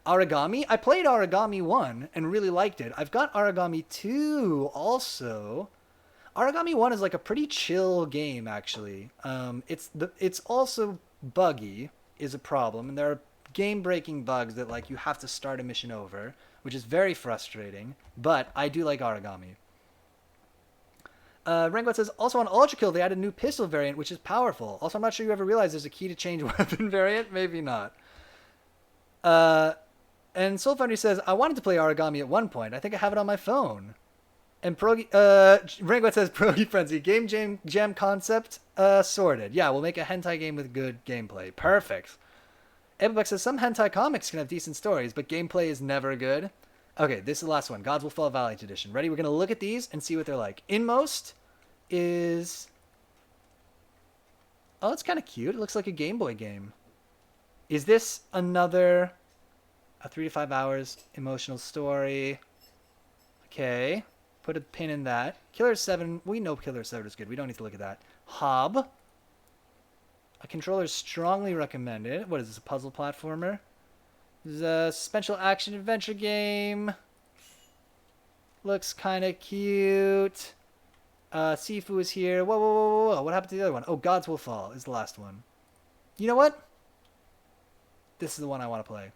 Origami? I played Origami 1 and really liked it. I've got Origami 2 also. Origami 1 is like a pretty chill game, actually. It's also buggy, is a problem, and there are game-breaking bugs that like you have to start a mission over, which is very frustrating, but I do like Origami. Rengot says, also on Ultra Kill, they added a new pistol variant, which is powerful. Also, I'm not sure you ever realized there's a key to change weapon variant. Maybe not. And Soul Foundry says, I wanted to play Origami at one point. I think I have it on my phone. And Rengot says, Progi Frenzy, game jam concept sorted. Yeah, we'll make a hentai game with good gameplay. Perfect. Epibuck says, some hentai comics can have decent stories, but gameplay is never good. Okay, this is the last one. Gods Will Fall Valiant Edition. Ready? We're going to look at these and see what they're like. Inmost is... Oh, it's kind of cute. It looks like a Game Boy game. Is this another... A 3 to 5 hours emotional story? Okay. Put a pin in that. Killer 7. We know Killer 7 is good. We don't need to look at that. Hob. A controller is strongly recommended. What is this? A puzzle platformer? This is a suspension action adventure game. Looks kind of cute. Sifu is here. Whoa, whoa, whoa, whoa. What happened to the other one? Oh, Gods Will Fall is the last one. You know what? This is the one I want to play.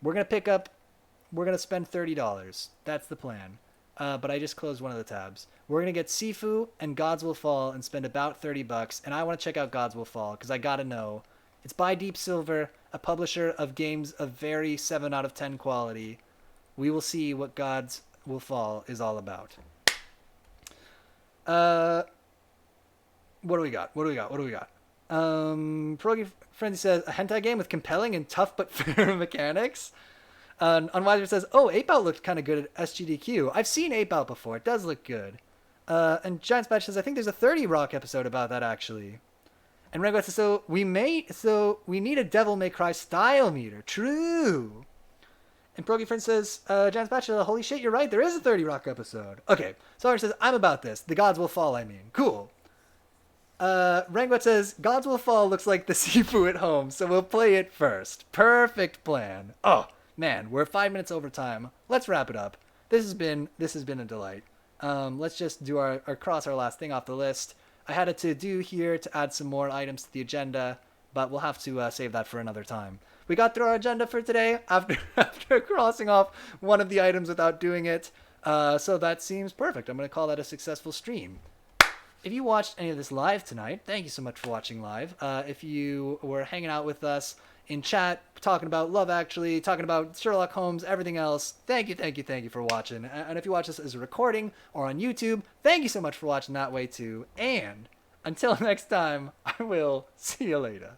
We're going to spend $30. That's the plan. But I just closed one of the tabs. We're going to get Sifu and Gods Will Fall and spend about $30. And I want to check out Gods Will Fall because I got to know. It's by Deep Silver, a publisher of games of very 7 out of 10 quality. We will see what Gods Will Fall is all about. What do we got? Progi Frenzy says, a hentai game with compelling and tough but fair mechanics. Unwiser says, oh, Ape Out looked kind of good at SGDQ. I've seen Ape Out before. It does look good. And Giant Spatch says, I think there's a 30 Rock episode about that, actually. And Rengo says, so we need a Devil May Cry style meter. True. And Progi Friend says, Giant Spatch says, holy shit, you're right. There is a 30 Rock episode. Okay. So says, I'm about this. The Gods Will Fall, I mean. Cool. Rengot says, Gods Will Fall looks like the Sifu at home, so we'll play it first. Perfect plan. Oh, man, we're 5 minutes over time. Let's wrap it up. This has been a delight. Let's just do our cross our last thing off the list. I had a to-do here to add some more items to the agenda, but we'll have to save that for another time. We got through our agenda for today after crossing off one of the items without doing it, so that seems perfect. I'm going to call that a successful stream. If you watched any of this live tonight, thank you so much for watching live. If you were hanging out with us in chat, talking about Love Actually, talking about Sherlock Holmes, everything else, thank you for watching. And if you watch this as a recording or on YouTube, thank you so much for watching that way too. And until next time, I will see you later.